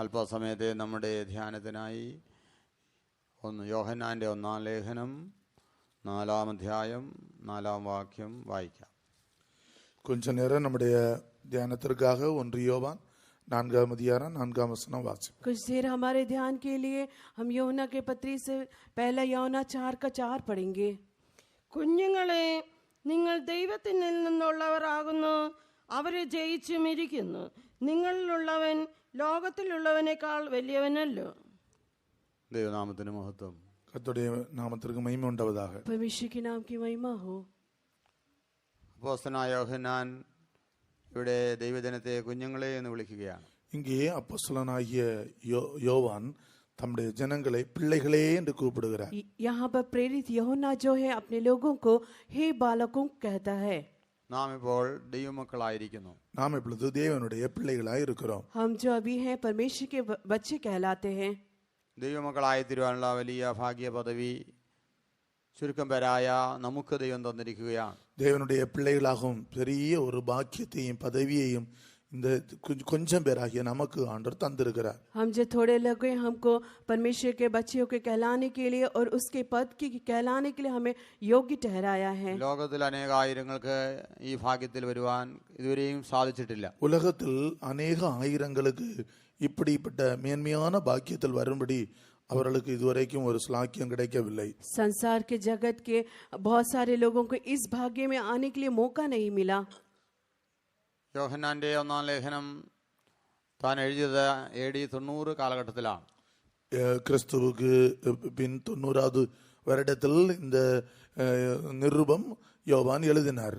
അല്പസമയത്തെ നമ്മുടെ ധ്യാനത്തിനായി യോഹന്നാൻ്റെ 1-ാം ലേഖനം 4-ാം അധ്യായം 4-ാം വാക്യം വായിക്കാം. கொஞ்ச நேரம் நம்முடைய தியானத்திற்காக 1 யோவான் 4-ாம் அதிகாரம் 4-ாம் வசனம் வாசிப்போம். कुछ देर हमारे ध्यान के लिए हम യോഹന്ന के पत्री से पहला യോഹന്ന 4:4 पढ़ेंगे. കുഞ്ഞുങ്ങളെ, നിങ്ങൾ ദൈവത്തിൽ നിന്നുള്ളവരാകുന്നു, അവരെ ജയിച്ചുമിരിക്കുന്നു. നിങ്ങളിലുള്ളവൻ ലോകത്തിലുള്ളവനേക്കാൾ വലിയവനല്ലോ. ദൈവനാമത്തിന് മഹത്വം. கர்த்தருடைய நாமத்திற்கு மகிமை உண்டாவதாக. परमेश्वर के नाम की महिमा हो. അപ്പോസ്തലനായ യോഹന്നാൻ ഇവിടെ ദൈവജനത്തെ കുഞ്ഞുങ്ങളെ എന്ന് വിളിക്കുകയാണ്. இங்கே அப்போஸ்தலனாகிய யோவான் தம்முடைய ஜனங்களை பிள்ளைகளே என்று கூப்பிடுகிறார். यहाँ पर प्रेरित यूहन्ना जो है अपने लोगों को हे बालकों कहता है. നാം ഇപ്പോൾ ദൈവമക്കളായിരിക്കുന്നു. நாம் இப்பொழுது தேவனுடைய பிள்ளைகளாய் இருக்கிறோம். हम जो अभी हैं परमेश्वर के बच्चे कहलाते हैं. ദൈവമക്കളായി തീരുവാനുള്ള വലിയ ഭാഗ്യ പദവി ചുരുക്കം പേരായ നമുക്ക് ദൈവം തന്നിരിക്കുകയാണ്. தேவனுடைய பிள்ளைகளாகவும் பெரிய ஒரு பாக்கியத்தையும் பதவியையும் இந்த கொஞ்சம் பேராகிய நமக்கு ஆண்டவர் தந்திருக்கிறார். हम जो थोड़े लोग हैं, हमको परमेश्वर के बच्चों के कहलाने के लिए और उसके पद की कहलाने के लिए हमें योग्य ठहराया है. ലോകത്തിൽ അനേകായിരങ്ങൾക്ക് ഈ ഭാഗ്യത്തിൽ വരുവാൻ ഇതുവരെയും സാധിച്ചിട്ടില്ല. உலகத்தில் அநேக ஆயிரங்களுக்கு இப்படிப்பட்ட மேன்மையான பாக்கியத்தில் வரும்படி அவர்களுக்கு இதுவரைக்கும் ஒரு ஸ்லாக்கியம் கிடைக்கவில்லை. संसार के जगत के बहुत सारे लोगों को इस भाग्य में आने के लिए मौका नहीं मिला. യോഹന്നാന്റെ 1-ാം ലേഖനം താൻ എഴുതിയത് AD 90 കാലഘട്ടത്തിലാണ്. கிறிஸ்துவுக்கு பின் 90வது வருடத்தில் இந்த நிருபம் யோவான் எழுதினார்.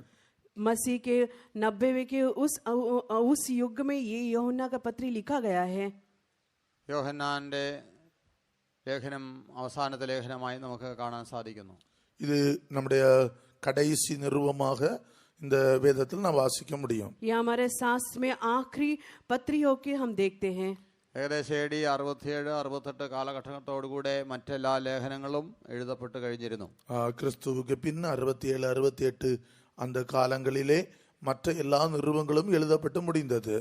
मसीह के 90वें के उस युग में ये यूहन्ना का पत्री लिखा गया है. യോഹന്നാന്റെ ലേഖനം അവസാനത്തെ ലേഖനമായി നമുക്ക് കാണാൻ സാധിക്കുന്നു. இது நம்முடைய கடைசி நிருபமாக இந்த வேதத்தில் நாம் வாசிக்க முடியும். ये हमारे शास्त्र में आखिरी पत्री होके हम देखते हैं. ഏകദേശം AD 67-68 കാലഘട്ടത്തോടുകൂടെ മറ്റെല്ലാ ലേഖനങ്ങളും എഴുതപ്പെട്ട് കഴിഞ്ഞിരുന്നു. கிறிஸ்துவுக்கு பின் 67-68 அந்த காலங்களிலே மற்ற எல்லா நிருபங்களும் எழுதப்பட்டு முடிந்தது.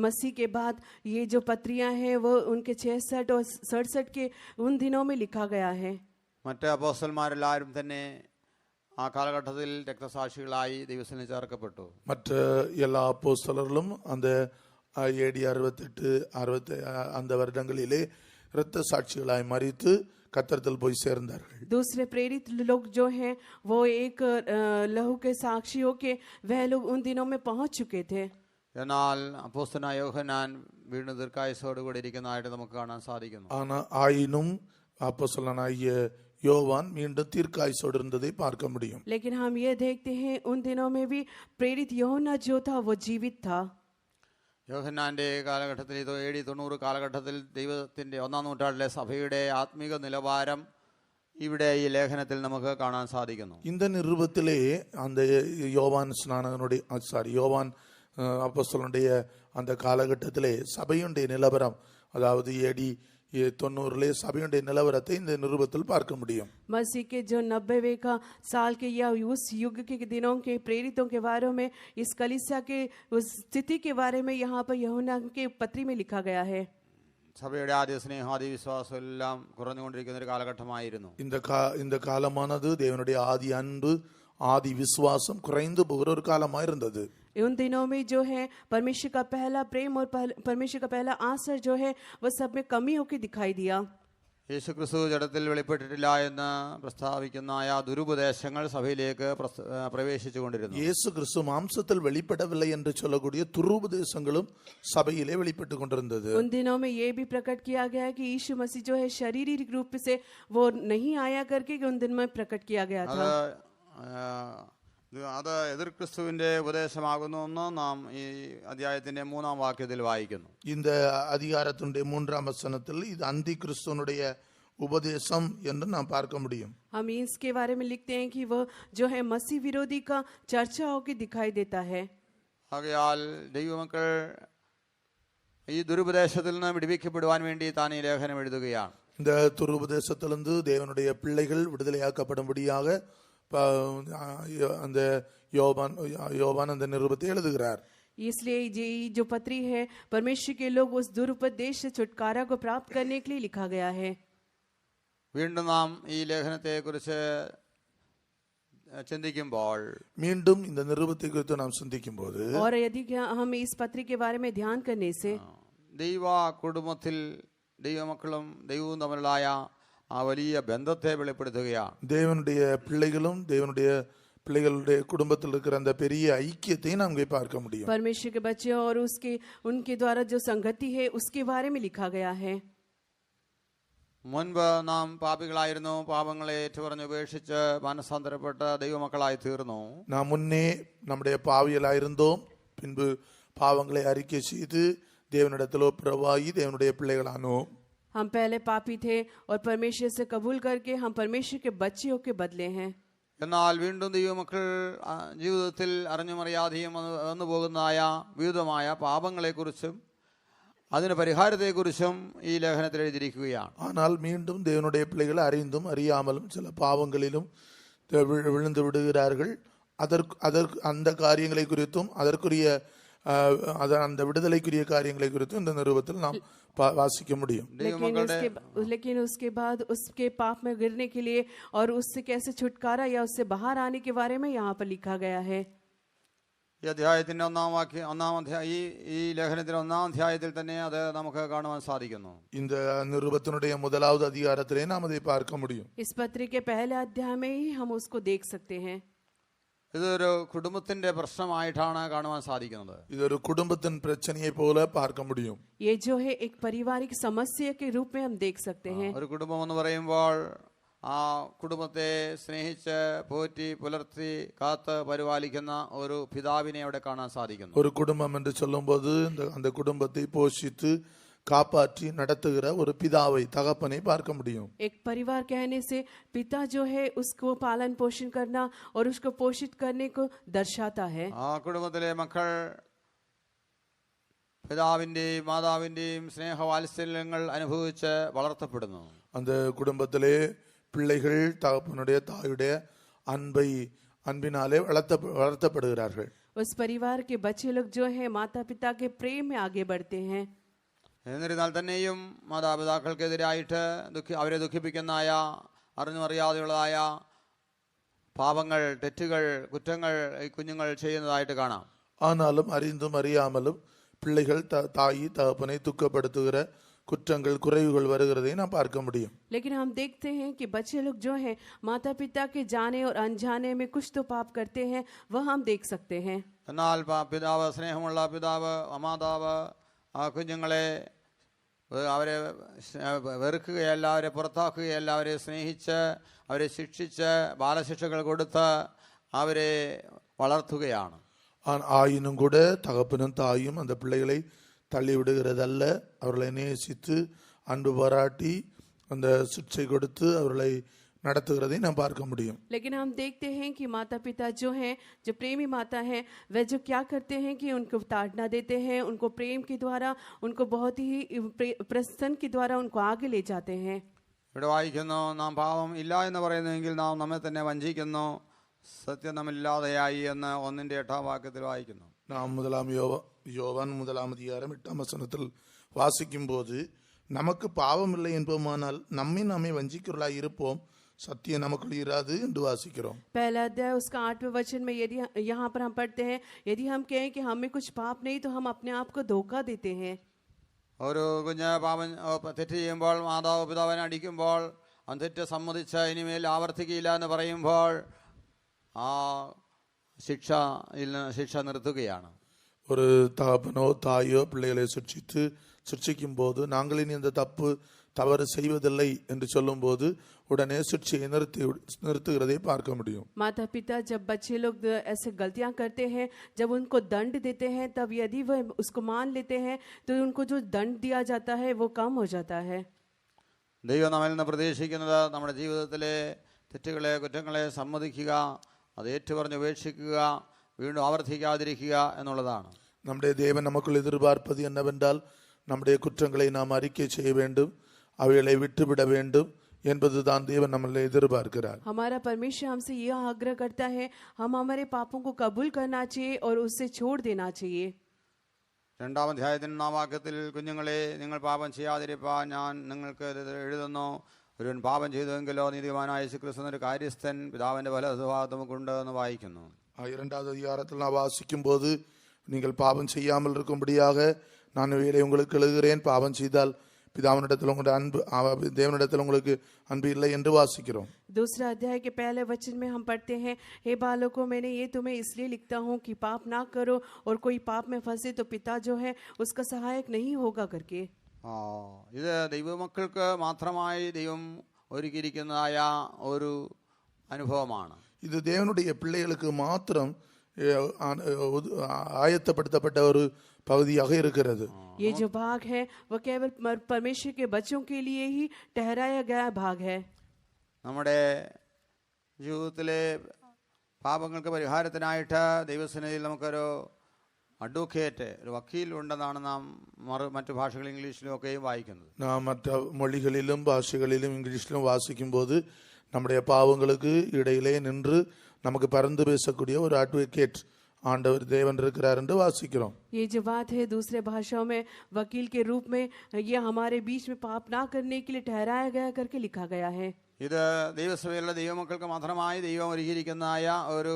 मसीह के बाद ये जो पत्रियां हैं वो उनके 66 और 67 के उन दिनों में लिखा गया है. മറ്റ് അപ്പോസ്തലന്മാരെല്ലാവരും തന്നെ ആ കാലഘട്ടത്തിൽ രക്തസാക്ഷികളായി ദൈവസന്നിധിയിൽ ചേർക്കപ്പെട്ടു. மற்ற எல்லா அப்போஸ்தலர்களும் அந்த AD 68-60 அந்த வருடங்களிலே இரத்த சாட்சிகளாய் மரித்து கர்த்தரிடத்தில் போய் சேர்ந்தார்கள். दूसरे प्रेरित लोग जो हैं वो एक लहू के साक्षी होके वह लोग उन दिनों में पहुंच चुके थे. എന്നാൽ അപ്പോസ്തലനായ യോഹന്നാൻ വീണ്ടും ദീർഘായുസ്സോടുകൂടി ഇരിക്കുന്നതായിട്ട് നമുക്ക് കാണാൻ സാധിക്കുന്നു. ஆயினும் அப்போஸ்தலனாகிய யோவான் மீண்டும் தீர்க்காயுசோடு இருந்ததை பார்க்க முடியும். लेकिन हम ये देखते हैं उन दिनों में भी प्रेरित यूहन्ना जो था वो जीवित था. യോഹന്നാന്റെ കാലഘട്ടത്തിൽ AD 90 കാലഘട്ടത്തിൽ ദൈവത്തിന്റെ 1-ാം നൂറ്റാണ്ടിലെ സഭയുടെ ആത്മീക നിലവാരം ഇവിടെ ഈ ലേഖനത്തിൽ നമുക്ക് കാണാൻ സാധിക്കുന്നു. இந்த நிருபத்திலே அந்த யோவான் யோவான் அப்போஸ்தலனுடைய அந்த காலகட்டத்திலே சபையுடைய நிலவரம், அதாவது AD 90 சபையுடைய நிலவரத்தை இந்த நிருபத்தில் பார்க்க முடியும். मसीह के जो 90वें का साल के या उस युग के दिनों के प्रेरितों के बारे में, इस कलीसिया के उस स्थिति के बारे में यहाँ पर यूहन्ना के पत्री में लिखा गया है. സഭയുടെ ആദ്യ സ്നേഹാദി വിശ്വാസം എല്ലാം കുറഞ്ഞുകൊണ്ടിരിക്കുന്ന ഒരു കാലഘട്ടമായിരുന്നു. இந்த காலமானது தேவனுடைய ஆதி அன்பு ஆதி விசுவாசம் குறைந்து போகிற ஒரு காலமாக இருந்தது. उन दिनों में जो है परमेश्वर का पहला प्रेम और परमेश्वर का पहला आसर जो है वो सब में कमी होकर दिखाई दिया. യേശുക്രിസ്തു ജഡത്തിൽ വെളിപ്പെട്ടിട്ടില്ല എന്ന് പ്രസ്താവിക്കുന്ന ആ ദുരുപദേശങ്ങൾ സഭയിലേക്ക് പ്രവേശിച്ചു കൊണ്ടിരുന്നു. இயேசு கிறிஸ்து மாம்சத்தில் வெளிப்படவில்லை என்று சொல்லக்கூடிய துருபதேசங்களும் சபையிலே வெளிப்பட்டு கொண்டிருந்தது. उन दिनों में ये भी प्रकट किया गया कि यीशु मसीह जो है शारीरिक रूप से वो नहीं आया करके उन दिन में प्रकट किया गया था. അത് എതിർ ക്രിസ്തുവിന്റെ ഉപദേശമാകുന്നു എന്ന് നാം ഈ അധ്യായത്തിന്റെ 3-ാം വാക്യത്തിൽ വായിക്കുന്നു. இந்த அதிகாரத்தினுடைய 3-ாம் வசனத்தில் இது அந்தி கிறிஸ்துவனுடைய उपदेशम என்று நாம் பார்க்க முடியும். हम इसके बारे में लिखते हैं कि वह जो है मसीह विरोधी का चर्चा होकर दिखाई देता है. ആകയാൽ ദൈവമക്കൾ ഈ ദുരുപദേശത്തിൽ നിന്ന് വിടുവിക്കപ്പെടുവാൻ വേണ്ടി താൻ ഈ ലേഖനം എഴുതുകയാണ്. இந்த துருபதேசத்திலிருந்து தேவனுடைய பிள்ளைகள் விடுதலையாக்கப்படும்படியாக அந்த யோவான் அந்த நிருபத்தை எழுதுகிறார். इसलिए ये जो पत्री है परमेश्वर के लोग उस दुरुपदेश से छुटकारा को प्राप्त करने के लिए लिखा गया है। വീണ്ടും നാം ഈ ലേഖനത്തെക്കുറിച്ച് ചിന്തിക്കുമ്പോൾ மீண்டும் இந்த நிருபத்தை குறித்து நாம் சிந்திக்கும் போது और यदि हम इस पत्री के बारे में ध्यान करने से ദൈവ കുടുംബത്തിൽ ദൈവമക്കളും ദൈവവും തമ്മിലായ ആ വലിയ ബന്ധത്തെ വെളിപ്പെടുത്തുകയാണ്. தேவனுடைய பிள்ளைகளும் தேவனுடைய பிள்ளைகளுடைய குடும்பத்தில் இருக்கிற அந்த பெரிய ஐக்கியத்தை நாம் இங்கே பார்க்க முடியும். परमेश्वर के बच्चे और उसके उनके द्वारा जो संगति है उसके बारे में लिखा गया है। മുൻപ് നാം പാപികളായിരുന്നു, പാപങ്ങളെ ഏറ്റുപറഞ്ഞ് ഉപേക്ഷിച്ച് മനസ്സാന്തരപ്പെട്ട് ദൈവമക്കളായി തീർന്നു. நாம் முன்னே நம்முடைய பாவியலாயிருந்தோம், பின்பு பாவங்களை அறிக்கை செய்து தேவனிடத்தில் ஒப்புரவாகி தேவனுடைய பிள்ளைகளானோம். हम पहले पापी थे और परमेश्वर से कबूल करके हम परमेश्वर के बच्चियों के बदले हैं। എന്നാൽ വീണ്ടും ദൈവമക്കൾ ജീവിതത്തിൽ അറിഞ്ഞുമറിയാതെയും വന്നു പോകുന്നതായ വിവിധമായ പാപങ്ങളെക്കുറിച്ചും അതിന് പരിഹാരത്തെക്കുറിച്ചും ഈ ലേഖനത്തിൽ എഴുതിയിരിക്കുകയാണ്. ஆனால் மீண்டும் தேவனுடைய பிள்ளைகள் அறிந்தும் அறியாமலும் சில பாவங்களிலும் விழுந்து விடுகிறார்கள். அதற்கு அந்த காரியங்களை குறித்தும் அதற்குரிய அந்த விடுதலைக்குரிய காரியங்களை குறித்தும் இந்த நிருபத்தில் நாம் வாசிக்க முடியும். लेकिन उसके बाद उसके पाप में गिरने के लिए और उससे कैसे छुटकारा या उससे बाहर आने के बारे में यहाँ पर लिखा गया है। ഈ അധ്യായത്തിന്റെ ഈ ലേഖനത്തിന്റെ 1-ാം അധ്യായത്തിൽ തന്നെ അത് നമുക്ക് കാണുവാൻ സാധിക്കുന്നു. இந்த நிருபத்தினுடைய முதலாவது அதிகாரத்திலே நாம் அதை பார்க்க முடியும். इस पत्री के पहले अध्याय में ही हम उसको देख सकते हैं। ഇതൊരു കുടുംബത്തിന്റെ പ്രശ്നമായിട്ടാണ് കാണുവാൻ സാധിക്കുന്നത്. ഇതൊരു കുടുംബത്തിൻ പ്രശ്നയെ പോലെ பார்க்க முடியும். ये जो है एक पारिवारिक समस्या के रूप में हम देख सकते हैं। ഒരു കുടുംബം എന്ന് പറയുമ്പോൾ ആ കുടുംബത്തെ സ്നേഹിച്ച് പോറ്റി പുലർത്തി കാത്ത് പരിപാലിക്കുന്ന ഒരു പിതാവിനെ അവിടെ കാണാൻ സാധിക്കുന്നു. ഒരു കുടുംബം എന്ന് சொல்லும்போது அந்த குடும்பத்தை போஷித்து காப்பாற்றி நடத்துகிற ஒரு பிதாவை தகப்பனை பார்க்க முடியும். एक परिवार कहने से पिता जो है उसको पालन पोषण करना और उसको पोषित करने को दर्शाता है. ആ കുടുംബത്തിലെ മക്കൾ പിതാവിന്റെയും മാതാവിന്റെയും സ്നേഹവാത്സല്യങ്ങൾ അനുഭവിച്ച് വളർത്തപ്പെടുന്നു. அந்த குடும்பத்திலே பிள்ளைகள் தகப்பனுடைய தாயுடைய அன்பினாலே வளர்த்தப்படுகிறார்கள். उस परिवार के बच्चे लोग जो है माता पिता के प्रेम में आगे बढ़ते हैं. എന്നിരുന്നാൽ തന്നെയും മാതാപിതാക്കൾക്കെതിരായിട്ട് അവരെ ദുഃഖിപ്പിക്കുന്നതായ അറിഞ്ഞുമറിയാതെയുള്ളതായ പാപങ്ങൾ, തെറ്റുകൾ, കുറ്റങ്ങൾ ഈ കുഞ്ഞുങ്ങൾ ചെയ്യുന്നതായിട്ട് കാണാം. ஆனாலும் அறிந்தும் அறியாமலும் பிள்ளைகள் தாயி தகப்பனை துக்கப்படுத்துகிற குற்றங்கள் குறைவுகள் வருகிறதை நாம் பார்க்க முடியும். लेकिन हम देखते हैं कि बच्चे लोग जो हैं माता पिता के जाने और अनजाने में कुछ तो पाप करते हैं, वह हम देख सकते हैं. എന്നാൽ പിതാവ്, സ്നേഹമുള്ള പിതാവ്, മാതാവ് ആ കുഞ്ഞുങ്ങളെ അവരെ വെറുക്കുകയല്ല, അവരെ പുറത്താക്കുകയല്ല, അവരെ സ്നേഹിച്ച് അവരെ ശിക്ഷിച്ച് ബാലശിക്ഷകൾ കൊടുത്ത് അവരെ വളർത്തുകയാണ്. ஆயினும் கூட தகப்பனும் தாயும் அந்த பிள்ளைகளை தள்ளி விடுகிறதல்ல, அவர்களை நேசித்து அன்பு பாராட்டி அந்த சிக்ஷை கொடுத்து அவர்களை நடத்துகிறதை நாம் பார்க்க முடியும். लेकिन हम देखते हैं कि माता पिता जो हैं, जो प्रेमी माता हैं, वे जो क्या करते हैं कि उनको ताड़ना देते हैं, उनको प्रेम के द्वारा, उनको बहुत ही प्रसन्न के द्वारा उनको आगे ले जाते हैं. ഇവിടെ വായിക്കുന്നു, നാം പാപം ഇല്ല എന്ന് പറയുന്നുവെങ്കിൽ നാം നമ്മെ തന്നെ വഞ്ചിക്കുന്നു, സത്യം നമ്മില്ലാതെയായി എന്ന് 1:8 വായിക്കുന്നു. நாம் யோவான் 1:8 வாசிக்கும் போது நமக்கு பாவம் இல்லை என்போமானால் நம்மை வஞ்சிக்கிறவர்களாய் இருப்போம், सत्य நமக்குள் இராது என்று வாசிக்கிறோம். पहला अध्याय उसका 8वें वचन में यदि यहाँ पर हम पढ़ते हैं, यदि हम कहें कि हमें कुछ पाप नहीं तो हम अपने आप को धोखा देते हैं. ഒരു കുഞ്ഞ് തെറ്റ് ചെയ്യുമ്പോൾ മാതാവ് പിതാവിനെ അടിക്കുമ്പോൾ അവൻ തെറ്റ് സമ്മതിച്ച് ഇനിമേൽ ആവർത്തിക്കില്ല എന്ന് പറയുമ്പോൾ ആ ശിക്ഷ നിർത്തുകയാണ്. ஒரு தகப்பனோ தாயோ பிள்ளைகளை சிக்ஷிக்கும் போது நாங்கள் இனி இந்த தவறு செய்வதில்லை என்று சொல்லும் போது உடனே சிக்ஷையை நிறுத்துகிறதை பார்க்க முடியும். माता पिता जब बच्चे लोग ऐसे गलतियां करते हैं, जब उनको दंड देते हैं, तब यदि वह उसको मान लेते हैं तो उनको जो दंड दिया जाता है वो कम हो जाता है. ദൈവം നമ്മിൽ നിന്ന് പ്രതീക്ഷിക്കുന്നത് നമ്മുടെ ജീവിതത്തിലെ തെറ്റുകളെ, കുറ്റങ്ങളെ സമ്മതിക്കുക, അത് ഏറ്റുപറഞ്ഞ് ഉപേക്ഷിക്കുക, വീണ്ടും ആവർത്തിക്കാതിരിക്കുക എന്നുള്ളതാണ്. நம்முடைய தேவன் நமக்குள் எதிர்பார்ப்பது என்னவென்றால் நம்முடைய குற்றங்களை நாம் அறிக்கை செய்ய வேண்டும், அவைகளை விட்டுவிட வேண்டும் என்பதுதான் தேவன் நம்மளை எதிர்பார்க்கிறார். हमारा परमेश्वर हमसे यह आग्रह करता है, हम हमारे पापों को कबूल करना चाहिए और उससे छोड़ देना चाहिए. രണ്ടാം അധ്യായത്തിന് 1-ാം വാക്യത്തിൽ, കുഞ്ഞുങ്ങളെ നിങ്ങൾ പാപം ചെയ്യാതിരിപ്പാൻ ഞാൻ നിങ്ങൾക്ക് ഇത് എഴുതുന്നു. ഒരുവൻ പാപം ചെയ്തുവെങ്കിലോ നീതിമാനായ യേശുക്രിസ്തു എന്നൊരു കാര്യസ്ഥൻ പിതാവിന്റെ വലതുഭാഗത്ത് നമുക്കുണ്ട് എന്ന് വായിക്കുന്നു. 2வது அதிகாரத்தில் நான் வாசிக்கும் போது, நீங்கள் பாவம் செய்யாமல் இருக்கும்படியாக நான் வேலை உங்களுக்கு எழுதுகிறேன், பாவம் செய்தால் பிதாவினிடத்தில் உங்களுடைய அன்பு தேவனிடத்தில் உங்களுக்கு அன்பு இல்லை என்று வாசிக்கிறோம். दूसरा अध्याय के पहले वचन में हम पढ़ते हैं, हे बालकों, मैंने ये तुम्हें इसलिए लिखता हूँ कि पाप ना करो, और कोई पाप में फंसे तो पिता जो है उसका सहायक नहीं होगा करके. ഇത് ദൈവമക്കൾക്ക് മാത്രമായി ദൈവം ഒരുക്കിയിരിക്കുന്നതായ ഒരു അനുഭവമാണ്. இது தேவனுடைய பிள்ளைகளுக்கு மாத்திரம் ஆயத்தப்படுத்தப்பட்ட ஒரு பகுதியாக இருக்கிறது. ये जो भाग है वो केवल परमेश्वर के बच्चों के लिए ही ठहराया गया भाग है. നമ്മുടെ ജീവിതത്തിലെ പാപങ്ങൾക്ക് പരിഹാരത്തിനായിട്ട് ദൈവസന്നിധിയിൽ നമുക്കൊരു അഡ്വക്കേറ്റ്, ഒരു വക്കീൽ ഉണ്ടെന്നാണ് നാം മറ്റു ഭാഷകൾ ഇംഗ്ലീഷിലും ഒക്കെയും വായിക്കുന്നത്. நாம் மற்ற மொழிகளிலும் பாஷைகளிலும் இங்கிலீஷிலும் வாசிக்கும் போது நம்முடைய பாவங்களுக்கு இடையிலே நின்று நமக்கு பரிந்து பேசக்கூடிய ஒரு அட்வொகேட் आंडवर देवन இருக்கிறார் என்று வாசிக்கிறோம். ये जो बात है दूसरे भाषाओं में वकील के रूप में, ये हमारे बीच में पाप ना करने के लिए ठहराया गया करके लिखा गया है. ഇത് ദൈവസഭയിലുള്ള ദൈവമക്കൾക്ക് മാത്രമായി ദൈവം ഒരുക്കിയിരിക്കുന്നതായ ഒരു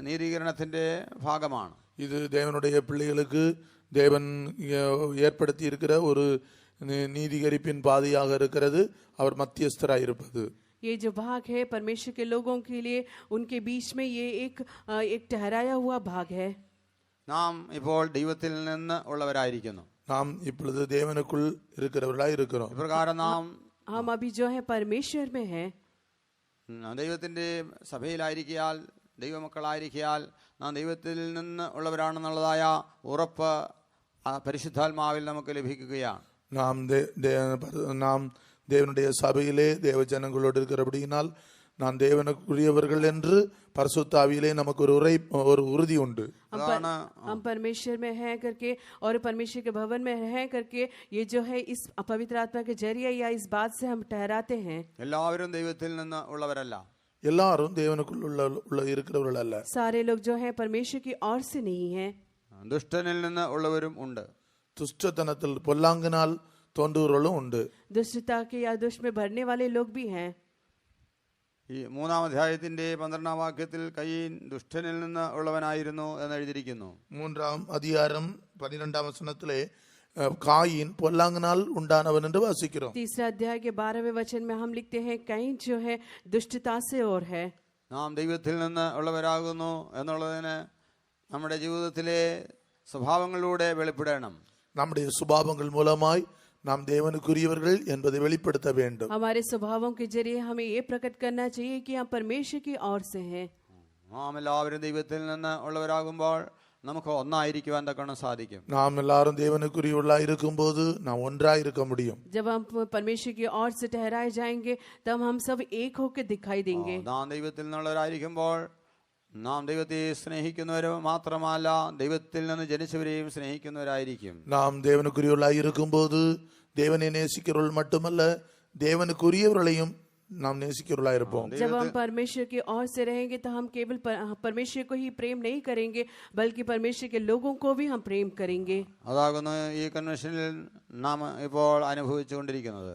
നീതീകരണത്തിന്റെ ഭാഗമാണ്. இது தேவனுடைய பிள்ளைகளுக்கு தேவன் ஏற்படுத்தி இருக்கிற ஒரு நீதிகரிப்பின் பாதையாக இருக்கிறது, அவர் மத்தியஸ்தராய் இருப்பது. ये जो भाग है परमेश्वर के लोगों के लिए, उनके बीच में ये एक ठहराया हुआ भाग है. നാം ഇപ്പോൾ ദൈവത്തിൽ നിന്ന് ഉള്ളവരായിരിക്കുന്നു. நாம் இப்பொழுது தேவனுக்குள் இருக்கிறவர்களாய் இருக்கிறோம். ഇപ്രകാരം നാം हम अभी जो है परमेश्वर में है. ദൈവത്തിന്റെ സഭയിലായിരിക്കാൽ, ദൈവമക്കളായിരിക്കാൽ നാം ദൈവത്തിൽ നിന്ന് ഉള്ളവരാണെന്നുള്ളതായ ഉറപ്പ് പരിശുദ്ധാത്മാവിൽ നമുക്ക് ലഭിക്കുകയാണ്. நாம் தேவனுடைய சபையிலே தேவ ஜனங்களோடு இருக்கிறபடியினால் நான் தேவனுக்குரியவர்கள் என்று பரிசுத்த ஆவியிலே நமக்கு ஒரு உறுதி உண்டு. हम परमेश्वर में हैं करके और परमेश्वर के भवन में हैं करके, ये जो है इस पवित्र आत्मा के जरिए या इस बात से हम ठहराते हैं. എല്ലാവരും ദൈവത്തിൽ നിന്ന് ഉള്ളവരല്ല. எல்லாரும் தேவனுக்குள்ள இருக்கிறவர்கள் அல்ல. सारे लोग जो हैं परमेश्वर की ओर से नहीं हैं. ദുഷ്ടനിൽ നിന്ന് ഉള്ളവരും ഉണ്ട്. துஷ்டத்தனத்தில் பொல்லாங்கினால் തോണ്ടുവர்களுം ഉണ്ട്. दुष्टता के या दुष्ट में भरने वाले लोग भी हैं. ഈ 3-ാം അധ്യായത്തിന്റെ 12-ാം വാക്യത്തിൽ കയീൻ ദുഷ്ടനിൽ നിന്ന് ഉള്ളവനായിരുന്നു എന്ന് എഴുതിയിരിക്കുന്നു. 3-ാം അധ്യായം 12-ാം വചനത്തിലെ കായീൻ പൊല്ലാങ്ങിനാൽ ഉണ്ടാനവൻ എന്ന് വാസിக்கிறோம். तीसरा अध्याय के 12वें वचन में हम लिखते हैं, कयीन जो है दुष्टता से और है. നാം ദൈവത്തിൽ നിന്ന് ഉള്ളവരാകുന്നു എന്നുള്ളതിന് നമ്മുടെ ജീവിതത്തിലെ സ്വഭാവങ്ങളിലൂടെ വെളിപ്പെടണം. நம்முடைய சுபாவங்கள் மூலமாய் நாம் தேவனுக்குரியவர்கள் என்பதை வெளிப்படுத்த வேண்டும். हमारे स्वभावों के जरिए हमें ये प्रकट करना चाहिए कि हम परमेश्वर की ओर से हैं. നാം എല്ലാവരും ദൈവത്തിൽ നിന്ന് ഉള്ളവരാകുമ്പോൾ നമുക്ക് ഒന്നായിരിക്കുവാൻ തക്കണം സാധിക്കും. நாம் எல்லாரும் தேவனுக்குரியவர்களாய் இருக்கும்போது நாம் ஒன்றாய் இருக்க முடியும். जब हम परमेश्वर की ओर से ठहराए जाएंगे तब हम सब एक होकर दिखाई देंगे. നാം ദൈവത്തിൽ നിന്നുള്ളവരായിരിക്കുമ്പോൾ നാം ദൈവത്തെ സ്നേഹിക്കുന്നവരും മാത്രമല്ല, ദൈവത്തിൽ നിന്ന് ജനിച്ചവരെയും സ്നേഹിക്കുന്നവരായിരിക്കും. நாம் தேவனுக்குரியவர்களாய் இருக்கும்போது தேவனை நேசிக்கிறவர்கள் மட்டுமல்ல, தேவனுக்குரியவர்களையும் நாம் நேசிக்கிறவர்களாய் இருப்போம். जब हम परमेश्वर की ओर से रहेंगे तो हम केवल परमेश्वर को ही प्रेम नहीं करेंगे, बल्कि परमेश्वर के लोगों को भी हम प्रेम करेंगे. അതാകുന്നു ഈ കൺവെൻഷനിൽ നാം ഇപ്പോൾ അനുഭവിച്ചുകൊണ്ടിരിക്കുന്നത്.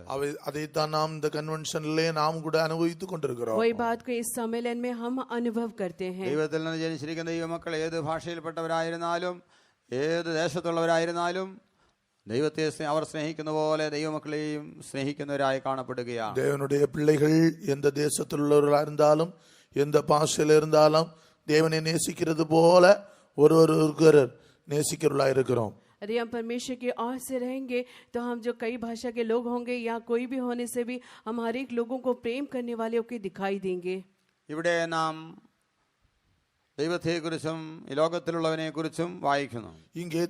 அதைத்தான் நாம் இந்த கன்வென்ஷனிலே நாம் கூட அனுபவித்துக் கொண்டிருக்கிறோம். वही बात को इस सम्मेलन में हम अनुभव करते हैं. ദൈവത്തിൽ നിന്ന് ജനിച്ചിരിക്കുന്ന ദൈവമക്കൾ ഏത് ഭാഷയിൽപ്പെട്ടവരായിരുന്നാലും ഏത് ദേശത്തുള്ളവരായിരുന്നാലും ദൈവത്തെ അവർ സ്നേഹിക്കുന്ന പോലെ ദൈവമക്കളെയും സ്നേഹിക്കുന്നവരായി കാണപ്പെടുകയാണ്. தேவனுடைய பிள்ளைகள் எந்த தேசத்தில் உள்ளவர்களா இருந்தாலும் எந்த பாஷையில இருந்தாலும் தேவனை நேசிக்கிறது போல ஒருவர் நேசிக்கிறவர்களா இருக்கிறோம். यदि हम परमेश्वर की ओर से रहेंगे तो हम जो कई भाषा के लोग होंगे या कोई भी होने से भी हम हर एक लोगों को प्रेम करने वाले होकर दिखाई देंगे. ഇവിടെ നാം ദൈവത്തെക്കുറിച്ചും ഈ ലോകത്തിലുള്ളവനെ കുറിച്ചും വായിക്കുന്നു. இங்கே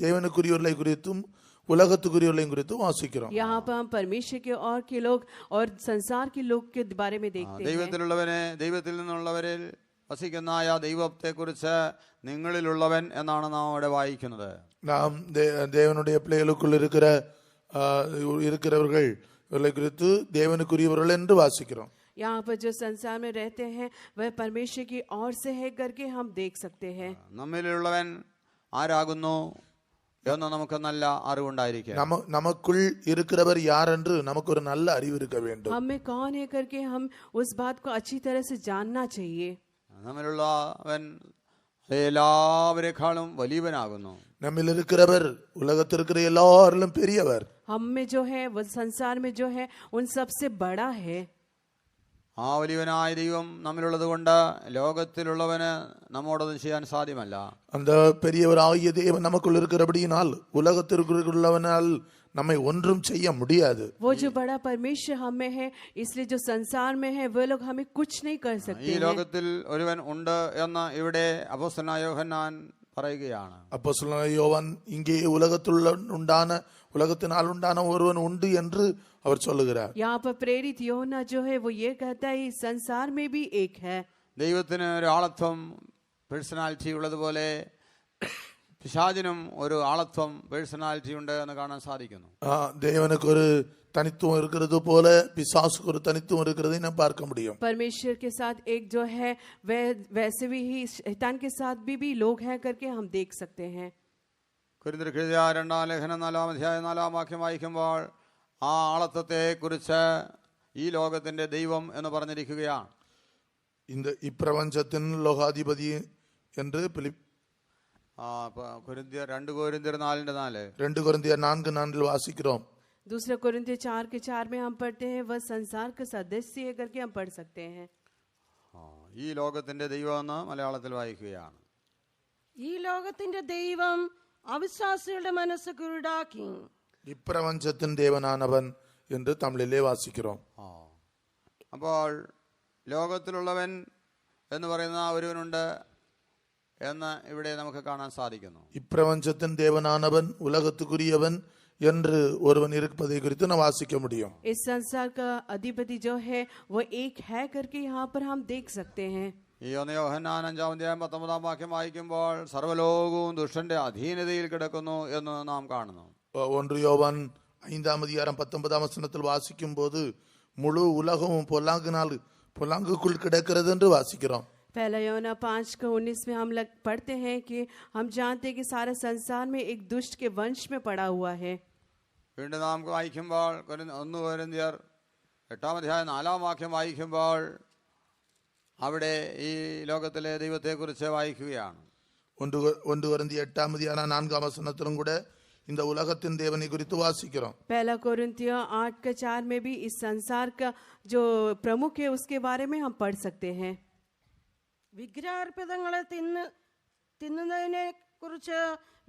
தேவனுக்குரியவர்களை குறித்தும் உலகத்துக்குரியவர்களையும் குறித்தும் வாசிக்கிறோம். यहाँ पर हम परमेश्वर के और के लोग और संसार के लोग के बारे में देखते हैं. ദൈവത്തിലുള്ളവനെ, ദൈവത്തിൽ നിന്നുള്ളവരിൽ വസിക്കുന്നതായ ദൈവത്തെക്കുറിച്ച് നിങ്ങളിലുള്ളവൻ എന്നാണ് നാം അവിടെ വായിക്കുന്നത്. நாம் தேவனுடைய பிள்ளைகளுக்குள் இருக்கிறவர்கள் இவர்களை குறித்து தேவனுக்குரியவர்கள் என்று வாசிக்கிறோம். यहाँ पर जो संसार में रहते हैं वह परमेश्वर की ओर से है करके हम देख सकते हैं. നമ്മിലുള്ളവൻ ആരാകുന്നു? എന്ന് നമുക്ക് നല്ല അറിവുണ്ടായിരിക്കുക. நமக்குள் இருக்கிறவர் யார் என்று நமக்கு ஒரு நல்ல அறிவு இருக்க வேண்டும். हम में कौन है करके हम उस बात को अच्छी तरह से जानना चाहिए. നമ്മിലുള്ളവൻ എല്ലാവരെക്കാളും വലിയവനാകുന്നു. நம்மில் இருக்கிறவர் உலகத்தில் இருக்கிற எல்லாரிலும் பெரியவர். हम में जो है वो संसार में जो है उन सबसे बड़ा है. ആ വലിയവനായ ദൈവം നമ്മിലുള്ളത് കൊണ്ട് ലോകത്തിലുള്ളവന് നമ്മോടൊന്നും ചെയ്യാൻ സാധ്യമല്ല. அந்த பெரியவராகிய தேவன் நமக்குள் இருக்கிறபடியினால் உலகத்திற்குள்ளவனால் நம்மை ஒன்றும் செய்ய முடியாது. वो जो बड़ा परमेश्वर हम में है इसलिए जो संसार में है वो लोग हमें कुछ नहीं कर सकते ഈ हैं. ലോകത്തിൽ ഒരുവൻ ഉണ്ട് എന്ന് ഇവിടെ അപ്പോസ്തലനായ യോഹന്നാൻ പറയുകയാണ്. அப்போஸ்தலனாகிய யோவான் இங்கே உலகத்தினால் உண்டான ஒருவன் உண்டு என்று அவர் சொல்லுகிறார். यहाँ पर प्रेरित योहन्ना जो है वो ये कहता है इस संसार में भी एक है. ദൈവത്തിന് ഒരു ആളത്വം പേഴ്സണാലിറ്റി ഉള്ളതുപോലെ പിശാചിനും ഒരു ആളത്വം പേഴ്സണാലിറ്റി ഉണ്ട് എന്ന് കാണാൻ സാധിക്കുന്നു. தேவனுக்கு ஒரு தனித்துவம் இருக்கிறது போல பிசாசுக்கு ஒரு தனித்துவம் இருக்கிறதை நாம் பார்க்க முடியும். परमेश्वर के साथ एक जो है वैसे भी ही शैतान के साथ भी लोग हैं करके हम देख सकते हैं. കൊരിന്ത്യർക്ക് എഴുതിയ 2-ാം ലേഖനം 4-ാം അധ്യായം 4-ാം വാക്യം വായിക്കുമ്പോൾ ആ ആളത്വത്തെ കുറിച്ച് ഈ ലോകത്തിന്റെ ദൈവം എന്ന് പറഞ്ഞിരിക്കുകയാണ്. இந்த இப்பிரபஞ்சத்தின் லோகாதிபதி என்று കൊരിന്ത്യർ 2 കൊരിന്ത്യർ 4:4 2 கொரிந்தியர் 4:4 வாசிக்கிறோம். दूसरा कोरिन्थियर 4:4 में हम पढ़ते हैं वह संसार का सदस्य है करके हम पढ़ सकते हैं. ഈ ലോകത്തിന്റെ ദൈവം എന്ന് മലയാളത്തിൽ വായിക്കുകയാണ്. ഈ ലോകത്തിന്റെ ദൈവം അവിശ്വാസികളുടെ മനസ്സ് കുരുടാക്കി. இப்பிரபஞ்சத்தின் தேவனானவன் என்று தமிழிலே வாசிக்கிறோம். അപ്പോൾ ലോകത്തിലുള്ളവൻ എന്ന് പറയുന്ന ഒരുവനുണ്ട് എന്ന് ഇവിടെ നമുക്ക് കാണാൻ സാധിക്കുന്നു. இப்பிரபஞ்சத்தின் தேவனானவன் உலகத்துக்குரியவன் என்று ஒருவன் இருப்பதை குறித்து நாம் வாசிக்க முடியும். इस संसार का अधिपति जो है वो एक है करके यहाँ पर हम देख सकते हैं. ഈ 1 യോഹന്നാൻ 5-ാം അധ്യായം 19-ാം വാക്യം വായിക്കുമ്പോൾ സർവ്വലോകവും ദുഷ്ടന്റെ അധീനതയിൽ കിടക്കുന്നു എന്ന് നാം കാണുന്നു. 1 யோவான் 5-ாம் அதிகாரம் 19-ாம் வசனத்தில் வாசிக்கும் போது முழு உலகமும் பொல்லாங்குக்குள் கிடக்கிறது என்று வாசிக்கிறோம். पहला यूहन्ना 5:19 में हम पढ़ते हैं कि हम जानते हैं कि सारा संसार में एक दुष्ट के वंश में पड़ा हुआ है. വീണ്ടും നാം വായിക്കുമ്പോൾ 1 കൊരിന്ത്യർ 8-ാം അധ്യായം 4-ാം വാക്യം വായിക്കുമ്പോൾ അവിടെ ഈ ലോകത്തിലെ ദൈവത്തെക്കുറിച്ച് വായിക്കുകയാണ്. 1 கொரிந்தியர் 8-ாம் அதிகாரம் 4-ாம் வசனத்திலும் கூட இந்த உலகத்தின் தேவனை குறித்து வாசிக்கிறோம். पहला कोरिन्थियर 8:4 में भी इस संसार का जो प्रमुख है उसके बारे में हम पढ़ सकते हैं. വിഗ്രഹാർപ്പിതങ്ങളെ തിന്നുന്നതിനെ കുറിച്ച്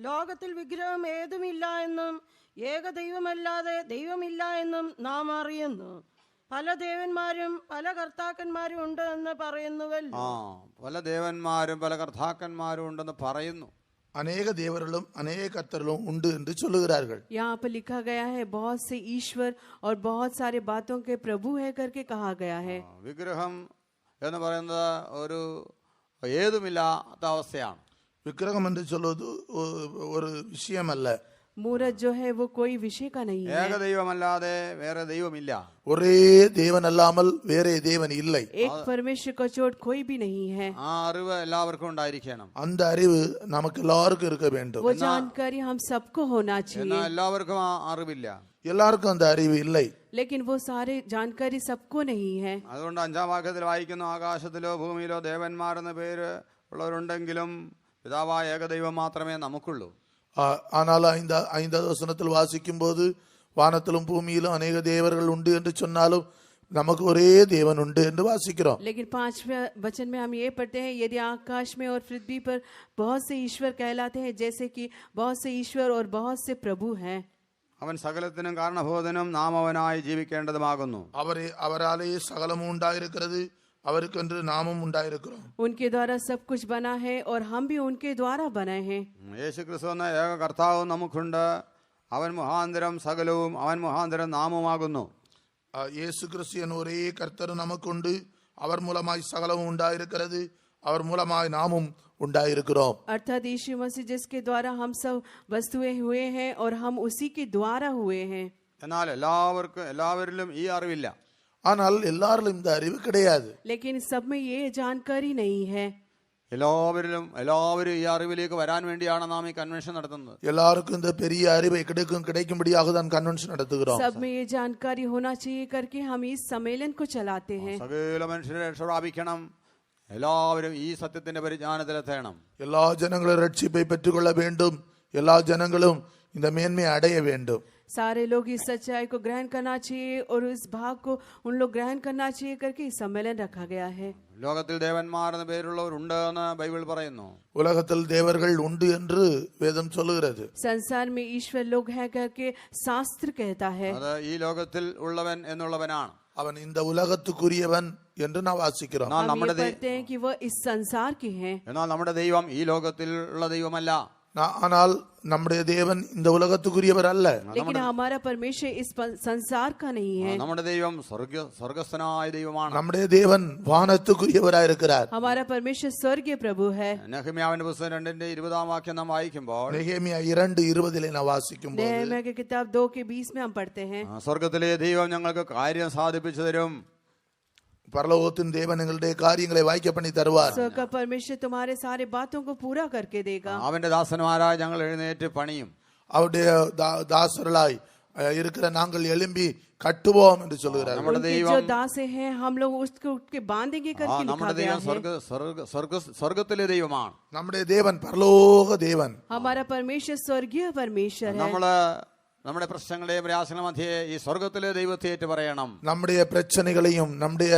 ലോകത്തിൽ വിഗ്രഹം ഏതുമില്ല എന്നും ഏക ദൈവമല്ലാതെ ദൈവമില്ല എന്നും നാം അറിയുന്നു. പല ദേവന്മാരും പല കർത്താക്കന്മാരും ഉണ്ട് എന്ന് പറയുന്നുവല്ലോ. പല ദേവന്മാരും പല കർത്താക്കന്മാരും ഉണ്ടെന്ന് പറയുന്നു. अनेक देवர்களும் अनेक கர்த்தர்களும் உண்டு என்று சொல்லுகிறார்கள். यहाँ पर लिखा गया है बहुत से ईश्वर और बहुत सारे बातों के प्रभु है करके कहा गया है. വിഗ്രഹം എന്ന് പറയുന്നത് ഒരു ഏതുമില്ലാത്ത അവസ്ഥയാണ്. விக்கிரகம் என்று சொல்வது ஒரு விஷயம் அல்ல. मूरत जो है वो कोई विषय का नहीं है. ഏകദൈവമല്ലാതെ വേറെ ദൈവമില്ല. ஒரே தேவன் அல்லாமல் வேறே தேவன் இல்லை. एक परमेश्वर का छोड़ कोई भी नहीं है. ആ അറിവ് എല്ലാവർക്കും ഉണ്ടായിരിക്കണം. அந்த அறிவு நமக்கு எல்லாருக்கும் இருக்க வேண்டும். वो जानकारी हम सबको होना चाहिए. എന്നാൽ എല്ലാവർക്കും ആ അറിവില്ല. எல்லாருக்கும் அந்த அறிவு இல்லை. लेकिन वो सारे जानकारी सबको नहीं है. അതുകൊണ്ട് 5-ാം വാക്യത്തിൽ വായിക്കുന്നു, ആകാശത്തിലോ ഭൂമിയിലോ ദേവന്മാരെന്ന പേര് ഉള്ളവരുണ്ടെങ്കിലും പിതാവായ ഏകദൈവം മാത്രമേ നമുക്കുള്ളൂ. ஆனால் 5வது வசனத்தில் வாசிக்கும் போது வானத்திலும் பூமியிலும் अनेक தேவர்கள் உண்டு என்று சொன்னாலும் நமக்கு ஒரே தேவன் உண்டு என்று வாசிக்கிறோம். लेकिन 5वें वचन में हम ये पढ़ते हैं यदि आकाश में और पृथ्वी पर बहुत से ईश्वर कहलाते हैं जैसे कि बहुत से ईश्वर और बहुत से प्रभु हैं. അവൻ സകലത്തിനും കാരണഭൂതനും നാം അവനായി ജീവിക്കേണ്ടതുമാകുന്നു. அவராலே சகலமும் உண்டாயிருக்கிறது, அவருக்கென்று நாமும் உண்டாயிருக்கிறோம். उनके द्वारा सब कुछ बना है और हम भी उनके द्वारा बने हैं. യേശുക്രിസ്തു എന്ന ഏക കർത്താവും നമുക്കുണ്ട്. അവൻ മുഖാന്തരം സകലവും അവൻ മുഖാന്തരം നാമുമാകുന്നു. இயேசு கிறிஸ்து என்ற ஒரே கர்த்தர் நமக்குண்டு, அவர் மூலமாய் சகலமும் உண்டாயிருக்கிறது, அவர் மூலமாய் நாமும் உண்டாயிருக்கிறோம். अर्थात यीशु मसीह जिसके द्वारा हम सब वस्तुएं हुए हैं और हम उसी के द्वारा हुए हैं. എന്നാൽ എല്ലാവരിലും ഈ അറിവില്ല. ஆனால் எல்லாரிலும் இந்த அறிவு கிடையாது. लेकिन सब में ये जानकारी नहीं है. എല്ലാവരും ഈ അറിവിലേക്ക് വരാൻ വേണ്ടിയാണ് നാം ഈ കൺവെൻഷൻ നടത്തുന്നത്. எல்லாருக்கும் இந்த பெரிய அறிவை கிடைக்கும்படியாக தான் கன்வென்ஷன் நடத்துகிறோம். सब में ये जानकारी होना चाहिए करके हम इस सम्मेलन को चलाते हैं. സകല മനുഷ്യരെ രക്ഷ പ്രാപിക്കണം, എല്ലാവരും ഈ സത്യത്തിന്റെ പരിജ്ഞാനത്തിലെത്തണം. எல்லா ஜனங்களும் ரட்சிப்பை பெற்றுக்கொள்ள வேண்டும், எல்லா ஜனங்களும் இந்த மேன்மையை அடைய வேண்டும். सारे लोग इस सच्चाई को ग्रहण करना चाहिए और इस भाग को उन लोग ग्रहण करना चाहिए करके इस सम्मेलन रखा गया है. ലോകത്തിൽ ദേവന്മാർ എന്ന പേരുള്ളവരുണ്ട് എന്ന് ബൈബിൾ പറയുന്നു. உலகத்தில் தேவர்கள் உண்டு என்று வேதம் சொல்லுகிறது. संसार में ईश्वर लोग हैं करके शास्त्र कहता है. അത് ഈ ലോകത്തിൽ ഉള്ളവൻ എന്നുള്ളവനാണ്. அவன் இந்த உலகத்துக்குரியவன் என்று நாம் வாசிக்கிறோம். എന്നാൽ हम ये നമ്മുടെ पढ़ते हैं कि वह इस संसार की हैं. എന്നാൽ നമ്മുടെ ദൈവം ഈ ലോകത്തിൽ ഉള്ള ദൈവമല്ല. ஆனால் நம்முடைய தேவன் இந்த உலகத்துக்குரியவர் அல்ல. लेकिन हमारा परमेश्वर इस संसार का नहीं है. നമ്മുടെ ദൈവം സ്വർഗസ്ഥനായ ദൈവമാണ്. நம்முடைய தேவன் வானத்துக்குரியவராய் இருக்கிறார். हमारा परमेश्वर स्वर्गीय प्रभु है. നെഹമ്യാവിന്റെ പുസ്തകം 2:20 വാക്യം നാം വായിക്കുമ്പോൾ நெகேமியா 2:20 நாம் வாசிக்கும்போது नेहम्या की किताब 2:20 में हम पढ़ते हैं. സ്വർഗത്തിലെ ദൈവം ഞങ്ങൾക്ക് കാര്യം സാധിപ്പിച്ചു തരും. பரலோகத்தின் தேவன் எங்களுடைய காரியங்களை வாய்க்க பண்ணி தருவார். स्वर्ग का परमेश्वर तुम्हारे सारे बातों को पूरा करके देगा. അവന്റെ ദാസന്മാരായ ഞങ്ങൾ എഴുന്നേറ്റ് പണിയും. அவருடைய தாசர்களாய் இருக்கிற நாங்கள் எழும்பி கட்டுவோம் என்று சொல்கிறார். നമ്മുടെ उनके ദൈവം जो दास हैं हम लोग उसको उठ के बांधेंगे करके लिखा നമ്മുടെ गया ദൈവം है. സ്വർഗത്തിലെ ദൈവമാണ്. நம்முடைய தேவன் பரலோக தேவன். हमारा परमेश्वर स्वर्गीय परमेश्वर है. നമ്മുടെ പ്രശ്നങ്ങളുടെയും പ്രയാസങ്ങളുടെ മധ്യേ ഈ സ്വർഗത്തിലെ ദൈവത്തെ ഏറ്റു പറയണം. நம்முடைய பிரச்சனைகளையும் நம்முடைய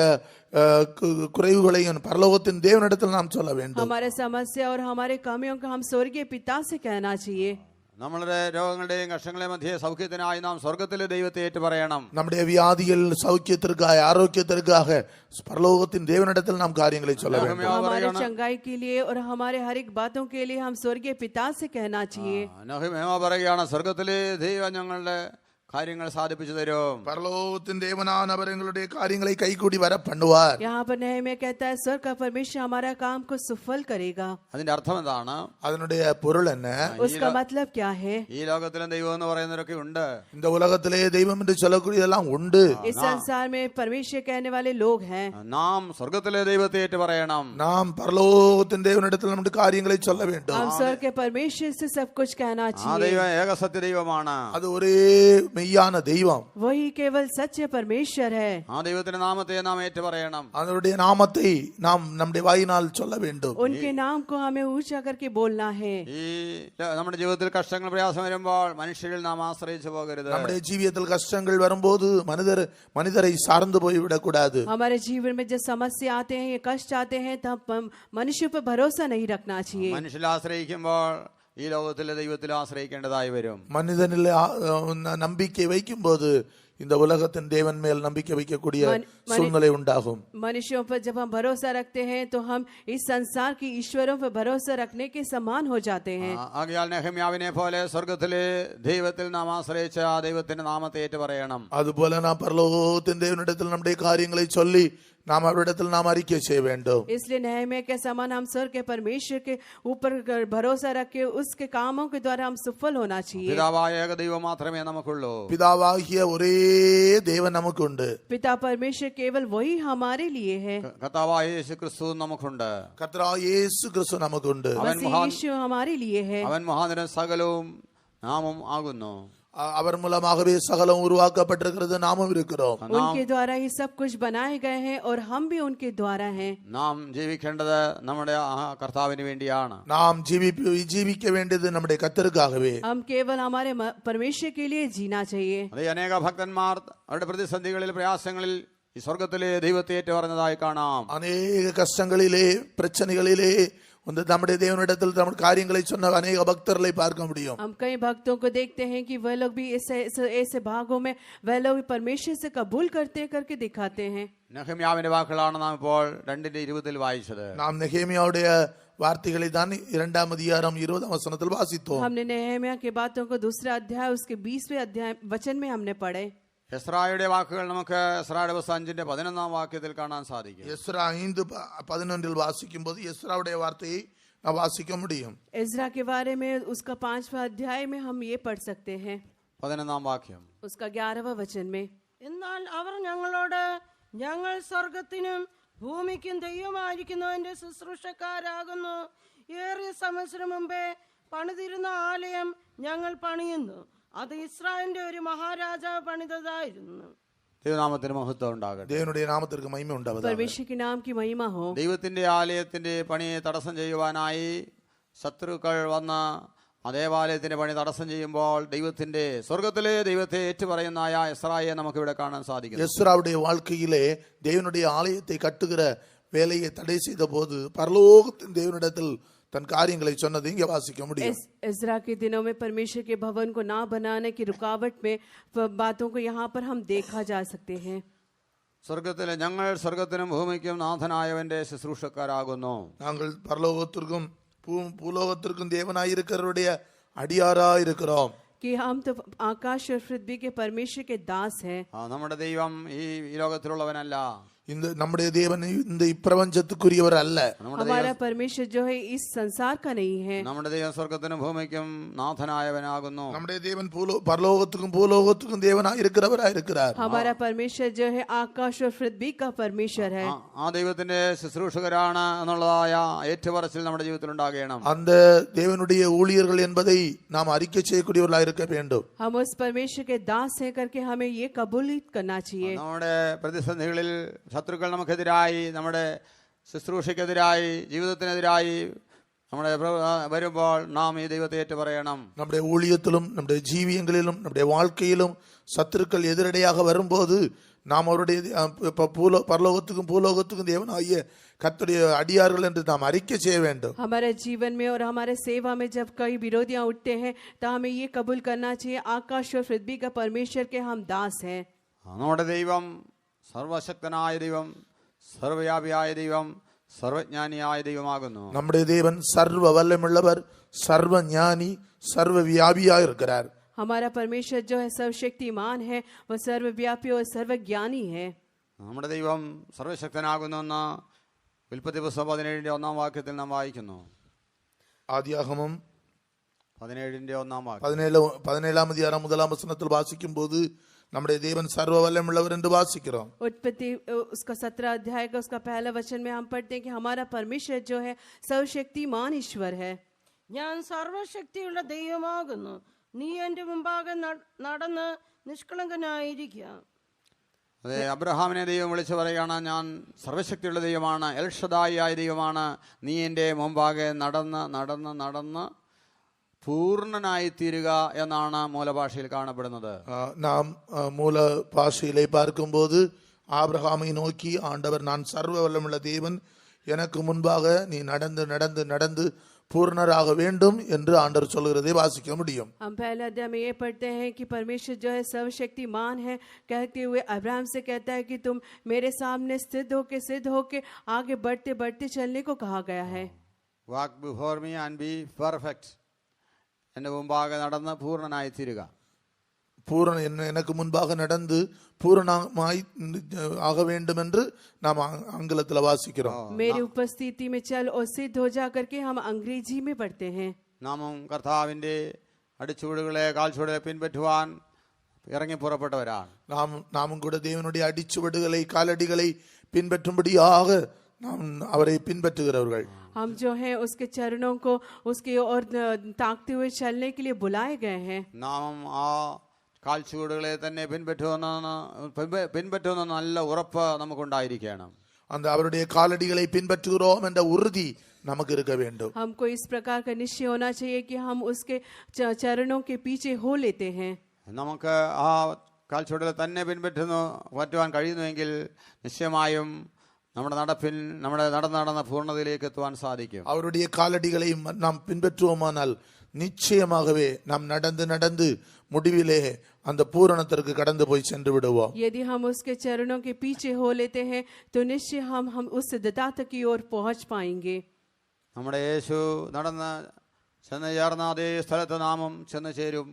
குறைவுகளையும் பரலோகத்தின் தேவனிடத்தில் நாம் சொல்ல வேண்டும். हमारे समस्या और हमारे कमियों को हम स्वर्गीय पिता से कहना चाहिए. നമ്മളുടെ രോഗങ്ങളുടെയും കഷ്ടങ്ങളുടെയും മധ്യേ സൗഖ്യത്തിനായി നാം സ്വർഗത്തിലെ ദൈവത്തെ ഏറ്റു പറയണം. நம்முடைய வியாதிகள் சௌக்கியத்திற்காக ஆரோக்கியத்திற்காக பரலோகத்தின் தேவனிடத்தில் நாம் காரியங்களை சொல்ல வேண்டும். हमारे चंगाई के लिए और हमारे हर एक बातों के लिए हम स्वर्गीय पिता से कहना चाहिए. നെഹമ്യാവ് പറയുകയാണ്, സ്വർഗത്തിലെ ദൈവം ഞങ്ങളുടെ കാര്യങ്ങൾ സാധിപ്പിച്ചു തരും. பரலோகத்தின் தேவனானவர் எங்களுடைய காரியங்களை கைகூடி வர பண்ணுவார். यहाँ पर नेहम्या कहता है स्वर्ग का परमेश्वर हमारा काम को सफल करेगा. അതിന്റെ അർത്ഥം എന്താണ്? அதனுடைய பொருள் என்ன? उसका मतलब क्या है? ഈ ലോകത്തിലും ദൈവം എന്ന് പറയുന്നവരൊക്കെ ഉണ്ട്. இந்த உலகத்திலே தெய்வம் என்று சொல்லக்கூடியதெல்லாம் உண்டு. इस संसार में परमेश्वर कहने वाले लोग हैं. നാം സ്വർഗത്തിലെ ദൈവത്തെ ഏറ്റു പറയണം. நாம் பரலோகத்தின் தேவனிடத்தில் நம்முடைய காரியங்களை சொல்ல வேண்டும். हम स्वर्ग के परमेश्वर से सब कुछ कहना ആ चाहिए. ദൈവം ഏകസത്യ ദൈവമാണ്. அது ஒரே மெய்யான தெய்வம். वही केवल सच्चे परमेश्वर है. ആ ദൈവത്തിന്റെ നാമത്തെ നാം ഏറ്റു പറയണം. அதனுடைய நாமத்தை நாம் நம்முடைய வாயினால் சொல்ல வேண்டும். उनके नाम को हमें ऊंचा करके बोलना है. ഈ നമ്മുടെ ജീവിതത്തിൽ കഷ്ടങ്ങൾ പ്രയാസം വരുമ്പോൾ മനുഷ്യരിൽ നാം ആശ്രയിച്ചു പോകരുത്. நம்முடைய ஜீவியத்தில் கஷ்டங்கள் வரும்போது மனிதரை சார்ந்து போய்விடக் கூடாது. हमारे जीवन में जब समस्या आते हैं या कष्ट आते हैं तब मनुष्य पर भरोसा नहीं रखना चाहिए. മനുഷ്യരിൽ ആശ്രയിക്കുമ്പോൾ ഈ ലോകത്തിലെ ദൈവത്തിൽ ആശ്രയിക്കേണ്ടതായി വരും. மனிதனில் நம்பிக்கை வைக்கும் போது இந்த உலகத்தின் தேவன் மேல் நம்பிக்கை வைக்கக்கூடிய சூழ்நிலை உண்டாகும். मनुष्यों पर जब हम भरोसा रखते हैं तो हम इस संसार की ईश्वरों पर भरोसा रखने के समान हो जाते हैं. ആകയാൽ നെഹമ്യാവിനെ പോലെ സ്വർഗത്തിലെ ദൈവത്തിൽ നാം ആശ്രയിച്ച ആ ദൈവത്തിന്റെ നാമത്തെ ഏറ്റു പറയണം. அதுபோல நாம் பரலோகத்தின் தேவனிடத்தில் நம்முடைய காரியங்களை சொல்லி நாம் அவரிடத்தில் நாம் அறிக்கை செய்ய வேண்டும். इसलिए नेहम्या के समान हम स्वर्ग के परमेश्वर के ऊपर भरोसा रख के उसके कामों के द्वारा हम सफल होना चाहिए. പിതാവായ ഏക ദൈവം മാത്രമേ നമുക്കുള്ളൂ. பிதாவாகிய ஒரே தேவன் நமக்கு உண்டு. पिता परमेश्वर केवल वही हमारे लिए है. കർത്താവായ യേശു ക്രിസ്തു നമുക്കുണ്ട്. கர்த்தராகிய இயேசு கிறிஸ்து நமக்கு உண்டு. मसीह यीशु हमारे लिए है. അവൻ മഹാനരും സകലവും നാമും ആകുന്നു. அவர் மூலமாகவே சகலம் உருவாக்கப்பட்டிருக்கிறது, நாமும் இருக்கிறோம். उनके द्वारा ही सब कुछ बनाए गए हैं और हम भी उनके द्वारा हैं. നാം ജീവിക്കേണ്ടത് നമ്മുടെ കർത്താവിന് വേണ്ടിയാണ്. நாம் ஜீவிக்க வேண்டியது நம்முடைய கர்த்தருக்காகவே. हम केवल हमारे परमेश्वर के लिए जीना चाहिए. അതേ അനേക ഭക്തന്മാർ അവരുടെ പ്രതിസന്ധികളിൽ പ്രയാസങ്ങളിൽ ഈ സ്വർഗത്തിലെ ദൈവത്തെ ഏറ്റു പറഞ്ഞതായി കാണാം. அநேக கஷ்டங்களிலே பிரச்சனைகளிலே நம்முடைய தேவனிடத்தில் நம்முடைய காரியங்களை சொன்ன அநேக பக்தர்களை பார்க்க முடியும். हम कई भक्तों को देखते हैं कि वह लोग भी ऐसे भागों में वह लोग भी परमेश्वर से कबूल करते करके दिखाते हैं. നെഹമ്യാവിന്റെ വാക്കുകളാണ് നാം ഇപ്പോൾ 2:20 വായിച്ചത്. நாம் நெகேமியாவுடைய வார்த்தைகளை தான் 2ஆம் அதிகாரம் 20ஆம் வசனத்தில் வாசித்தோம். हमने नेहम्या की बातों को दूसरा अध्याय उसके 20वें अध्याय वचन में हमने पढ़े. എസ്രായുടെ വാക്കുകൾ നമുക്ക് എസ്രായുടെ പുസ്തകം 5:11 വാക്യത്തിൽ കാണാൻ സാധിക്കും. எஸ்ரா 5:11 வாசிக்கும்போது எஸ்ராவுடைய வார்த்தையை நாம் வாசிக்க முடியும். इज़रा के बारे में उसका 5वां अध्याय में हम ये पढ़ सकते हैं. 11 വാക്യം. उसका 11वां वचन में എന്നാൽ അവർ ഞങ്ങളോട് ഞങ്ങൾ സ്വർഗത്തിനും ഭൂമിക്കും ദൈവമായിരിക്കുന്നവന്റെ ശുശ്രൂഷക്കാരാകുന്നു. ഏറിയ സംവത്സരം മുമ്പേ പണിതിരുന്ന ആലയം ഞങ്ങൾ പണിയുന്നു. അത് ഇസ്രായേലിന്റെ ഒരു മഹാരാജാവ് പണിതതായിരുന്നു. ദൈവനാമത്തിന് മഹത്വം ഉണ്ടാകട്ടെ. தேவனுடைய நாமத்திற்கு மகிமை உண்டாவதாக. परमेश्वर के नाम की महिमा हो. ദൈവത്തിന്റെ ആലയത്തിന്റെ പണിയെ തടസ്സം ചെയ്യുവാനായി ശത്രുക്കൾ വന്ന് ആ ദേവാലയത്തിന്റെ പണി തടസ്സം ചെയ്യുമ്പോൾ ദൈവത്തിന്റെ സ്വർഗത്തിലെ ദൈവത്തെ ഏറ്റുപറയുന്നതായ എസ്രായെ നമുക്ക് ഇവിടെ കാണാൻ സാധിക്കും. எஸ்ராவுடைய வாழ்க்கையிலே தேவனுடைய ஆலயத்தை கட்டுகிற வேலையை தடை செய்த போது பரலோகத்தின் தேவனிடத்தில் தன் காரியங்களை சொன்னது இங்கே வாசிக்க முடியும். इज़रा के दिनों में परमेश्वर के भवन को ना बनाने की रुकावट में बातों को यहाँ पर हम देखा जा सकते हैं. സ്വർഗത്തിലെ ഞങ്ങൾ സ്വർഗത്തിനും ഭൂമിക്കും നാഥനായവന്റെ ശുശ്രൂഷക്കാരാകുന്നു. நாங்கள் பரலோகத்திற்கும் பூலோகத்திற்கும் தேவனாயிருக்கிறவருடைய அடியாராயிருக்கிறோம். कि हम तो आकाश और पृथ्वी के परमेश्वर के दास हैं. നമ്മുടെ ദൈവം ഈ ലോകത്തിലുള്ളവനല്ല. இந்த நம்முடைய தேவன் இந்த இப்பிரபஞ்சத்துக்குரியவர் அல்ல. हमारा परमेश्वर जो है इस संसार का नहीं है. നമ്മുടെ ദൈവം സ്വർഗത്തിനും ഭൂമിക്കും നാഥനായവനാകുന്നു. நம்முடைய தேவன் பரலோகத்துக்கும் பூலோகத்துக்கும் தேவனாயிருக்கிறவராயிருக்கிறார். हमारा परमेश्वर जो है आकाश और पृथ्वी का परमेश्वर है. ആ ദൈവത്തിന്റെ ശുശ്രൂഷകരാണ് എന്നുള്ളതായ ഏറ്റുപറച്ചിൽ നമ്മുടെ ജീവിതത്തിൽ ഉണ്ടാകണം. அந்த தேவனுடைய ஊழியர்கள் என்பதை நாம் அறிக்கை செய்யக்கூடியவர்களாக இருக்க வேண்டும். हम उस परमेश्वर के दास हैं करके हमें ये कबूलियत करना चाहिए. നമ്മുടെ പ്രതിസന്ധികളിൽ ശത്രുക്കൾ നമുക്കെതിരായി, നമ്മുടെ ശുശ്രൂഷയ്ക്കെതിരായി, ജീവിതത്തിനെതിരായി നമ്മുടെ വരുമ്പോൾ നാം ഈ ദൈവത്തെ ഏറ്റു പറയണം. நம்முடைய ஊழியத்திலும் நம்முடைய ஜீவியங்களிலும் நம்முடைய வாழ்க்கையிலும் சத்துருக்கள் எதிரடையாக வரும்போது நாம் அவருடைய பரலோகத்துக்கும் பூலோகத்துக்கும் தேவனாகிய கர்த்தருடைய அடியார்கள் என்று நாம் அறிக்கை செய்ய வேண்டும். हमारे जीवन में और हमारे सेवा में जब कई विरोधियां उठते हैं तो हमें ये कबूल करना चाहिए आकाश और पृथ्वी का परमेश्वर के हम दास हैं. നമ്മുടെ ദൈവം സർവശക്തനായ ദൈവം, സർവ്വവ്യാപിയായ ദൈവം, സർവജ്ഞാനിയായ ദൈവമാകുന്നു. நம்முடைய தேவன் சர்வ வல்லமுள்ளவர், சர்வ ஞானி, சர்வ வியாபியாக இருக்கிறார். हमारा परमेश्वर जो है सर्वशक्तिमान है, वह सर्वव्यापी और सर्वज्ञानी है. നമ്മുടെ ദൈവം സർവശക്തനാകുന്നുവെന്ന് ഉൽപ്പത്തി പുസ്തകം 17-1 വാക്യത്തിൽ നാം വായിക്കുന്നു. ஆதியாகமம் 17-1 17ஆம் அதிகாரம் 1ஆம் வசனத்தில் வாசிக்கும் போது நம்முடைய தேவன் சர்வ வல்லமுள்ளவர் என்று வாசிக்கிறோம். उत्पत्ति उसका 17 अध्याय का उसका पहला वचन में हम पढ़ते हैं कि हमारा परमेश्वर जो है सर्वशक्तिमान ईश्वर है. ഞാൻ സർവശക്തിയുള്ള ദൈവമാകുന്നു. നീ എന്റെ മുമ്പാകെ നടന്ന് നിഷ്കളങ്കനായിരിക്കുക. അതെ, അബ്രഹാമിനെ ദൈവം വിളിച്ചു പറയുകയാണ്, ഞാൻ സർവശക്തിയുള്ള ദൈവമാണ്, എൽഷദായി ആയ ദൈവമാണ്, നീ എൻ്റെ മുമ്പാകെ നടന്ന് നടന്ന് നടന്ന് പൂർണ്ണനായി തീരുക എന്നാണ് മൂലഭാഷയിൽ കാണപ്പെടുന്നത്. நாம் மூல பாஷையிலே பார்க்கும்போது ஆபிரகாமை நோக்கி ஆண்டவர், நான் சர்வ வல்லமுள்ள தேவன், எனக்கு முன்பாக நீ நடந்து நடந்து நடந்து பூர்ணராக வேண்டும் என்று ஆண்டவர் சொல்கிறதை வாசிக்க முடியும். हम पहले अध्याय में ये पढ़ते हैं कि परमेश्वर जो है सर्वशक्तिमान है, कहते हुए अब्राहम से कहता है कि तुम मेरे सामने सिद्ध होके आगे बढ़ते बढ़ते चलने को कहा गया है. Walk before me and be perfect, എൻ്റെ മുമ്പാകെ നടന്ന് പൂർണ്ണനായി തീരുക. எனக்கு முன்பாக நடந்து பூரணமாய் ஆக வேண்டும் என்று நாம் ஆங்கிலத்தில் வாசிக்கிறோம். मेरी उपस्थिति में चल और सिद्ध हो जा करके हम अंग्रेजी में पढ़ते हैं. നാമും കർത്താവിൻ്റെ അടിച്ചുവടുകളെ കാൽച്ചുവടുകളെ പിൻപറ്റുവാൻ ഇറങ്ങി പുറപ്പെട്ടവരാണ്. நாமும் கூட தேவனுடைய அடிச்சுவடுகளை காலடிகளை பின்பற்றும்படியாக நாம் அவரை பின்பற்றுகிறவர்கள். हम जो हैं उसके चरणों को उसकी ओर ताकते हुए चलने के लिए बुलाए गए हैं. നാമും ആ കാൽച്ചുവടുകളെ തന്നെ പിൻപറ്റുന്ന നല്ല ഉറപ്പ് നമുക്കുണ്ടായിരിക്കണം. அந்த அவருடைய காலடிகளை பின்பற்றுகிறோம் என்ற உறுதி நமக்கு இருக்க வேண்டும். हमको इस प्रकार का निश्चय होना चाहिए कि हम उसके चरणों के पीछे हो लेते हैं. നമുക്ക് ആ കാൽച്ചുവടുകളെ തന്നെ പറ്റുവാൻ കഴിയുന്നുവെങ്കിൽ നിശ്ചയമായും നമ്മുടെ നടന്ന പൂർണ്ണതയിലേക്ക് എത്തുവാൻ സാധിക്കും. அவருடைய காலடிகளை நாம் பின்பற்றுவோமானால் நிச்சயமாகவே நாம் நடந்து நடந்து முடிவிலே அந்த பூரணத்திற்கு கடந்து போய் சென்று விடுவோம். यदि हम उसके चरणों के पीछे हो लेते हैं तो निश्चय हम उस सिद्धता तक की ओर पहुंच पाएंगे. നമ്മുടെ യേശു നടന്ന് ചെന്ന് ചേർന്ന അതേ സ്ഥലത്ത് നാമും ചെന്ന് ചേരും.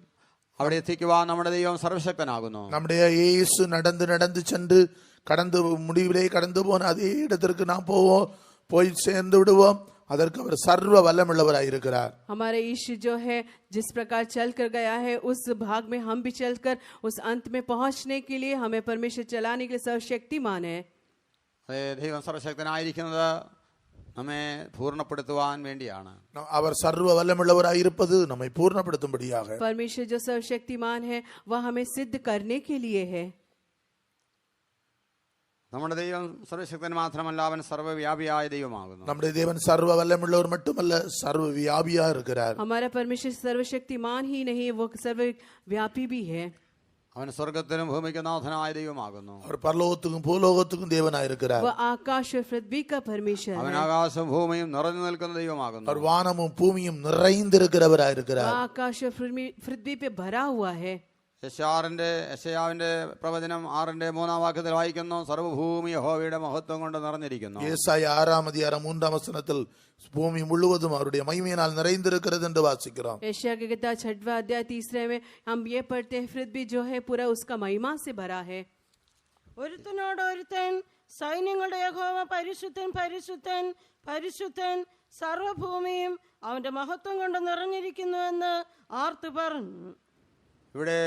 അവിടെ എത്തിക്കുവാൻ നമ്മുടെ ദൈവം സർവശക്തനാകുന്നു. நம்முடைய இயேசு நடந்து நடந்து சென்று கடந்து முடிவிலே கடந்து போன அதே இடத்திற்கு நாம் போய் சேர்ந்து விடுவோம். அதற்கு அவர் சர்வ வல்லமுள்ளவராய் இருக்கிறார். हमारा यीशु जो है जिस प्रकार चल कर गया है उस भाग में हम भी चलकर उस अंत में पहुंचने के लिए हमें परमेश्वर चलाने के लिए सर्वशक्तिमान है. അതെ, ദൈവം സർവശക്തനായിരിക്കുന്നത് നമ്മെ പൂർണ്ണപ്പെടുത്തുവാൻ വേണ്ടിയാണ്. அவர் சர்வ வல்லமுள்ளவராய் இருப்பது நம்மை பூர்ணப்படுத்தும்படியாக. परमेश्वर जो सर्वशक्तिमान है वह हमें सिद्ध करने के लिए है. നമ്മുടെ ദൈവം സർവശക്തൻ മാത്രമല്ല, അവൻ സർവ്വവ്യാപിയായ ദൈവമാകുന്നു. நம்முடைய தேவன் சர்வ வல்லமுள்ளவர் மட்டுமல்ல, சர்வ வியாபியா இருக்கிறார். हमारा परमेश्वर सर्वशक्तिमान ही नहीं, वो सर्वव्यापी भी है. അവൻ സ്വർഗത്തിനും ഭൂമിക്കും നാഥനായ ദൈവമാകുന്നു. அவர் பரலோகத்துக்கும் பூலோகத்துக்கும் தேவனாய் இருக்கிறார். वह आकाश और पृथ्वी का परमेश्वर അവൻ है. ആകാശവും ഭൂമിയും നിറഞ്ഞു നിൽക്കുന്ന ദൈവമാകുന്നു. அவர் வானமும் பூமியும் நிறைந்திருக்கிறவராய் இருக்கிறார். वह आकाश और पृथ्वी पे भरा हुआ है. യെശയ്യാവിന്റെ പ്രവചനം 6:3 വാക്യത്തിൽ വായിക്കുന്നു, സർവ്വഭൂമി യഹോവയുടെ മഹത്വം കൊണ്ട് നിറഞ്ഞിരിക്കുന്നു. ஏசாயா 6:3 பூமி முழுவதும் அவருடைய மகிமையினால் நிறைந்திருக்கிறது என்று வாசிக்கிறோம். यशायाह की किताब 6वां अध्याय 3 में हम ये पढ़ते हैं, पृथ्वी जो है पूरा उसका महिमा से भरा है. ഒരുത്തനോട് ഒരുത്തൻ സൈന്യങ്ങളുടെ യഹോവ പരിശുദ്ധൻ പരിശുദ്ധൻ പരിശുദ്ധൻ സർവഭൂമിയും അവന്റെ മഹത്വം കൊണ്ട് നിറഞ്ഞിരിക്കുന്നു എന്ന് ആർത്തു പറഞ്ഞു. ഇവിടെ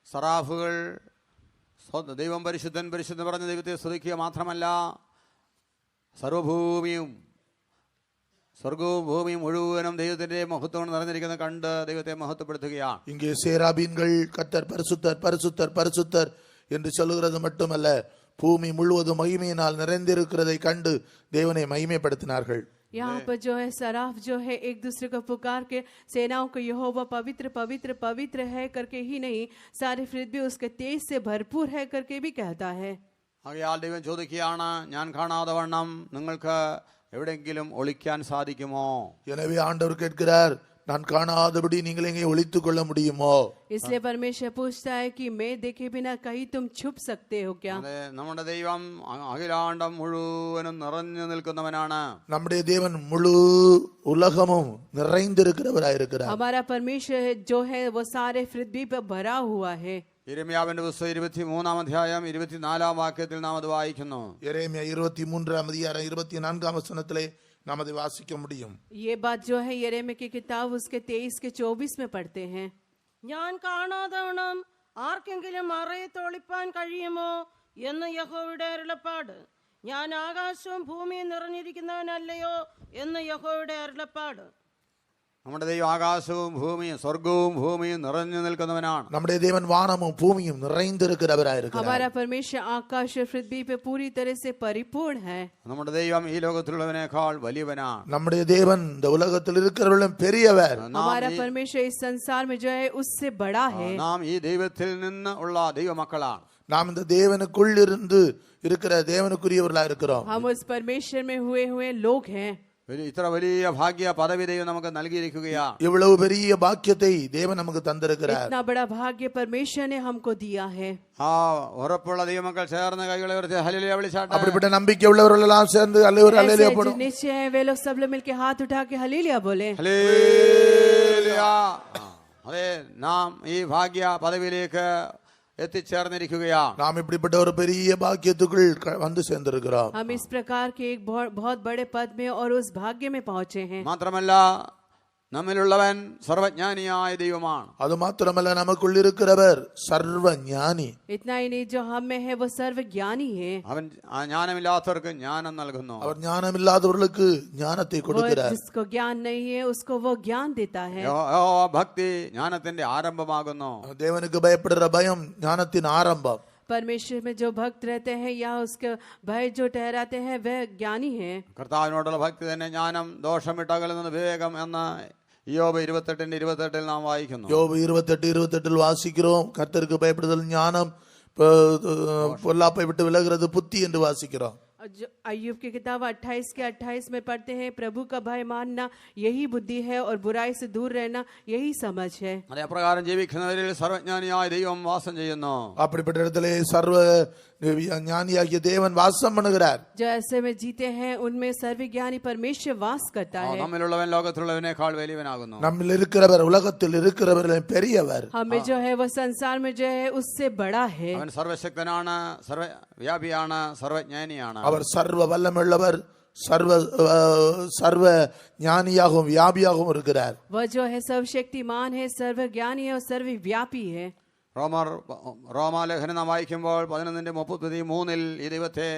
സറാഫുകൾ ദൈവം പരിശുദ്ധൻ പരിശുദ്ധൻ പറഞ്ഞ ദൈവത്തെ സ്തുതിക്കുക മാത്രമല്ല, സർവഭൂമിയും സ്വർഗവും ഭൂമിയും മുഴുവനും ദൈവത്തിന്റെ മഹത്വം നിറഞ്ഞിരിക്കുന്ന കണ്ട് ദൈവത്തെ മഹത്വപ്പെടുത്തുകയാണ്. இங்கே சேராபீன்கள் கர்த்தர் பரிசுத்தர் பரிசுத்தர் பரிசுத்தர் என்று சொல்லுகிறது மட்டுமல்ல, பூமி முழுவதும் மகிமையினால் நிறைந்திருக்கிறதை கண்டு தேவனை மகிமைப்படுத்தினார்கள். यहाँ पर जो है सराफ जो है एक दूसरे को पुकार के सेनाओं को यहोवा पवित्र पवित्र पवित्र है करके ही नहीं, सारे पृथ्वी उसके तेज से भरपूर है करके भी कहता है. ആകയാൽ ദൈവം ചോദിക്കുകയാണ്, ഞാൻ കാണാതെ വണ്ണം നിങ്ങൾക്ക് എവിടെയെങ്കിലും ഒളിക്കാൻ സാധിക്കുമോ? எனவே ஆண்டவர் கேட்கிறார், நான் காணாதபடி நீங்கள் எங்கே ஒளித்துக் கொள்ள முடியுமோ? इसलिए परमेश्वर पूछता है कि मैं देखे बिना कहीं तुम छुप सकते हो क्या? അതെ, നമ്മുടെ ദൈവം അഖിലാണ്ടം മുഴുവനും നിറഞ്ഞു നിൽക്കുന്നവനാണ്. நம்முடைய தேவன் முழு உலகமும் நிறைந்திருக்கிறவராயிருக்கிறார். हमारा परमेश्वर जो है वो सारे पृथ्वी पर भरा हुआ है. യിരെമ്യാവിന്റെ പുസ്തകം 23-ാം അധ്യായം 24-ാം വാക്യത്തിൽ നാം അത് വായിക്കുന്നു. எரேமியா 23:24 நாம் அதை வாசிக்க முடியும். ये बात जो है यिर्मयाह की किताब उसके 23 के 24 में पढ़ते हैं. ഞാൻ കാണാതവണ്ണം ആർക്കെങ്കിലും മറയത്ത് ഒളിപ്പാൻ കഴിയുമോ എന്ന് യഹോവയുടെ അരുളപ്പാട്. ഞാൻ ആകാശവും ഭൂമിയും നിറഞ്ഞിരിക്കുന്നവനല്ലയോ എന്ന് യഹോവയുടെ അരുളപ്പാട്. നമ്മുടെ ദൈവം ആകാശവും ഭൂമിയും സ്വർഗവും ഭൂമിയും നിറഞ്ഞു നിൽക്കുന്നവനാണ്. நம்முடைய தேவன் வானமும் பூமியும் நிறைந்திருக்கிறவராயிருக்கிறார். हमारा परमेश्वर आकाश और पृथ्वी पे पूरी तरह से परिपूर्ण है. നമ്മുടെ ദൈവം ഈ ലോകത്തിലുള്ളവനേക്കാൾ വലിയവനാണ്. நம்முடைய தேவன் இந்த உலகத்தில் இருக்கிறவர்களும் பெரியவர். हमारा परमेश्वर इस संसार में जो है उससे बड़ा है. നാം ഈ ദൈവത്തിൽ നിന്ന് ഉള്ള ദൈവമക്കളാണ്. நாம் இந்த தேவனுக்குள் இருந்து இருக்கிற தேவனுக்குரியவர்களா இருக்கிறோம். हम उस परमेश्वर में हुए लोग हैं. ഇത്ര വലിയ ഭാഗ്യ പദവി ദൈവം നമുക്ക് നൽകിയിരിക്കുകയാണ്. இவ்வளவு பெரிய பாக்கியத்தை தேவன் நமக்கு தந்திருக்கிறார். इतना बड़ा भाग्य परमेश्वर ने हमको दिया है. ആ ഉറപ്പുള്ള ദൈവമക്കൾ ചേർന്ന് കൈകളെ ഉയർത്തി ഹല്ലേലൂയ വിളിച്ചാട്ടെ. அப்படிப்பட்ட நம்பிக்கை உள்ளவர்கள் எல்லாம் சேர்ந்து அல்லேலூயா அல்லேலூயா ऐसे போடும். जो निश्चय है वे लोग सब लोग मिलके हाथ उठा के हालेलुया बोले. ഹല്ലേലൂയ. അതെ, നാം ഈ ഭാഗ്യ പദവിയിലേക്ക് എത്തിച്ചേർന്നിരിക്കുകയാണ്. நாம் இப்படிப்பட்ட ஒரு பெரிய பாக்கியத்துக்குள் வந்து சேர்ந்திருக்கிறோம். हम इस प्रकार के एक बहुत बड़े पद में और उस भाग्य में पहुंचे हैं. മാത്രമല്ല നമ്മിലുള്ളവൻ സർവജ്ഞാനിയായ ദൈവമാണ്. அது மாத்திரமல்ல, நமக்குள் இருக்கிறவர் சர்வ ஞானி. इतना ही नहीं, जो हम में है वो सर्वज्ञानी है. അവൻ ജ്ഞാനമില്ലാത്തവർക്ക് ജ്ഞാനം നൽകുന്നു. அவர் ஞானம் இல்லாதவர்களுக்கு ஞானத்தை वो கொடுக்கிறார். जिसको ज्ञान नहीं है उसको वो ज्ञान देता है. യഹോവ ഭക്തി ജ്ഞാനത്തിന്റെ ആരംഭമാകുന്നു. தேவனுக்கு பயப்படுற பயம் ஞானத்தின் ஆரம்பம். परमेश्वर में जो भक्त रहते हैं या उसके भय जो ठहराते हैं वह ज्ञानी है. കർത്താവിനോടുള്ള ഭക്തി തന്നെ ജ്ഞാനം, ദോഷം വിട്ടകലുന്ന വിവേകം എന്ന് യോബ് 28:28 നാം വായിക്കുന്നു. யோபு 28:28 வாசிக்கிறோம். கர்த்தருக்கு பயப்படுதல் ஞானம், பொல்லாப்பை விட்டு விலகிறது புத்தி என்று வாசிக்கிறோம். जो अय्यूब की किताब 28 के 28 में पढ़ते हैं, प्रभु का भय मानना यही बुद्धि है और बुराई से दूर रहना यही समझ है. അതെ, അപ്രകാരം ജീവിക്കുന്നവരിൽ സർവജ്ഞാനിയായ ദൈവം വാസം ചെയ്യുന്നു. அப்படிப்பட்ட இடத்திலே சர்வ ஞானியாகிய தேவன் வாசம் பண்ணுகிறார். जो ऐसे में जीते हैं उनमें सर्वज्ञानी परमेश्वर वास करता है. നമ്മിലുള്ളവൻ ലോകത്തിലുള്ളവനേക്കാൾ വലിയവനാകുന്നു. நம்மில் இருக்கிறவர் உலகத்தில் இருக்கிறவர்கள் பெரியவர். हमें जो है वो संसार में जो है उससे बड़ा है. അവൻ സർവശക്തനാണ്, സർവവ്യാപിയാണ്, സർവജ്ഞാനിയാണ്. அவர் சர்வ வல்லமுள்ளவர், சர்வ ஞானியாகவும் வியாபியாகவும் இருக்கிறார். वह जो है सर्वशक्तिमान है, सर्वज्ञानी है और सर्वव्यापी है. റോമാലേഖനം നാം വായിക്കുമ്പോൾ 11:33 ഈ ദൈവത്തെ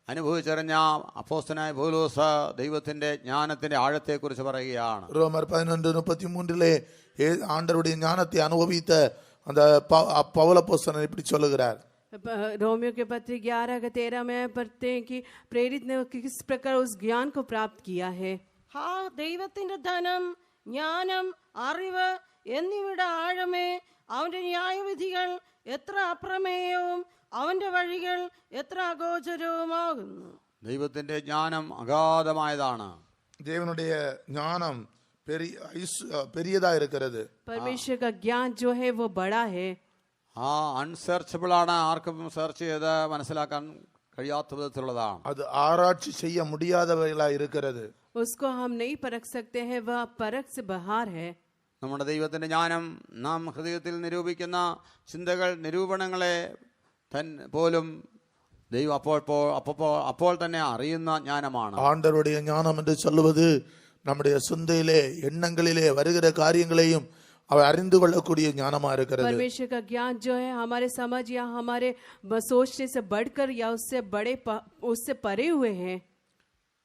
അനുഭവിച്ചറിഞ്ഞ അപ്പോസ്തലനായ പൗലോസ് ദൈവത്തിന്റെ ജ്ഞാനത്തിന്റെ ആഴത്തെക്കുറിച്ച് പറയുകയാണ്. ரோமர் 11:33 ஆண்டவருடைய ஞானத்தை அனுபவித்த அந்த பவுலப்போஸ்தலன் இப்படி சொல்லுகிறார். रोमियो के पत्र 11:13 में पढ़ते हैं कि प्रेरित ने किस प्रकार उस ज्ञान को प्राप्त किया है. ദൈവത്തിന്റെ ധനം, ജ്ഞാനം, അറിവ് എന്നിവയുടെ ആഴമേ, അവന്റെ ന്യായവിധികൾ എത്ര അപ്രമേയവും അവന്റെ വഴികൾ എത്ര അഗോചരവുമാകുന്നു. ദൈവത്തിന്റെ ജ്ഞാനം അഗാധമായതാണ്. தேவனுடைய ஞானம் பெரியதா இருக்கிறது. परमेश्वर का ज्ञान जो है वो बड़ा है. ആ അൺസെർച്ചബിൾ ആണ്, ആർക്കും സെർച്ച് ചെയ്ത് മനസ്സിലാക്കാൻ കഴിയാത്ത വിധത്തിലുള്ളതാണ്. அது ஆராய்ச்சி செய்ய முடியாதவைகளா இருக்கிறது. उसको हम नहीं परख सकते हैं, वह परख से बाहर है. നമ്മുടെ ദൈവത്തിന്റെ ജ്ഞാനം നാം ഹൃദയത്തിൽ നിരൂപിക്കുന്ന ചിന്തകൾ, നിരൂപണങ്ങളെ പോലും ദൈവം അപ്പോൾ തന്നെ അറിയുന്ന ജ്ഞാനമാണ്. ஆண்டவருடைய ஞானம் என்று சொல்லுவது நம்முடைய சிந்தையிலே எண்ணங்களிலே வருகிற காரியங்களையும் அவர் அறிந்து கொள்ளக்கூடிய ஞானமா இருக்கிறது. परमेश्वर का ज्ञान जो है हमारे समझ या हमारे सोचने से बढ़कर या उससे परे हुए हैं.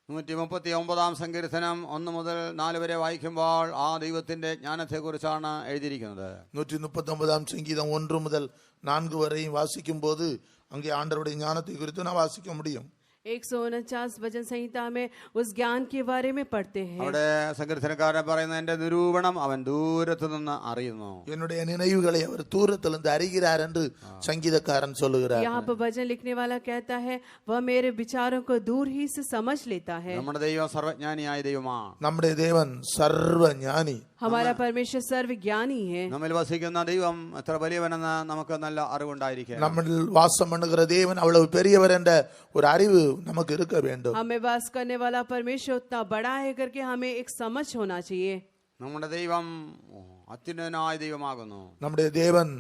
139 സങ്കീർത്തനം 1 മുതൽ 4 വരെ വായിക്കുമ്പോൾ ആ ദൈവത്തിന്റെ ജ്ഞാനത്തെക്കുറിച്ചാണ് എഴുതിയിരിക്കുന്നത്. 139 சங்கீதம் 1 முதல் 4 வரையும் வாசிக்கும் போது அங்கே ஆண்டவருடைய ஞானத்தை குறித்து நான் வாசிக்க முடியும். 149 वचन संहिता में उस ज्ञान के बारे में पढ़ते हैं. അവിടെ സങ്കീർത്തനക്കാരൻ പറയുന്ന എന്റെ നിരൂപണം അവൻ ദൂരത്തു നിന്ന് അറിയുന്നു. என்னுடைய நினைவுகளை அவர் தூரத்திலிருந்து அறிகிறார் என்று சங்கீதக்காரன் சொல்லுகிறார். यहाँ पर वचन लिखने वाला कहता है वह मेरे विचारों को दूर ही से समझ लेता है. നമ്മുടെ ദൈവം സർവജ്ഞാനിയായ ദൈവമാണ്. நம்முடைய தேவன் சர்வஞானி. हमारा परमेश्वर सर्वज्ञानी है. നമ്മിൽ വസിക്കുന്ന ദൈവം എത്ര വലിയവനെന്ന് നമുക്ക് നല്ല അറിവുണ്ടായിരിക്കും. நம்மில் வாசம் பண்ணுகிற தேவன் அவ்வளவு பெரியவர் என்ற ஒரு அறிவு நமக்கு இருக்க வேண்டும். हमें वास करने वाला परमेश्वर उतना बड़ा है करके हमें एक समझ होना चाहिए. നമ്മുടെ ദൈവം അത്യുന്നതനായ ദൈവമാകുന്നു. நம்முடைய தேவன்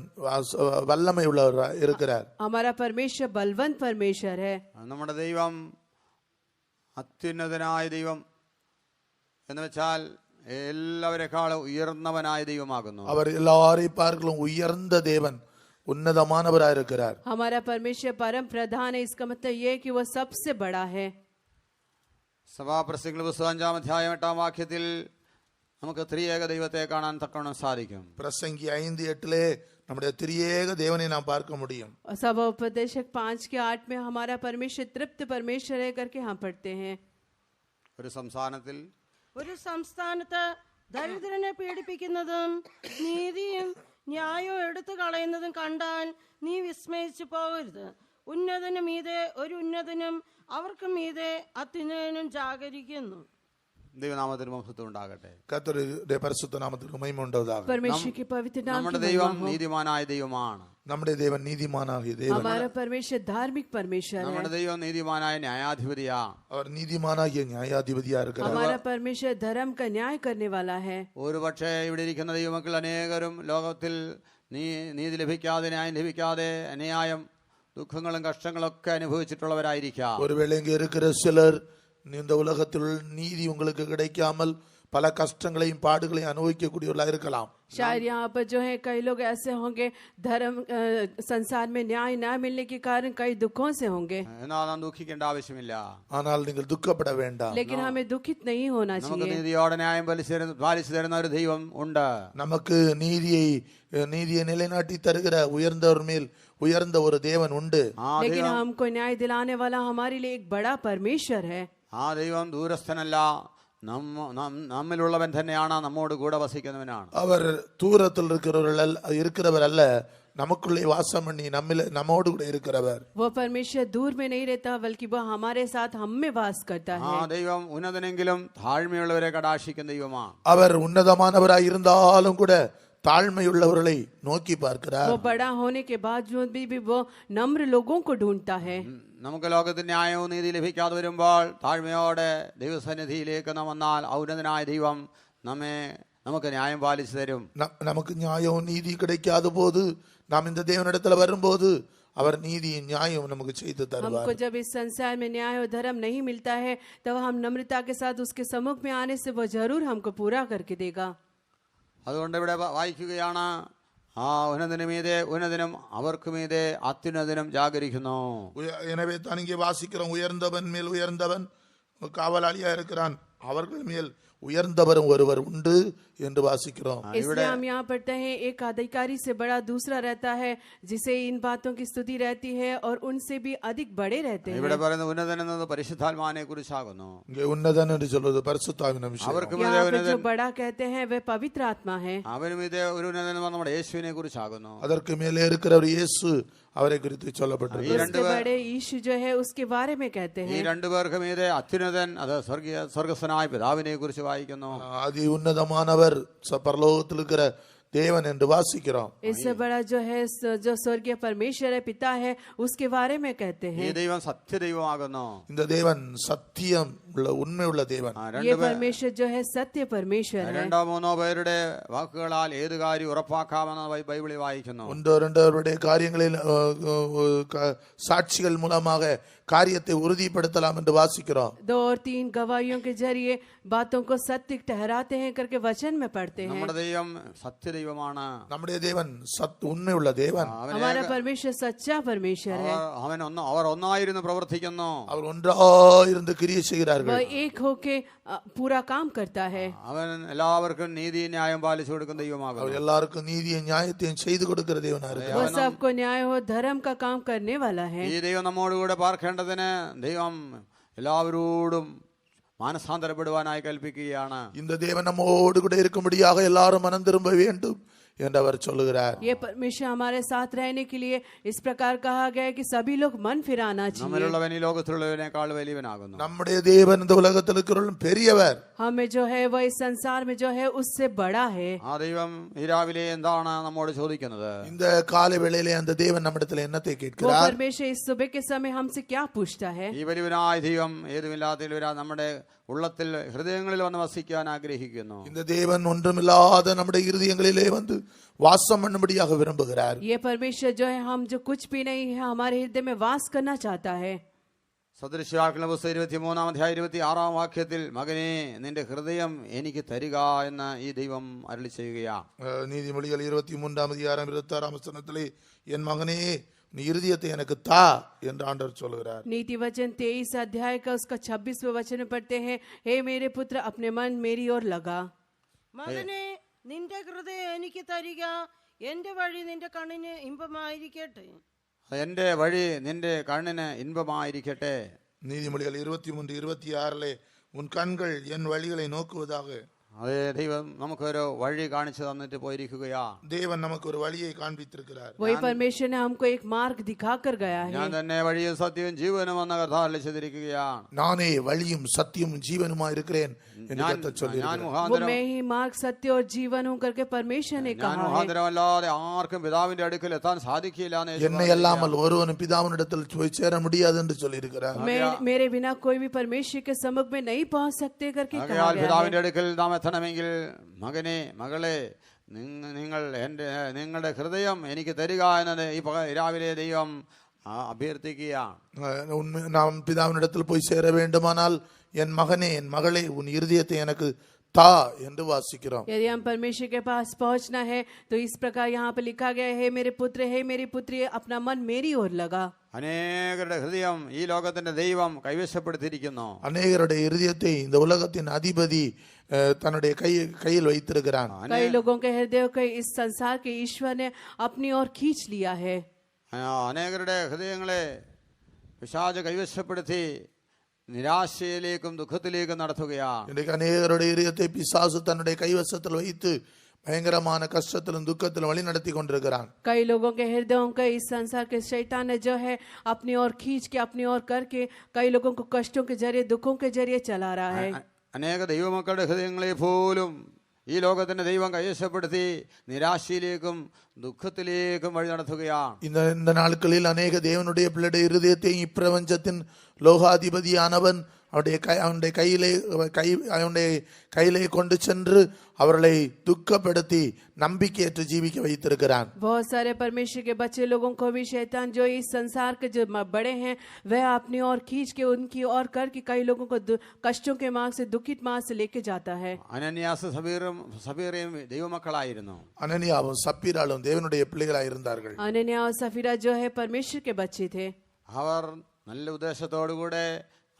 வல்லமை உள்ளவர் இருக்கிறார். हमारा परमेश्वर बलवंत परमेश्वर है. നമ്മുടെ ദൈവം അത്യുന്നതനായ ദൈവം എന്ന് വെച്ചാൽ എല്ലാവരെക്കാളും ഉയർന്നവനായ ദൈവമാകുന്നു. அவர் எல்லாரை பார்க்கலும் உயர்ந்த தேவன், உன்னதமானவராக இருக்கிறார். हमारा परमेश्वर परम प्रधान है. इसका मतलब ये है कि वह सबसे बड़ा है. സഭാപ്രസംഗികളുടെ പുസ്തകം 5-ാം അധ്യായം 8-ാം വാക്യത്തിൽ നമുക്ക് ത്രിയേക ദൈവത്തെ കാണാൻ തക്കവണ്ണം സാധിക്കും. பிரசங்கி 5:8 நம்முடைய திரியேக தேவனை நாம் பார்க்க முடியும். सभा उपदेशक 5:8 में हमारा परमेश्वर तृप्त परमेश्वर है करके हम पढ़ते हैं. ഒരു സംസ്ഥാനത്ത് ദരിദ്രനെ പീഡിപ്പിക്കുന്നതും നീതിയും ന്യായവും എടുത്തു കളയുന്നതും കണ്ടാൽ നീ വിസ്മയിച്ചു പോകരുത്. ഉന്നതനും മീതെ ഒരു ഉന്നതനും അവർക്കും മീതെ അത്യുന്നതനും ജാഗരിക്കുന്നു. ദൈവനാമത്തിന് മഹത്വം ഉണ്ടാകട്ടെ. കർത്തരുടെ പരിശുദ്ധ നാമത്തിന് മഹിമ ഉണ്ടാവதாக. परमेश्वर के पवित्र नाम നമ്മുടെ ദൈവം നീതിമാനായ ദൈവമാണ്. നമ്മുടെ ദേവൻ നീതിമാനായ ദേവൻ. हमारा परमेश्वर धार्मिक परमेश्वर है. നമ്മുടെ ദൈവം നീതിമാനായ ന്യായാധിപതിയാണ്. അവർ നീതിമാനായ ന്യായാധിപതിയാ இருக்கிறார். हमारा परमेश्वर धर्म का न्याय करने वाला है. ഒരുപക്ഷെ ഇവിടെ ഇരിക്കുന്ന ദൈവമക്കൾ അനേകരും ലോകത്തിൽ നീതി ലഭിക്കാതെ, ന്യായം ലഭിക്കാതെ അന്യായം, ദുഃഖങ്ങളും കഷ്ടങ്ങളൊക്കെ അനുഭവിച്ചിട്ടുള്ളവരായിരിക്കാം. ஒருவேளை இங்கே இருக்கிற சிலர் இந்த உலகத்தில் நீதி உங்களுக்கு கிடைக்காமல் பல கஷ்டங்களையும் பாடுகளையும் அனுபவிக்கக்கூடியவர்களாக இருக்கலாம். शायद यहाँ पर जो है कई लोग ऐसे होंगे धर्म संसार में न्याय न मिलने के कारण कई दुखों से होंगे. എന്നാൽ നാം ദുഃഖിക്കേണ്ട ആവശ്യമില്ല. ஆனால் நீங்கள் துக்கப்பட வேண்டாம். लेकिन हमें दुखित नहीं होना നമുക്ക് चाहिए. നീതിയോടെ ന്യായം പാലിച്ചു തരുന്ന ഒരു ദൈവം ഉണ്ട്. நமக்கு நீதியை நிலைநாட்டி தருகிற உயர்ந்தவர் மேல் உயர்ந்த ஒரு தேவன் உண்டு. लेकिन हमको न्याय दिलाने वाला हमारे लिए एक बड़ा परमेश्वर है. ആ ദൈവം ദൂരസ്ഥനല്ല, നമ്മിലുള്ളവൻ തന്നെയാണ്, നമ്മോട് കൂടെ വസിക്കുന്നവനാണ്. அவர் தூரத்தில் இருக்கிறவர் அல்ல, நமக்குள்ளே வாசம் பண்ணி நம்மோடு கூட இருக்கிறவர். वो परमेश्वर दूर में नहीं रहता बल्कि वो हमारे साथ हम में वास करता ആ है. ദൈവം ഉന്നതനെങ്കിലും താഴ്മയുള്ളവരെ കടാക്ഷിക്കുന്ന ദൈവമാണ്. அவர் உன்னதமானவராய் இருந்தாலும் கூட தாழ்மையுள்ளவர்களை நோக்கி பார்க்கிறார். वो बड़ा होने के बावजूद भी वो नम्र लोगों को ढूंढता है. നമുക്ക് ലോകത്തിൽ ന്യായവും നീതി ലഭിക്കാതെ വരുമ്പോൾ താഴ്മയോടെ ദൈവസന്നിധിയിലേക്ക് നാം വന്നാൽ ഔന്നതനായ ദൈവം നമുക്ക് ന്യായം പാലിച്ചു തരും. நமக்கு நியாயம் நீதி கிடைக்காத போது நாம் இந்த தேவனிடத்துல வரும்போது அவர் நீதியும் நியாயம் நமக்கு செய்து தருவார். हमको जब इस संसार में न्याय और धर्म नहीं मिलता है तब हम नम्रता के साथ उसके सम्मुख में आने से वो जरूर हमको पूरा करके देगा. അതുകൊണ്ട് ഇവിടെ വായിക്കുകയാണ്, ആ ഉന്നതന് മീതെ ഉന്നതനും അവർക്ക് മീതെ അത്യുന്നതനും ജാഗരിക്കുന്നു. எனவே தான் இங்கே வாசிக்கிறோம், உயர்ந்தவன் மேல் உயர்ந்தவன் காவலாளியா இருக்கிறான், அவர்கள் மேல் உயர்ந்தவரும் ஒருவர் உண்டு என்று வாசிக்கிறோம். इसलिए हम यहाँ पढ़ते हैं एक अधिकारी से बड़ा दूसरा रहता है जिसे इन बातों की स्तुति रहती है और उनसे भी अधिक बड़े रहते हैं. ഇവിടെ പറയുന്ന ഉന്നതൻ എന്നത് പരിശുദ്ധാത്മാവിനെ കുറിച്ചാകുന്നു. இங்கே உன்னதன் என்று சொல்வது பரிசுத்தாவின் விஷயம். അവർക്ക് മീതെ यहाँ पे ഉന്നതൻ, जो बड़ा कहते हैं वह पवित्र आत्मा है. അവന് മീതെ ഒരു ഉന്നതൻ എന്ന് പറഞ്ഞാൽ നമ്മുടെ യേശുവിനെ കുറിച്ചാകുന്നു. அதற்கு மேலே இருக்கிறவர் இயேசு, அவரை குறித்து சொல்லப்பட்டது. ഈ രണ്ട് उसके बड़े यीशु जो है उसके बारे में कहते ഈ हैं. രണ്ടുപേർക്ക് മീതെ അത്യുന്നതൻ അത് സ്വർഗസ്വനായ പിതാവിനെ കുറിച്ച് വായിക്കുന്നു. அதி உன்னதமானவர் பரலோகத்தில் இருக்கிற தேவன் என்று வாசிக்கிறோம். इससे बड़ा जो है जो स्वर्गीय परमेश्वर है, पिता है, उसके बारे में कहते ഈ हैं. ദൈവം സത്യദൈവമാകുന്നു. இந்த தேவன் சத்தியம் உள்ள உண்மை உள்ள தேவன். ये परमेश्वर जो है सत्य परमेश्वर है. രണ്ടോ മൂന്നോ പേരുടെ വാക്കുകളാൽ ഏത് കാര്യം ഉറപ്പാക്കാമെന്ന് ബൈബിളിൽ വായിക്കുന്നു. ஒன்றோ ரெண்டோ அவருடைய காரியங்களில் சாட்சிகள் மூலமாக காரியத்தை உறுதிப்படுத்தலாம் என்று வாசிக்கிறோம். 2 और 3 गवाहियों के जरिए बातों को सत्य ठहराते हैं करके वचन में पढ़ते हैं. നമ്മുടെ ദൈവം സത്യദൈവമാണ്. நம்முடைய தேவன் உண்மை உள்ள தேவன். हमारा परमेश्वर सच्चा परमेश्वर है. അവർ ഒന്നായിരുന്നു പ്രവർത്തിക്കുന്നു. அவர் ஒன்றாயிருந்து கிரியை செய்கிறார்கள். वह एक होके पूरा काम करता है. അവൻ എല്ലാവർക്കും നീതി ന്യായം പാലിച്ചു കൊടുക്കുന്ന ദൈവമാകുന്നു. அவர் எல்லாருக்கும் நீதியை நியாயத்தையும் செய்து கொடுக்கிற தேவனா இருக்கிறார். वह सबको न्याय हो धर्म का काम करने वाला है. ഈ ദൈവം നമ്മോടുകൂടെ പാർക്കേണ്ടതിന് ദൈവം എല്ലാവരോടും മാനസാന്തരപ്പെടുവാനായി കൽപ്പിക്കുകയാണ്. இந்த தேவன் நம்மோடு கூட இருக்கும்படியாக எல்லாரும் மனம் திரும்ப வேண்டும் என்று அவர் சொல்லுகிறார். ये परमेश्वर हमारे साथ रहने के लिए इस प्रकार कहा गया है कि सभी लोग मन फिराना चाहिए. നമ്മളുള്ളവൻ ഈ ലോകത്തിലുള്ളവനേക്കാൾ വലിയവനാകുന്നു. நம்முடைய தேவன் இந்த உலகத்தில் இருக்கிறவர்களும் பெரியவர். हमें जो है वह इस संसार में जो है उससे बड़ा है. ആ ദൈവം ഈ രാവിലെ എന്താണ് നമ്മോട് ചോദിക്കുന്നത്? இந்த காலை வேளையிலே அந்த தேவன் நம்மிடத்தில் என்னத்தை वो கேட்கிறார்? परमेश्वर इस सुबह के समय हमसे क्या पूछता है? ഈ വലിയവനായ ദൈവം ഏതുമില്ലാത്തവരാ നമ്മുടെ ഉള്ളത്തിൽ ഹൃദയങ്ങളിൽ വന്ന് വസിക്കാൻ ആഗ്രഹിക്കുന്നു. இந்த தேவன் ஒன்றுமில்லாத நம்முடைய இருதயங்களிலே வந்து வாசம் பண்ணும்படியாக விரும்புகிறார். ये परमेश्वर जो है हम जो कुछ भी नहीं है हमारे हृदय में वास करना चाहता है. സദൃശ്യവാക്യങ്ങളുടെ പുസ്തകം 23-26 മകനെ നിന്റെ ഹൃദയം എനിക്ക് തരിക എന്ന് ഈ ദൈവം അരുളി ചെയ്യുകയാ. நீதிமொழிகள் 23:26 என் மகனே நீ இருதயத்தை எனக்கு தா என்று ஆண்டவர் சொல்கிறார். नीति वचन 23 अध्याय का उसका 26वें वचन में पढ़ते हैं, हे मेरे पुत्र अपने मन मेरी ओर लगा. മകനെ നിന്റെ ഹൃദയം എനിക്ക് തരിക, എന്റെ വഴി നിന്റെ കണ്ണിന് ഇമ്പമായിരിക്കട്ടെ. എൻ്റെ വഴി നിന്റെ കണ്ണിന് ഇൻപമായിരിക്കട്ടെ. நீதிமொழிகள் 23:26 உன் கண்கள் என் வழிகளை நோக்குவதாக. അതേ ദൈവം നമുക്കൊരു വഴി കാണിച്ചു തന്നിട്ട് പോയിരിക്കുകയാ. தேவன் நமக்கு ஒரு வழியை காண்பித்திருக்கிறார். वही परमेश्वर ने हमको एक मार्ग दिखा कर गया है. ഞാൻ തന്നെ വഴിയും സത്യവും ജീവനും എന്ന കർത്താവ് അരുളി ചെയ്തിരിക്കുകയാണ്. நானே வழியும் சத்தியமும் ஜீவனுமாய் இருக்கிறேன் என்று ഞാൻ கர்த்தர் சொல்லியிருக்கிறார். वो മുഖാന്തരം मैं ही मार्ग सत्य और जीवन हूँ करके परमेश्वर ने ഞാൻ कहा है. മുഖാന്തരമല്ലാതെ ആർക്കും പിതാവിന്റെ അടുക്കൽ എത്താൻ സാധിക്കില്ല എന്ന് യേശു என்னை அல்லாமல் ஒருவனும் பிதாவினிடத்தில் போய் சேர முடியாது என்று சொல்லியிருக்கிறார். मेरे बिना कोई भी परमेश्वर के सम्मुख में नहीं पहुंच सकते करके कहा ആകയാൽ गया है. പിതാവിന്റെ അടുക്കൽ നാം എത്തണമെങ്കിൽ മകനെ മകളെ നിങ്ങൾ നിങ്ങളുടെ ഹൃദയം എനിക്ക് തരിക എന്നത് ഈ രാവിലെ ദൈവം അഭ്യർത്ഥിക്കുകയാണ്. நாம் பிதாவினிடத்தில் போய் சேர வேண்டுமானால் என் மகனே என் மகளே உன் இருதயத்தை எனக்கு தா என்று வாசிக்கிறோம். यदि हम परमेश्वर के पास पहुंचना है तो इस प्रकार यहाँ पर लिखा गया है, मेरे पुत्र हे मेरी पुत्री अपना मन मेरी ओर लगा. അനേകരുടെ ഹൃദയം ഈ ലോകത്തിന്റെ ദൈവം കൈവശപ്പെടുത്തിയിരിക്കുന്നു. அநேகருடைய இருதயத்தை இந்த உலகத்தின் அதிபதி தன்னுடைய கையில் வைத்திருக்கிறான். कई लोगों के हृदय को इस संसार के ईश्वर ने अपनी ओर खींच लिया है. അനേകരുടെ ഹൃദയങ്ങളെ പിശാച് കൈവശപ്പെടുത്തി നിരാശയിലേക്കും ദുഃഖത്തിലേക്കും നടത്തുകയാണ്. இன்றைக்கு அநேகருடைய இதயத்தை பிசாசு தன்னுடைய கைவசத்தில் வைத்து பயங்கரமான கஷ்டத்திலும் துக்கத்திலும் வழி நடத்தி கொண்டிருக்கிறான். कई लोगों के हृदयों को इस संसार के शैतान ने जो है अपनी ओर खींच के अपनी ओर करके कई लोगों को कष्टों के जरिए दुखों के जरिए चला रहा है. അനേക ദൈവമക്കളുടെ ഹൃദയങ്ങളെ പോലും ഈ ലോകത്തിന്റെ ദൈവം കൈവശപ്പെടുത്തി നിരാശയിലേക്കും ദുഃഖത്തിലേക്കും വഴി നടത്തുകയാണ്. இந்த நாட்களில் அநேக தேவனுடைய பிள்ளைடைய இருதயத்தை இப்பிரபஞ்சத்தின் லோகாதிபதியானவன் அவனுடைய கையிலே கொண்டு சென்று அவர்களை துக்கப்படுத்தி நம்பிக்கையற்று ஜீவிக்க வைத்திருக்கிறான். बहुत सारे परमेश्वर के बच्चे लोगों को भी शैतान जो इस संसार के जो बड़े हैं वह अपनी ओर खींच के उनकी ओर करके कई लोगों को कष्टों के मार्ग से दुखित मार्ग से लेके जाता है. അനന്യാസ് സഫീറയും ദൈവമക്കളായിരുന്നു. அனனியாவும் சப்பீராலும் தேவனுடைய பிள்ளைகளாய் இருந்தார்கள். अनन्या और सफीरा जो है परमेश्वर के बच्चे थे. അവർ നല്ല ഉദ്ദേശത്തോടുകൂടെ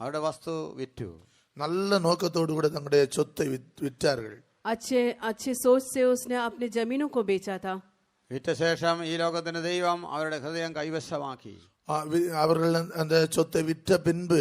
അവരുടെ വസ്തു വിറ്റു. நல்ல நோக்கத்தோடு கூட தங்களுடைய சொத்தை விற்றார்கள். अच्छे अच्छे सोच से उसने अपने जमीनों को बेचा था. വിറ്റ ശേഷം ഈ ലോകത്തിന്റെ ദൈവം അവരുടെ ഹൃദയം കൈവശമാക്കി. அவர்கள் அந்த சொத்தை விற்ற பின்பு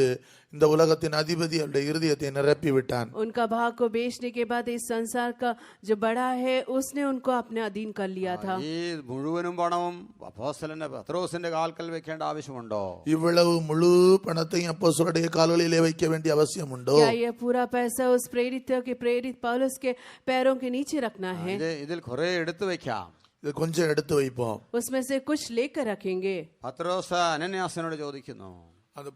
இந்த உலகத்தின் அதிபதி அவருடைய இருதயத்தை நிரப்பி விட்டான். उनका भाग को बेचने के बाद इस संसार का जो बड़ा है उसने उनको अपने अधीन कर लिया था. ഈ മുഴുവനും പണവും അപ്പോസ്തലന്റെ പത്രോസിന്റെ കാൽക്കൽ വെക്കേണ്ട ആവശ്യമുണ്ടോ? இவ்வளவு முழு பணத்தையும் அப்போஸ்தலருடைய கால்களிலே வைக்க வேண்டிய அவசியம் உண்டோ? क्या ये पूरा पैसा उस प्रेरित पौलुस के पैरों के नीचे रखना है? ഇതിൽ കുറെ എടുത്തു വെക്കാം. இது கொஞ்சம் எடுத்து வைப்போம். उसमें से कुछ लेकर रखेंगे. പത്രോസ് അനന്യാസിനോട് ചോദിക്കുന്നു. அது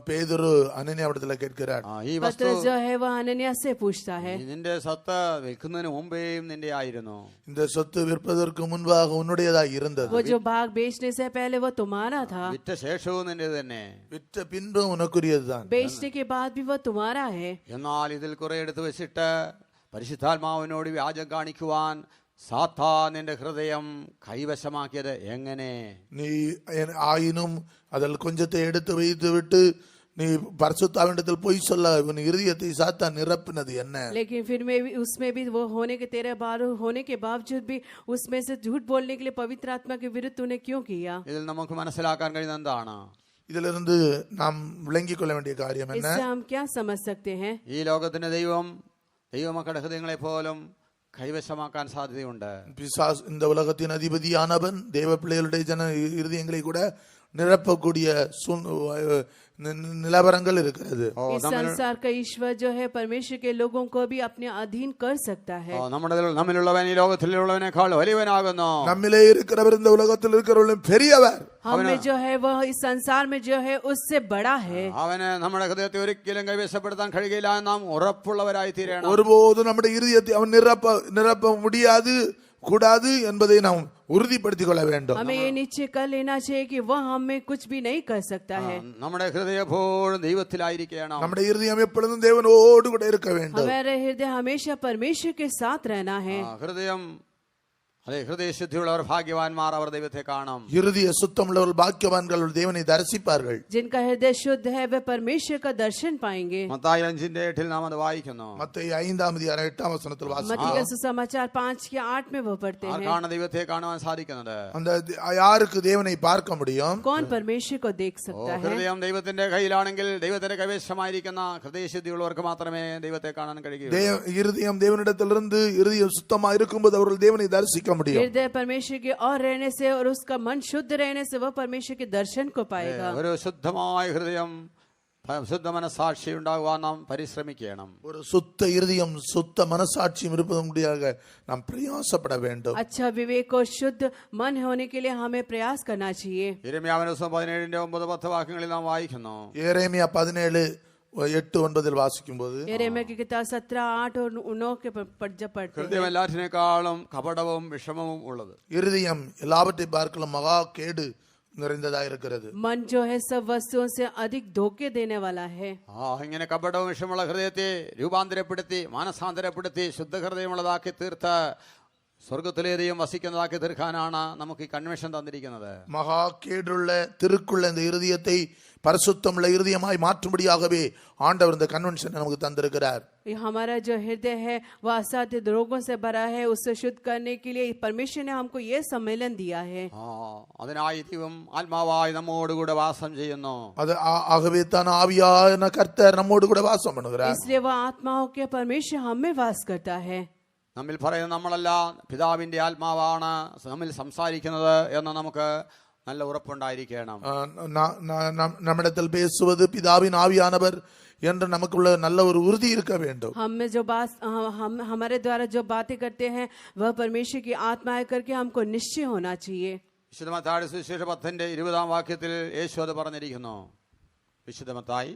பேதுரு അനന്യാവിടത്തില കേൾக்கிறார். ഈ വസ്തു पत्र जो है वह अनन्या से पूछता है, നിന്റെ സത്ത് വിൽക്കുന്നതിന് മുമ്പേയും നിന്റെ ആയിരുന്നു. இந்த சொத்து விற்பதற்கு முன்பாக உன்னுடையதாக இருந்தது. वो जो भाग बेचने से पहले वो तुम्हारा था, വിറ്റ ശേഷവും നിന്റെ തന്നെ. விற்ற பின்பு உனக்குரியதுதான். बेचने के बाद भी वो तुम्हारा है. എന്നാൽ ഇതിൽ കുറെ എടുത്തു വെച്ചിട്ട് പരിശുദ്ധാത്മാവിനോട് വ്യാജം കാണിക്കുവാൻ സാത്താൻ നിന്റെ ഹൃദയം കൈവശമാക്കിയത് എങ്ങനെ? நீ ஆயினும் அதில் கொஞ்சத்தை எடுத்து வைத்து விட்டு நீ பரிசுத்தாவினிடத்தில் பொய் சொல்ல உன் இருதயத்தை சாத்தான் நிரப்பினது என்ன? लेकिन फिर में भी उसमें भी वो होने के तेरे बार होने के बावजूद भी उसमें से झूठ बोलने के लिए पवित्र आत्मा के विरुद्ध तूने क्यों किया? ഇതിൽ നമുക്ക് മനസ്സിലാക്കാൻ കഴിയുന്ന എന്താണ്? இதிலிருந்து நாம் விளங்கிக் கொள்ள வேண்டிய காரியம் என்ன? इससे हम क्या समझ सकते हैं? ഈ ലോകത്തിന്റെ ദൈവമക്കളുടെ ഹൃദയങ്ങളെ പോലും കൈവശമാക്കാൻ സാധ്യതയുണ്ട്. பிசாசு இந்த உலகத்தின் அதிபதியானவன் தேவ பிள்ளைகளுடைய இருதயங்களை கூட நிரப்பக்கூடிய நிலவரங்கள் இருக்கிறது. इस संसार का ईश्वर जो है परमेश्वर के लोगों को भी अपने अधीन कर सकता है. നമ്മിലുള്ളവൻ ഈ ലോകത്തിലുള്ളവനേക്കാൾ വലിയവനാകുന്നു. நம்மிலே இருக்கிறவர் இந்த உலகத்தில் இருக்கிறவர்களும் பெரியவர். हमें जो है वह इस संसार में जो है उससे बड़ा है. അവന് നമ്മുടെ ഹൃദയത്തെ ഒരിക്കലും കൈവശപ്പെടുത്താൻ കഴിയില്ല. നാം ഉറപ്പുള്ളവരായി തീരണം. ஒருபோதும் நம்முடைய இருதயத்தை அவன் நிரப்ப முடியாது கூடாது என்பதை நாம் உறுதிப்படுத்திக் கொள்ள வேண்டும். हमें ये निश्चय कर लेना चाहिए कि वह हमें कुछ भी नहीं कर सकता है. നമ്മുടെ ഹൃദയം എപ്പോഴും ദൈവത്തിലായിരിക്കണം. நம்முடைய இருதயம் எப்பொழுதும் தேவனோடு கூட இருக்க வேண்டும். हमारा हृदय हमेशा परमेश्वर के साथ रहना है. ഹൃദയശുദ്ധിയുള്ളവർ ഭാഗ്യവാന്മാർ, അവർ ദൈവത്തെ കാണും. இருதய சுத்தமுள்ளவர்கள் பாக்கியவான்கள் தேவனை தரிசிப்பார்கள். जिनका हृदय शुद्ध है वे परमेश्वर का दर्शन पाएंगे. മത്തായി 5:8 നാം അത് വായിക്കുന്നു. மத்தேயு 5:8 വാസിക്കുന്നു. मत्ती का सुसमाचार 5:8 में वो पढ़ते हैं. ആർക്കാണ് ദൈവത്തെ കാണുവാൻ സാധിക്കുന്നത്? அந்த யாருக்கு தேவனை பார்க்க முடியும்? कौन परमेश्वर को देख सकता है? ഹൃദയം ദൈവത്തിന്റെ കയ്യിലാണെങ്കിൽ ദൈവത്തിന്റെ കൈവശമായിരിക്കുന്ന ഹൃദയശുദ്ധിയുള്ളവർക്ക് മാത്രമേ ദൈവത്തെ കാണാൻ കഴിയൂ. இருதயம் தேவனிடத்திலிருந்து இருதயம் சுத்தமா இருக்கும்போது அவர்கள் தேவனை தரிசிக்க முடியும். हृदय परमेश्वर के और रहने से और उसका मन शुद्ध रहने से वह परमेश्वर के दर्शन को पाएगा. ഒരു ശുദ്ധമായ ഹൃദയം, ശുദ്ധ മനസാക്ഷി ഉണ്ടാകുവാൻ നാം പരിശ്രമിക്കണം. ஒரு சுத்த இருதயம் சுத்த மனசாட்சியும் இருப்பதற்காக நாம் பிரயாசப்பட வேண்டும். अच्छा विवेक और शुद्ध मन होने के लिए हमें प्रयास करना चाहिए. യിരെമ്യാവിന്റെ പുസ്തകം 17:9-10 വാക്യങ്ങളിൽ നാം വായിക്കുന്നു. യെരേമിയ 17:8-9 വാസിക്കുമ്പോൾ यिर्मयाह की किताब 17:8 और 9 के जब पढ़ते हैं, ഹൃദയം എല്ലാറ്റിനേക്കാളും കപടവും വിഷമവും ഉള്ളത്. இருதயம் எல்லாவற்றை பார்க்கலாம் மகா கேடு நிறைந்ததாக இருக்கிறது. मन जो है सब वस्तुओं से अधिक धोखे देने वाला है. ഇങ്ങനെ കപടവും വിഷമുള്ള ഹൃദയത്തെ രൂപാന്തരപ്പെടുത്തി മാനസാന്തരപ്പെടുത്തി ശുദ്ധ ഹൃദയമുള്ളതാക്കി തീർത്ത് സ്വർഗത്തിലെ ദൈവം വസിക്കുന്നതാക്കി തീർക്കാനാണ് നമുക്ക് ഈ കൺവെൻഷൻ തന്നിരിക്കുന്നത്. மகா கேடுள்ள திருக்குள்ள இந்த இருதயத்தை பரிசுத்தமுள்ள இருதயமாய் மாற்றும்படியாகவே ஆண்டவர் இந்த கன்வென்ஷனை நமக்கு தந்திருக்கிறார். हमारा जो हृदय है वह असाध्य रोगों से भरा है, उससे शुद्ध करने के लिए परमेश्वर ने हमको ये सम्मेलन दिया है. അതിനായി ദൈവം ആത്മാവായി നമ്മോടുകൂടെ വാസം ചെയ്യുന്നു. அது ஆகவே தான் ஆவியான கர்த்தர் நம்மோடு கூட வாசம் பண்ணுகிறார். इसलिए वह आत्माओं के परमेश्वर हमें वास करता है. നമ്മിൽ പറയുന്ന നമ്മളല്ല, പിതാവിന്റെ ആത്മാവാണ് നമ്മിൽ സംസാരിക്കുന്നത് എന്ന് നമുക്ക് നല്ല ഉറപ്പുണ്ടായിരിക്കണം. நம்மிடத்தில் பேசுவது பிதாவின் ஆவியானவர் என்று நமக்குள்ள நல்ல ஒரு உறுதி இருக்க வேண்டும். हमें जो बात हमारे द्वारा जो बातें करते हैं वह परमेश्वर की आत्मा है करके हमको निश्चय होना चाहिए. വിശുദ്ധ മത്തായിയുടെ സുവിശേഷം 10:20 വാക്യത്തിൽ യേശു അത് പറഞ്ഞിരിക്കുന്നു. വിശുദ്ധ മത്തായി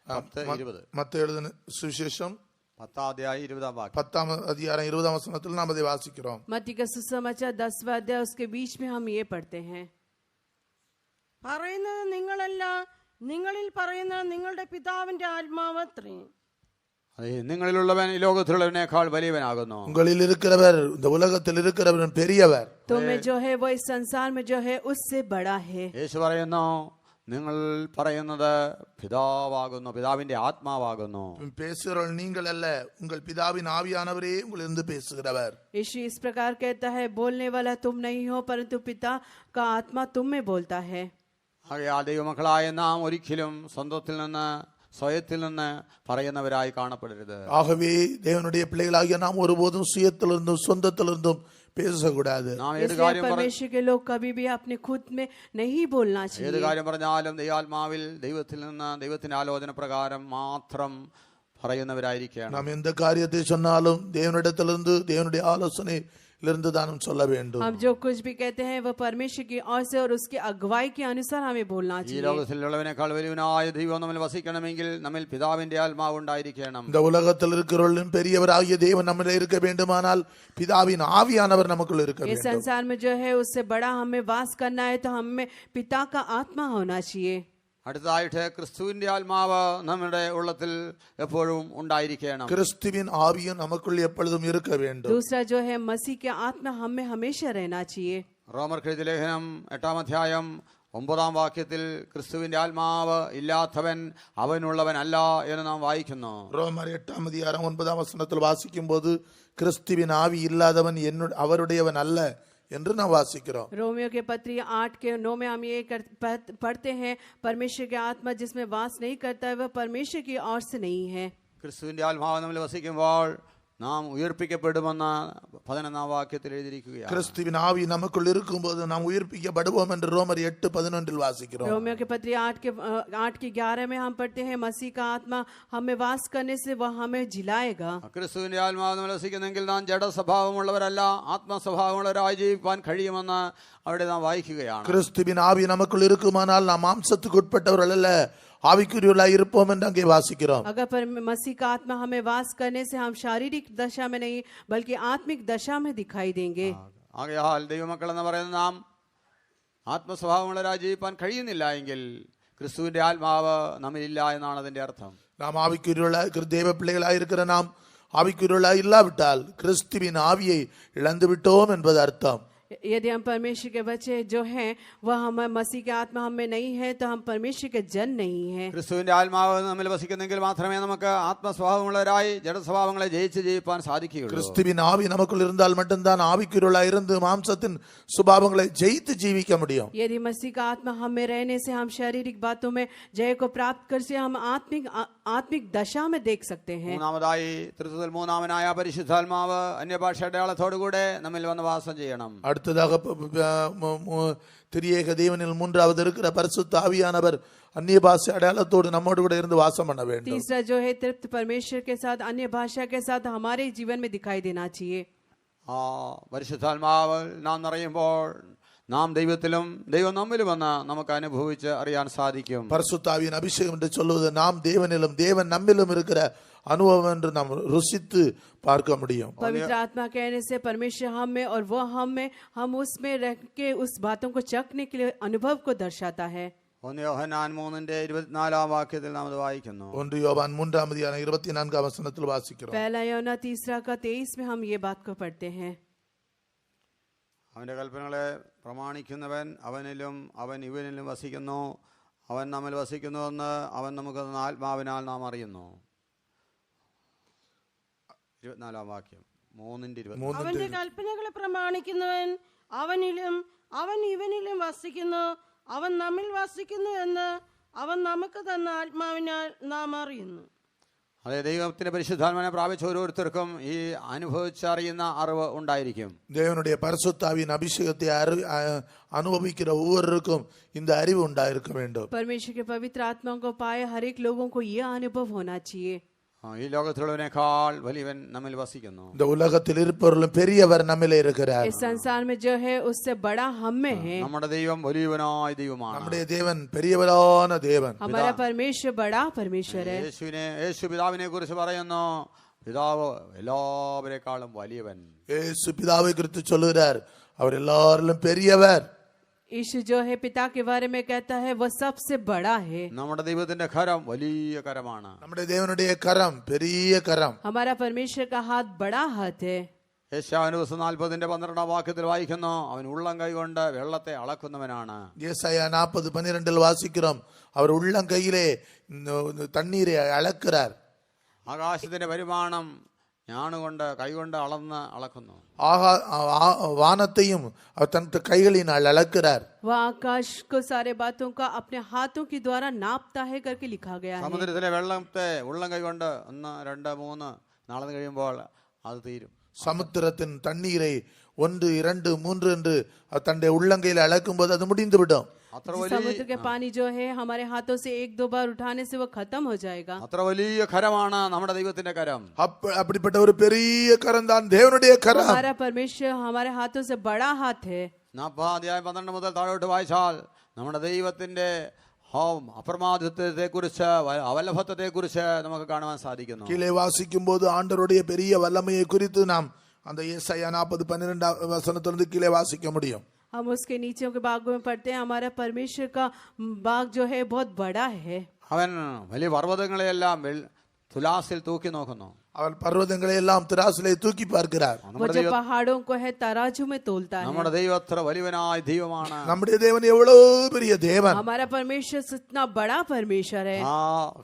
10:20. மத்தேயு எழுதின சுவிசேஷம் 10:20 വാക്യം. 10:20 நாம் அதை வாசிக்கிறோம். मत्ती का सुसमाचार 10वां अध्याय उसके बीच में हम ये पढ़ते हैं. പറയുന്നത് നിങ്ങളല്ല, നിങ്ങളിൽ പറയുന്ന നിങ്ങളുടെ പിതാവിന്റെ ആത്മാവത്രേ. അതെ, നിങ്ങളിലുള്ളവൻ ഈ ലോകത്തിലുള്ളവനേക്കാൾ വലിയവനാകുന്നു. உங்களில் இருக்கிறவர் இந்த உலகத்தில் இருக்கிறவர் பெரியவர். तो में जो है वो इस संसार में जो है उससे बड़ा है. യേശു പറയുന്നു, നിങ്ങൾ പറയുന്നത് പിതാവാകുന്നു, പിതാവിന്റെ ആത്മാവാകുന്നു. பேசுகிறவர்கள் நீங்கள் அல்ல, உங்கள் பிதாவின் ஆவியானவரே உங்களிலிருந்து பேசுகிறவர். यीशु इस प्रकार कहता है, बोलने वाला तुम नहीं हो परंतु पिता का आत्मा तुम में बोलता है. ആകയാൽ ദൈവമക്കളായ നാം ഒരിക്കലും സ്വയത്തിൽ നിന്ന് പറയുന്നവരായി കാണപ്പെടരുത്. ஆகவே தேவனுடைய பிள்ளைகளாகிய நாம் ஒருபோதும் சுயத்திலிருந்தும் சொந்தத்திலிருந்தும் பேசக்கூடாது. നാം ഏത് इसलिए കാര്യം परमेश्वर के लोग कभी भी अपने खुद में नहीं बोलना ഏത് चाहिए. കാര്യം പറഞ്ഞാലും ദൈവാത്മാവിൽ ദൈവത്തിൽ നിന്ന് ദൈവത്തിന്റെ ആലോചന പ്രകാരം മാത്രം പറയുന്നവരായിരിക്കണം. நாம் எந்த காரியத்தை சொன்னாலும் தேவனிடத்திலிருந்து தேவனுடைய ஆலோசனையிலிருந்து தான் சொல்ல வேண்டும். हम जो कुछ भी कहते हैं वह परमेश्वर की ओर से और उसकी अगुवाई के अनुसार हमें बोलना ഈ चाहिए. ലോകത്തിലുള്ളവനേക്കാൾ വലിയവനായ ദൈവം നമ്മിൽ വസിക്കണമെങ്കിൽ നമ്മിൽ പിതാവിന്റെ ആത്മാവ് ഉണ്ടായിരിക്കണം. இந்த உலகத்தில் இருக்கிறவர்களும் பெரியவராகிய தேவன் நம்மிலே இருக்க வேண்டுமானால் பிதாவின் ஆவியானவர் நமக்குள் இருக்க इस வேண்டும். संसार में जो है उससे बड़ा हमें वास करना है तो हमें पिता का आत्मा होना चाहिए. അടുത്തതായിട്ട് ക്രിസ്തുവിന്റെ ആത്മാവ് നമ്മുടെ ഉള്ളത്തിൽ എപ്പോഴും ഉണ്ടായിരിക്കണം. கிறிஸ்துவின் ஆவியும் நமக்குள் எப்பொழுதும் இருக்க வேண்டும். दूसरा जो है मसीह के आत्मा हमें हमेशा रहना चाहिए. റോമർക്കെഴുതിയ ലേഖനം 8-ാം അധ്യായം 9-ാം വാക്യത്തിൽ ക്രിസ്തുവിന്റെ ആത്മാവ് ഇല്ലാത്തവൻ അവനുള്ളവനല്ല എന്ന് നാം വായിക്കുന്നു. ரோமர் 8ஆம் அதிகாரம் 9ஆம் வசனத்தில் வாசிக்கும் போது கிறிஸ்துவின் ஆவி இல்லாதவன் அவருடையவன் அல்ல என்று நாம் வாசிக்கிறோம். रोमियो के पत्री 8 के 9 में हम ये पढ़ते हैं, परमेश्वर के आत्मा जिसमें वास नहीं करता है वह परमेश्वर की ओर से नहीं है. ക്രിസ്തുവിന്റെ ആത്മാവ് നമ്മിൽ വസിക്കുമ്പോൾ നാം ഉയർപ്പിക്കപ്പെടുമെന്ന് 11-ാം വാക്യത്തിൽ എഴുതിയിരിക്കുകയാണ്. கிறிஸ்துவின் ஆவி நமக்குள் இருக்கும்போது நாம் உயிர்ப்பிக்கப்படுவோம் என்று ரோமர் 8:11 வாசிக்கிறோம். रोमियो के पत्री 8 के 11 में हम पढ़ते हैं, मसीह का आत्मा हमें वास करने से वह हमें जिलाएगा. ക്രിസ്തുവിന്റെ ആത്മാവ് നമ്മിൽ വസിക്കുന്നെങ്കിൽ നാം ജഡസ്വഭാവമുള്ളവരല്ല, ആത്മസ്വഭാവമുള്ളവരായി ജീവിക്കാൻ കഴിയുമെന്ന് അവിടെ നാം വായിക്കുകയാണ്. கிறிஸ்துவின் ஆவி நமக்குள் இருக்குமானால் நாம் மாம்சத்துக்கு உட்பட்டவர்கள் அல்ல, ஆவிக்குரியவர்களாய் இருப்போம் என்று அங்கே வாசிக்கிறோம். अगर मसीह का आत्मा हमें वास करने से हम शारीरिक दशा में नहीं बल्कि आत्मिक दशा में दिखाई देंगे. ആകയാൽ ദൈവമക്കൾ എന്ന് പറയുന്ന നാം ആത്മസ്വഭാവമുള്ളവരായി ജീവിക്കാൻ കഴിയുന്നില്ല എങ്കിൽ ക്രിസ്തുവിന്റെ ആത്മാവ് നമ്മിലില്ല എന്നാണ് അതിന്റെ അർത്ഥം. நாம் ஆவிக்குரியவர்களாய் தேவ பிள்ளைகளாய் இருக்கிற நாம் ஆவிக்குரியவர்களாய் இல்லாவிட்டால் கிறிஸ்துவின் ஆவியை இழந்து விட்டோம் என்பது அர்த்தம். यदि हम परमेश्वर के बच्चे जो हैं वह हम मसीह के आत्मा हमें नहीं है तो हम परमेश्वर के जन नहीं हैं. ക്രിസ്തുവിന്റെ ആത്മാവ് നമ്മിൽ വസിക്കുന്നെങ്കിൽ മാത്രമേ നമുക്ക് ആത്മസ്വഭാവമുള്ളവരായി ജഡസ്വഭാവങ്ങളെ ജയിച്ച് ജീവിക്കാൻ സാധിക്കുകയുള്ളൂ. கிறிஸ்துவின் ஆவி நமக்குள் இருந்தால் மட்டும்தான் ஆவிக்குரியவர்களாய் இருந்து மாம்சத்தின் சுபாவங்களை ஜெயித்து ஜீவிக்க முடியும். यदि मसीह का आत्मा हमें रहने से हम शारीरिक बातों में जय को प्राप्त कर से हम आत्मिक दशा में देख सकते हैं. മൂന്നാമതായി ത്രിത്വത്തിൽ മൂന്നാമനായ പരിശുദ്ധാത്മാവ് അന്യഭാഷ അടയാളത്തോടുകൂടെ നമ്മിൽ വന്ന് വാസം ചെയ്യണം. அடுத்ததாக திரியேக தேவனில் மூன்றாவது இருக்கிற பரிசுத்த ஆவியானவர் அந்நிய பாஷை அடையாளத்தோடு நம்மோடு கூட இருந்து வாசம் பண்ண வேண்டும். तीसरा जो है तृप्त परमेश्वर के साथ अन्य भाषा के साथ हमारे जीवन में दिखाई देना चाहिए. പരിശുദ്ധാത്മാവ് നാം നിറയുമ്പോൾ നാം ദൈവത്തിലും ദൈവം നമ്മിലുമെന്ന് നമുക്ക് അനുഭവിച്ച് അറിയാൻ സാധിക്കും. பரிசுத்தாவியின் அபிஷேகம் என்று சொல்வது நாம் தேவனிலும் தேவன் நம்மிலும் இருக்கிற அனுபவம் என்று நாம் ருசித்து பார்க்க முடியும். पवित्र आत्मा कहने से परमेश्वर हम में और वो हम में, हम उसमें रह के उस बातों को चखने के लिए अनुभव को दर्शाता है. 1 യോഹന്നാൻ 3:24 വാക്യത്തിൽ നാം ഇത് വായിക്കുന്നു. 1 யோவான் 3ஆம் அதிகாரம் 24ஆம் வசனத்தில் வாசிக்கிறோம். पहला यूहन्ना 3:23 में हम ये बात को पढ़ते हैं. അവന്റെ കൽപ്പനകളെ പ്രമാണിക്കുന്നവൻ അവനിലും അവൻ ഇവനിലും വസിക്കുന്നു, അവൻ നമ്മിൽ വസിക്കുന്നുവെന്ന് അവൻ നമുക്ക് തന്ന ആത്മാവിനാൽ നാം അറിയുന്നു. 24-ാം വാക്യം 3:20. അവന്റെ കൽപ്പനകളെ പ്രമാണിക്കുന്നവൻ അവനിലും അവൻ ഇവനിലും വസിക്കുന്നു, അവൻ നമ്മിൽ വസിക്കുന്നു എന്ന് അവൻ നമുക്ക് തന്ന ആത്മാവിനാൽ നാം അറിയുന്നു. അതെ, ദൈവത്തിന്റെ പരിശുദ്ധാത്മാവിനെ പ്രാപിച്ച ഓരോരുത്തർക്കും ഈ അനുഭവിച്ചറിയുന്ന അറിവ് ഉണ്ടായിരിക്കും. தேவனுடைய பரிசுத்தாவின் அபிஷேகத்தை அனுபவிக்கிற ஒவ்வொருவருக்கும் இந்த அறிவு உண்டாயிருக்க வேண்டும். परमेश्वर के पवित्र आत्मा को पाए हर एक लोगों को यह अनुभव होना चाहिए. ഈ ലോകത്തിലുള്ളവനേക്കാൾ വലിയവൻ നമ്മിൽ വസിക്കുന്നു. இந்த உலகத்தில் இருப்பவர்களும் பெரியவர் நம்மிலே இருக்கிறார். इस संसार में जो है उससे बड़ा हम में है. നമ്മുടെ ദൈവം വലിയവനായ ദൈവമാണ്. நம்முடைய தேவன் பெரியவரான தேவன். हमारा परमेश्वर बड़ा परमेश्वर है. യേശു പിതാവിനെ കുറിച്ച് പറയുന്നു, പിതാവ് എല്ലാവരെക്കാളും വലിയവൻ. இயேசு பிதாவை குறித்து சொல்லுகிறார், அவர் எல்லாரிலும் பெரியவர். यीशु जो है पिता के बारे में कहता है वह सबसे बड़ा है। നമ്മുടെ ദൈവത്തിന്റെ കരം വലിയ കരമാണ്. நம்முடைய தேவனுடைய கரம் பெரிய கரம். हमारा परमेश्वर का हाथ बड़ा हाथ है। യെശയ്യാവിന്റെ പുസ്തകം 40:12 വാക്യത്തിൽ വായിക്കുന്നു, അവൻ ഉള്ളം കൈകൊണ്ട് വെള്ളത്തെ അളക്കുന്നവനാണ്. ஏசாயா 40:12 வாசிக்கிறோம், அவர் உள்ளங்கையிலே தண்ணீரை அளக்கிறார். ആകാശത്തിന്റെ പരിമാണം ഞാണുകൊണ്ട് കൈകൊണ്ട് അളക്കുന്നു. வானத்தையும் அவர் தன் கைகளினால் அளக்கிறார். वह आकाश को सारे बातों का अपने हाथों के द्वारा नापता है करके लिखा गया है। സമുദ്രത്തിലെ വെള്ളത്തെ ഉള്ളം കൈകൊണ്ട് 1 2 3 നാളെ കഴിയുമ്പോൾ അത് തീരും. சமுத்திரத்தின் தண்ணீரை 1 2 3 என்று தன்னுடைய உள்ளங்கையில் அளக்கும் போது அது முடிந்துவிடும். समुद्र के पानी जो है हमारे हाथों से 1-2 बार उठाने से वो खत्म हो जाएगा। അത്ര വലിയ കരമാണ് നമ്മുടെ ദൈവത്തിന്റെ കരം. அப்படிப்பட்ட ஒரு பெரிய கரம் தான் தேவனுடைய கரம். हमारा परमेश्वर हमारे हाथों से बड़ा हाथ है। 40 അധ്യായം 12 മുതൽ താഴോട്ട് വായിച്ചാൽ നമ്മുടെ ദൈവത്തിന്റെ അപ്രമാദിത്വത്തെ കുറിച്ച് അവലഭത്വത്തെ കുറിച്ച് നമുക്ക് കാണുവാൻ സാധിക്കുന്നു. கீழே வாசிக்கும் போது ஆண்டவருடைய பெரிய வல்லமையை குறித்து நாம் அந்த ஏசாயா 40:12 வசனத்திலிருந்து கீழே வாசிக்க முடியும். हम उसके नीचे के बाग में पढ़ते हैं, हमारा परमेश्वर का बाग जो है बहुत बड़ा है। അവൻ വലിയ പർവ്വതങ്ങളെയെല്ലാം തുലാസിൽ തൂക്കി നോക്കുന്നു. அவன் பர்வதங்களை எல்லாம் திராசிலே தூக்கி பார்க்கிறார். वो जो पहाड़ों को है तराजू में तोलता है। നമ്മുടെ ദൈവം എത്ര വലിയവനായ ദൈവമാണ്. நம்முடைய தேவன் எவ்வளவு பெரிய தேவன். हमारा परमेश्वर इतना बड़ा परमेश्वर है। ആ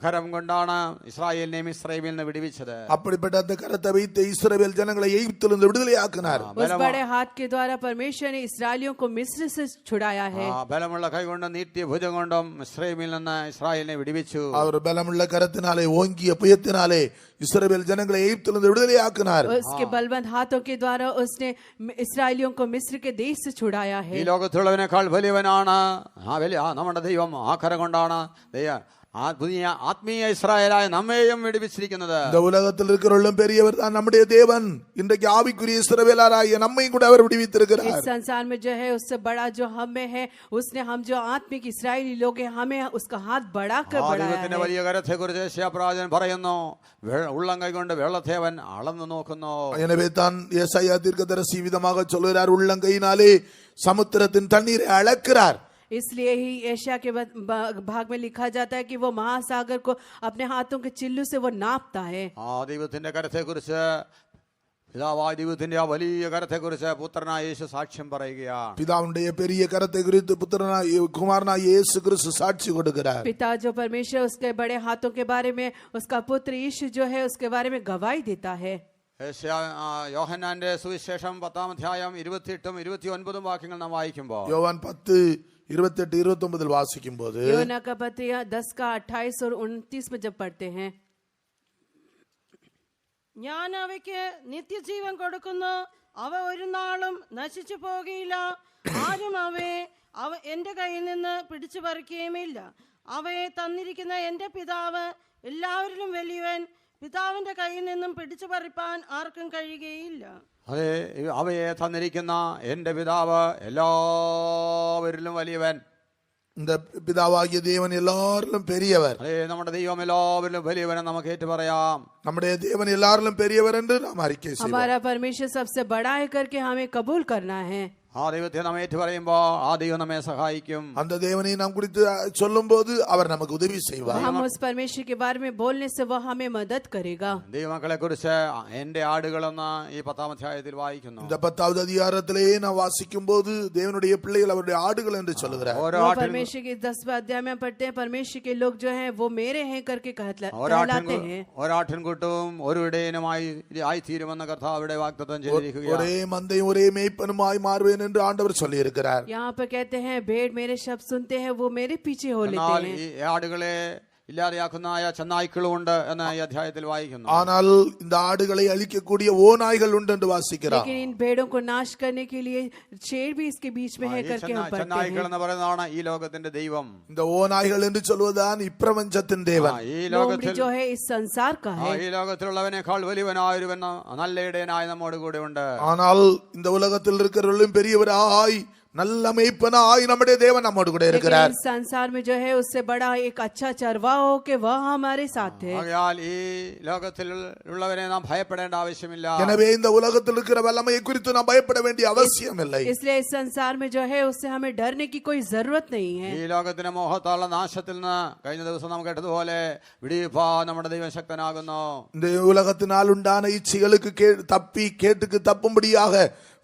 കരം കൊണ്ടാണ് ഇസ്രായേലിനെ മിസ്രയീമിൽ നിന്ന് വിടുവിച്ചത്. அப்படிப்பட்ட அந்த கரத்தை வைத்து இஸ்ரவேல் ஜனங்களை எகிப்திலிருந்து விடுதலையாக்கினார். उस बड़े हाथ के द्वारा परमेश्वर ने इस्राएलियों को मिस्र से छुड़ाया है। ബലമുള്ള കൈ കൊണ്ടും നീട്ടിയ ഭുജം കൊണ്ടും മിസ്രയീമിൽ നിന്ന് ഇസ്രായേലിനെ വിടുവിച്ചു. அவர் பலமுள்ள கரத்தினாலே ஓங்கிய புயத்தினாலே இஸ்ரவேல் ஜனங்களை எகிப்திலிருந்து விடுதலையாக்கினார். उसके बलवंत हाथों के द्वारा उसने इस्राएलियों को मिस्र के देश से छुड़ाया है। ഈ ലോകത്തുള്ളവനേക്കാൾ വലിയവനാണ് നമ്മുടെ ദൈവം. ആ കരം കൊണ്ടാണ് ആത്മീയ ഇസ്രായേലായ നമ്മെയും വിടുവിച്ചിരിക്കുന്നത്. இந்த உலகத்தில் இருக்கிறவர்களும் பெரியவர் தான் நம்முடைய தேவன். இன்றைக்கு ஆவிக்குரிய இஸ்ரவேலராகிய நம்மையும் கூட அவர் விடுவித்திருக்கிறார். इस संसार में जो है उससे बड़ा जो हम में है, उसने हम जो आत्मिक इस्राएली लोग हैं हमें उसका हाथ बढ़ाकर बढ़ाया ദൈവത്തിന്റെ है। വലിയ കരത്തെ കുറിച്ച് യെശയ്യാപ്രവാചകൻ പറയുന്നു, ഉള്ളം കൈകൊണ്ട് വെള്ളത്തെ അവൻ അളന്നു നോക്കുന്നു. எனவே தான் ஏசாயா தீர்க்கதரிசி விதமாக சொல்கிறார், உள்ளங்கையினாலே சமுத்திரத்தின் தண்ணீரை அளக்கிறார். इसलिए ही एशिया के भाग में लिखा जाता है कि वो महासागर को अपने हाथों के चिल्लू से वो नापता है। ആ ദൈവത്തിന്റെ കരത്തെ കുറിച്ച്, പിതാവായ ദൈവത്തിന്റെ ആ വലിയ കരത്തെ കുറിച്ച് പുത്രനായ യേശു സാക്ഷ്യം പറയുകയാണ്. பிதாவுடைய பெரிய கரத்தை குறித்து புத்திரனாய் குமாரனாய் இயேசு கிறிஸ்து சாட்சி கொடுக்கிறார். पिता जो परमेश्वर उसके बड़े हाथों के बारे में, उसका पुत्र यीशु जो है उसके बारे में गवाही देता है। യോഹന്നാന്റെ സുവിശേഷം 10 അധ്യായം 28 29 വാക്യങ്ങൾ നാം വായിക്കുമ്പോൾ, யோவான் 10:28-29 வாசிக்கும் போது, യോഹന്നാൻ का पत्र 10 का 28 और 29 में जब पढ़ते हैं, ഞാൻ അവയ്ക്ക് നിത്യജീവൻ കൊടുക്കുന്നു, അവ ഒരു നാളും നശിച്ചു പോകുകയില്ല, ആരും അവയെ എന്റെ കയ്യിൽ നിന്ന് പിടിച്ചു പറിക്കുകയുമില്ല. അവയെ തന്നിരിക്കുന്ന എന്റെ പിതാവ് എല്ലാവരിലും വലിയവൻ, പിതാവിന്റെ കയ്യിൽ നിന്നും പിടിച്ചു പറിപ്പാൻ ആർക്കും കഴിയുകയില്ല. അതെ, അവയെ തന്നിരിക്കുന്ന എന്റെ പിതാവ് എല്ലാവരിലും വലിയവൻ. இந்த பிதாவாகிய தேவன் எல்லாரிலும் பெரியவர். അതെ, നമ്മുടെ ദൈവം എല്ലാവരിലും വലിയവൻ നമുക്ക് ഏറ്റു പറയാം. நம்முடைய தேவன் எல்லாரிலும் பெரியவர் என்று நாம் அறிக்கை செய்வோம். हमारा परमेश्वर सबसे बड़ा है करके हमें कबूल करना है। ആ ദൈവത്തെ നാം ഏറ്റു പറയുമ്പോ ആ ദൈവം നമ്മെ സഹായിക്കും. அந்த தேவனை நாம் குறித்து சொல்லும்போது அவர் நமக்கு உதவி செய்வார். हम उस परमेश्वर के बारे में बोलने से वह हमें मदद करेगा। ദൈവമക്കളെ കുറിച്ച് എന്റെ ആടുകളെന്ന് ഈ 10 അധ്യായത്തിൽ വായിക്കുന്നു. இந்த 10வது அதிகாரத்திலே நாம் வாசிக்கும் போது தேவனுடைய பிள்ளைகள் அவருடைய ஆடுகள் என்று சொல்லுகிறார். ഓരോ परमेश्वर के 10वें अध्याय में पढ़ते हैं, परमेश्वर के लोग जो हैं वो मेरे हैं करके कहलाते हैं। ഒരാട്ടിൻകൂട്ടവും ഒരു ഇടയനുമായി ആയിത്തീരുമെന്ന കർത്താവ് അവിടെ വാഗ്ദത്തം ചെയ്തിരിക്കുകയാണ്. ஒரே மந்தையும் ஒரே மேய்ப்பனுமாய் மாறுவேன் என்று ஆண்டவர் சொல்லி இருக்கிறார். यहाँ पर कहते हैं भेड़ मेरे शब्द सुनते हैं, वो मेरे पीछे हो लेते എന്നാൽ हैं। ഈ ആടുകളെ ഇല്ലാതെയാക്കുന്ന ചെന്നായ്ക്കളും ഉണ്ട് എന്ന് ഈ അധ്യായത്തിൽ വായിക്കുന്നു. ஆனால் இந்த ஆடுகளை அழிக்கக்கூடிய ஓநாய்கள் உண்டு என்று வாசிக்கிறார். लेकिन इन भेड़ों को नाश करने के लिए शेर भी इसके बीच में है करके हम पढ़ते ചെന്നായ്ക്കൾ हैं। എന്ന് പറയുന്നതാണ് ഈ ലോകത്തിന്റെ ദൈവം. இந்த ஓநாய்கள் என்று சொல்வதுதான் இப்பிரபஞ்சத்தின் தேவன். ഈ लोमड़ी ലോകത്തിൽ जो है इस संसार का है। ഈ ലോകത്തിലുള്ളവനേക്കാൾ വലിയവനായൊരുവൻ നല്ല ഇടയനായി നമ്മോട് കൂടെ ഉണ്ട്. ஆனால் இந்த உலகத்தில் இருக்கிறவர்களும் பெரியவராய் நல்ல மேய்ப்பனாய் நம்முடைய தேவன் நம்மோடு கூட लेकिन இருக்கிறார். इस संसार में जो है उससे बड़ा एक अच्छा चरवाहा हो के वह हमारे साथ है। ആകയാൽ ഈ ലോകത്തിൽ ഉള്ളവരെ നാം ഭയപ്പെടേണ്ട ആവശ്യമില്ല. எனவே இந்த உலகத்தில் இருக்கிற வல்லமையை குறித்து நாம் பயப்பட வேண்டிய அவசியம் இல்லை. इसलिए इस संसार में जो है उससे हमें डरने की कोई जरूरत नहीं है। ഈ ലോകത്തിന്റെ മോഹത്താലുള്ള നാശത്തിൽ നിന്ന് കഴിഞ്ഞ ദിവസം നാം കേട്ടതുപോലെ വിടിവിപ്പാൻ നമ്മുടെ ദൈവം ശക്തനാകുന്നു. இந்த உலகத்தினால் உண்டான இச்சைகளுக்கு தப்பி கேட்டுக்கு தப்பும்படியாக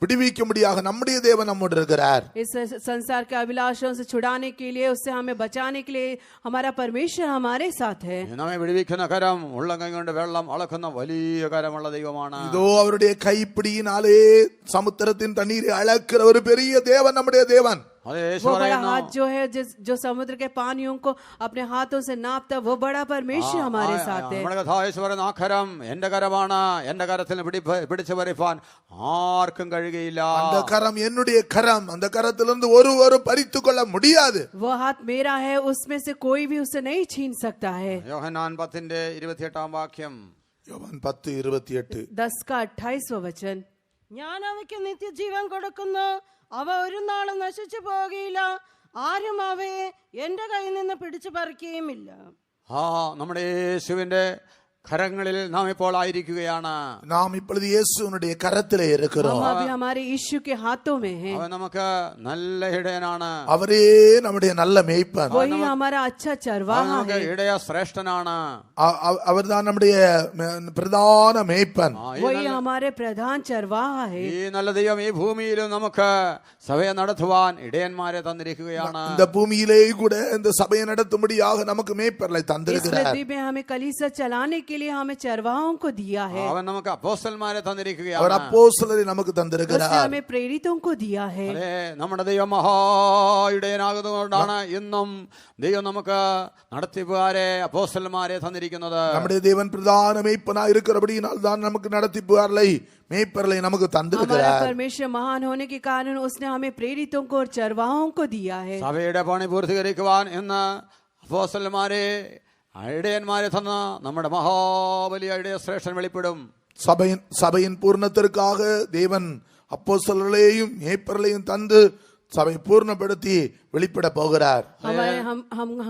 விடுவிக்கும்படியாக நம்முடைய தேவன் நம்மோடு இருக்கிறார். इस संसार के अभिलाषों से छुड़ाने के लिए, उससे हमें बचाने के लिए हमारा परमेश्वर हमारे साथ है। നമ്മെ വിടുവിക്കുന്ന കരം ഉള്ളം കൈ കൊണ്ട് വെള്ളം അളക്കുന്ന വലിയ കരമുള്ള ദൈവമാണ്. இதோ அவருடைய கைப்பிடியினாலே சமுத்திரத்தின் தண்ணீரை அளக்கிற ஒரு பெரிய தேவன் நம்முடைய தேவன். അത് യേശു वो बड़ा പറയുന്നു. हाथ जो है जो समुद्र के पानियों को अपने हाथों से नापता, वो बड़ा परमेश्वर हमारे साथ है। നമ്മുടെ കഥായേശു പറയുന്ന ആ കരം എന്റെ കരമാണ്, എന്റെ കരത്തിൽ പിടിച്ചു പറിപ്പാൻ ആർക്കും കഴിയുകയില്ല. அந்த கரம் என்னுடைய கரம், அந்த கரத்திலிருந்து ஒருவரும் பறித்துக் கொள்ள முடியாது. वो हाथ मेरा है, उसमें से कोई भी उसे नहीं छीन सकता है। യോഹന്നാൻ 10:28 വാക്യം. യോഹന്നാൻ 10:28. 10:28 वचन। ഞാൻ അവയ്ക്ക് നിത്യജീവൻ കൊടുക്കുന്നു, അവ ഒരു നാളും നശിച്ചു പോകുകയില്ല, ആരും അവയെ എന്റെ കയ്യിൽ നിന്ന് പിടിച്ചു പറിക്കുകയുമില്ല. നമ്മുടെ യേശുവിന്റെ കരങ്ങളിൽ നാം ഇപ്പോൾ ആയിരിക്കുകയാണ്. நாம் இப்பொழுது இயேசுவினுடைய கரத்திலே இருக்கிறோம். हम अभी हमारे यीशु के हाथों में हैं। അവൻ നമുക്ക് നല്ല ഇടയനാണ്. அவரே நம்முடைய நல்ல மேய்ப்பன். वही हमारा अच्छा അവൻ चरवाहा നമുക്ക് है। ഇടയ ശ്രേഷ്ഠനാണ്. அவர்தான் நம்முடைய பிரதான மேய்ப்பன். वही हमारे प्रधान चरवाहा है। ഈ നല്ല ദൈവം ഈ ഭൂമിയിലും നമുക്ക് സഭയെ നടത്തുവാൻ ഇടയന്മാരെ തന്നിരിക്കുകയാണ്. இந்த பூமியிலே கூட இந்த சபையை நடத்தும்படியாக நமக்கு மேய்ப்பர்களை इस தந்திருக்கிறார். पृथ्वी में हमें कलीसिया चलाने के लिए हमें चरवाहों को दिया है। അവൻ നമുക്ക് അപ്പോസ്തലന്മാരെ அவர் തന്നിരിക്കുകയാണ്. அப்போஸ்தலரை நமக்கு उसने தந்திருக்கிறார். हमें प्रेरितों को दिया है। അതെ, നമ്മുടെ ദൈവം മഹാ ഇടയനാകുന്നതുകൊണ്ടാണ് ഇന്നും ദൈവം നമുക്ക് നടത്തിപ്പുകാരെ അപ്പോസ്തലന്മാരെ തന്നിരിക്കുന്നത്. நம்முடைய தேவன் பிரதான மேய்ப்பனா இருக்கிறபடியினால் தான் நமக்கு நடத்திப்புகார்களை மேய்ப்பர்களை நமக்கு हमारा தந்திருக்கிறார். परमेश्वर महान होने के कारण उसने हमें प्रेरितों को और चरवाहों को दिया है। സഭയുടെ പണി പൂർത്തീകരിക്കുവാൻ ഇന്ന് അപ്പോസ്തലന്മാരെ ഇടയന്മാരെ തന്ന നമ്മുടെ മഹാബലിയ ഇടയ ശ്രേഷ്ഠൻ വെളിപ്പെടും. சபையின் பூர்ணத்திற்காக தேவன் அப்போஸ்தலர்களையும் மேய்ப்பர்களையும் தந்து சபை பூர்ணப்படுத்தி வெளிப்பட போகிறார்.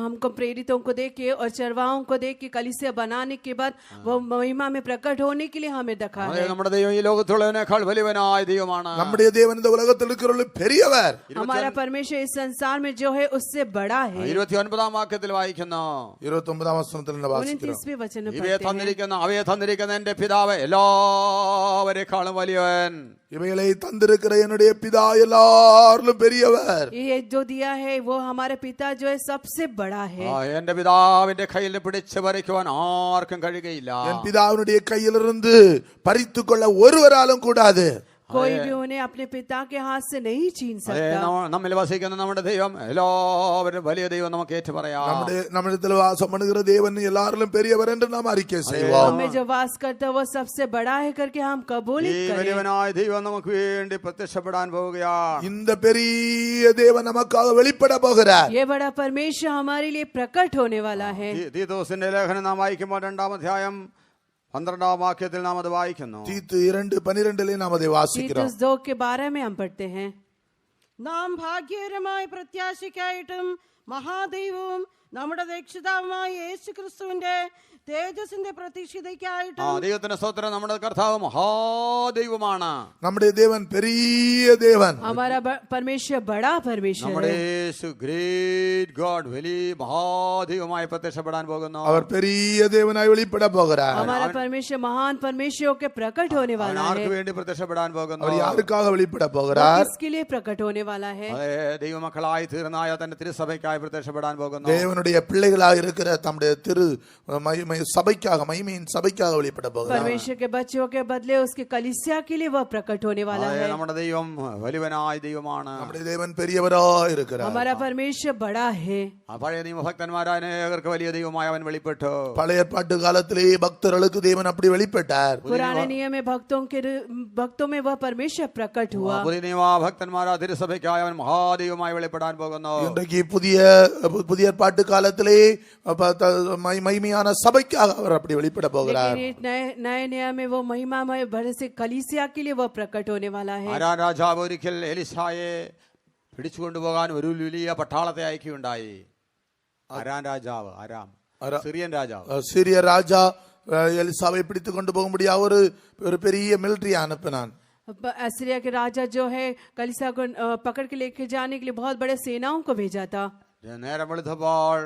हमको प्रेरितों को देख के और चरवाहों को देख के कलीसिया बनाने के बाद वो महिमा में प्रकट होने के लिए हमें दिखा അതെ, है। നമ്മുടെ ദൈവം ഈ ലോകത്തുള്ളതിനേക്കാൾ വലിയവനായ ദൈവമാണ്. நம்முடைய தேவன் இந்த உலகத்தில் இருக்கிறவர்கள் பெரியவர். हमारा परमेश्वर इस संसार में जो है उससे बड़ा है। 29 വാക്യത്തിൽ വായിക്കുന്നു. 29 വചനത്തിൽ നിന്ന് വാസിக்கிறோம். 29वें वचन में അവയെ पढ़ते हैं। തന്നിരിക്കുന്ന എന്റെ പിതാവ് എല്ലാവരെക്കാളും വലിയവൻ. இவைகளை தந்திருக்கிற என்னுடைய பிதா எல்லாரிலும் பெரியவர். ये जो दिया है वो हमारे पिता जो है सबसे बड़ा है। എന്റെ പിതാവിന്റെ കയ്യിൽ പിടിച്ചു പറിക്കുവാൻ ആർക്കും കഴിയുകയില്ല. என் பிதாவினுடைய கையிலிருந்து பறித்துக் கொள்ள ஒருவராலும் கூடாது. कोई भी उन्हें अपने पिता के हाथ से नहीं छीन അതെ, सकता। നമ്മിൽ വസിക്കുന്ന നമ്മുടെ ദൈവം എല്ലാവരും വലിയ ദൈവം നമുക്ക് ഏറ്റു പറയാം. நம்மிடத்தில் வாசம் பண்ணுகிற தேவன் எல்லாரிலும் பெரியவர் என்று நாம் அறிக்கை செய்வோம். हमें जो वास करता है वो सबसे बड़ा है करके हम ഈ कबूलियत करें। വലിയവനായ ദൈവം നമുക്ക് വേണ്ടി പ്രത്യക്ഷപ്പെടാൻ പോവുകയാണ്. இந்த பெரிய தேவன் நமக்காக வெளிப்பட போகிறார். ये बड़ा परमेश्वर हमारे लिए प्रकट होने वाला है। തീത്തോസിന്റെ ലേഖനം നാം വായിക്കുമ്പോൾ 2-ാം അധ്യായം 12-ാം വാക്യത്തിൽ നാം അത് വായിക്കുന്നു. தீத்து 2:12 நாம் அதை வாசிக்கிறோம். तीतुस 2 के 12 में हम पढ़ते हैं। നാം ഭാഗ്യകരമായ പ്രത്യാശയ്ക്കായിട്ടും മഹാദൈവവും നമ്മുടെ രക്ഷിതാവുമായ യേശു ക്രിസ്തുവിന്റെ തേജസ്സിന്റെ പ്രതീക്ഷിതയ്ക്കായിട്ടും ദൈവത്തിന്റെ സ്തോത്രം. നമ്മുടെ കർത്താവ് മഹാദൈവമാണ്. நம்முடைய தேவன் பெரிய தேவன். हमारा परमेश्वर बड़ा परमेश्वर നമ്മുടെ है। യേശു ഗ്രേറ്റ് ഗോഡ് വലിയ മഹാദൈവമായി പ്രത്യക്ഷപ്പെടാൻ പോകുന്നു. அவர் பெரிய தேவனாய் வெளிப்பட போகிறார். हमारा परमेश्वर महान परमेश्वर के प्रकट होने അവൻ वाला ആർക്ക് है। വേണ്ടി പ്രത്യക്ഷപ്പെടാൻ പോകുന്നു? அவர் யாருக்காக வெளிப்பட वो போகிறார்? किसके लिए प्रकट होने वाला है? അതെ, ദൈവമക്കളായി തീർന്നായ തന്റെ തിരുസഭയ്ക്കായി പ്രത്യക്ഷപ്പെടാൻ പോകുന്നു. தேவனுடைய பிள்ளைகளாக இருக்கிற தம்முடைய திரு சபைக்காக, மகிமையின் சபைக்காக வெளிப்பட போகிறார். परमेश्वर के बच्चों के बदले उसके कलीसिया के लिए वह प्रकट होने वाला അതെ, है। നമ്മുടെ ദൈവം വലിയവനായ ദൈവമാണ്. நம்முடைய தேவன் பெரியவராய் இருக்கிறார். हमारा परमेश्वर बड़ा है। ആ പഴയ നിയമഭക്തന്മാരായ അനേകർക്ക് വലിയ ദൈവമായി അവൻ വെളിപ്പെട്ടു. பழைய ஏற்பாட்டு காலத்திலே பக்தர்களுக்கு தேவன் அப்படி வெளிப்பட்டார். पुराने नियम में भक्तों में वह परमेश्वर प्रकट हुआ। പുതിയ നിയമഭക്തന്മാരായ തിരുസഭയ്ക്കായി അവൻ മഹാദൈവമായി വെളിപ്പെടാൻ പോകുന്നു. இன்றைக்கு புதிய ஏற்பாட்டு காலத்திலே மகிமையான சபைக்காக அவர் அப்படி வெளிப்பட போகிறார். लेकिन नए नियम में वो महिमामय भरे से कलीसिया के लिए वह प्रकट होने वाला है। ആരാ രാജാവ് ഒരിക്കൽ എലിശായെ പിടിച്ചുകൊണ്ടുപോകാൻ ഒരു വലിയ പട്ടാളത്തെ അയക്കുകയുണ്ടായി. അരാം രാജാവ്, സിറിയൻ രാജാവ്. சிறிய ராஜா எலிசாவை பிடித்து கொண்டு போகும்படியா ஒரு பெரிய மிலிட்டரி அனுப்பினான். असीरिया के राजा जो है कलीसिया को पकड़ के लेके जाने के लिए बहुत बड़े सेनाओं को भेजा था. നേരം വെളുത്തപ്പോൾ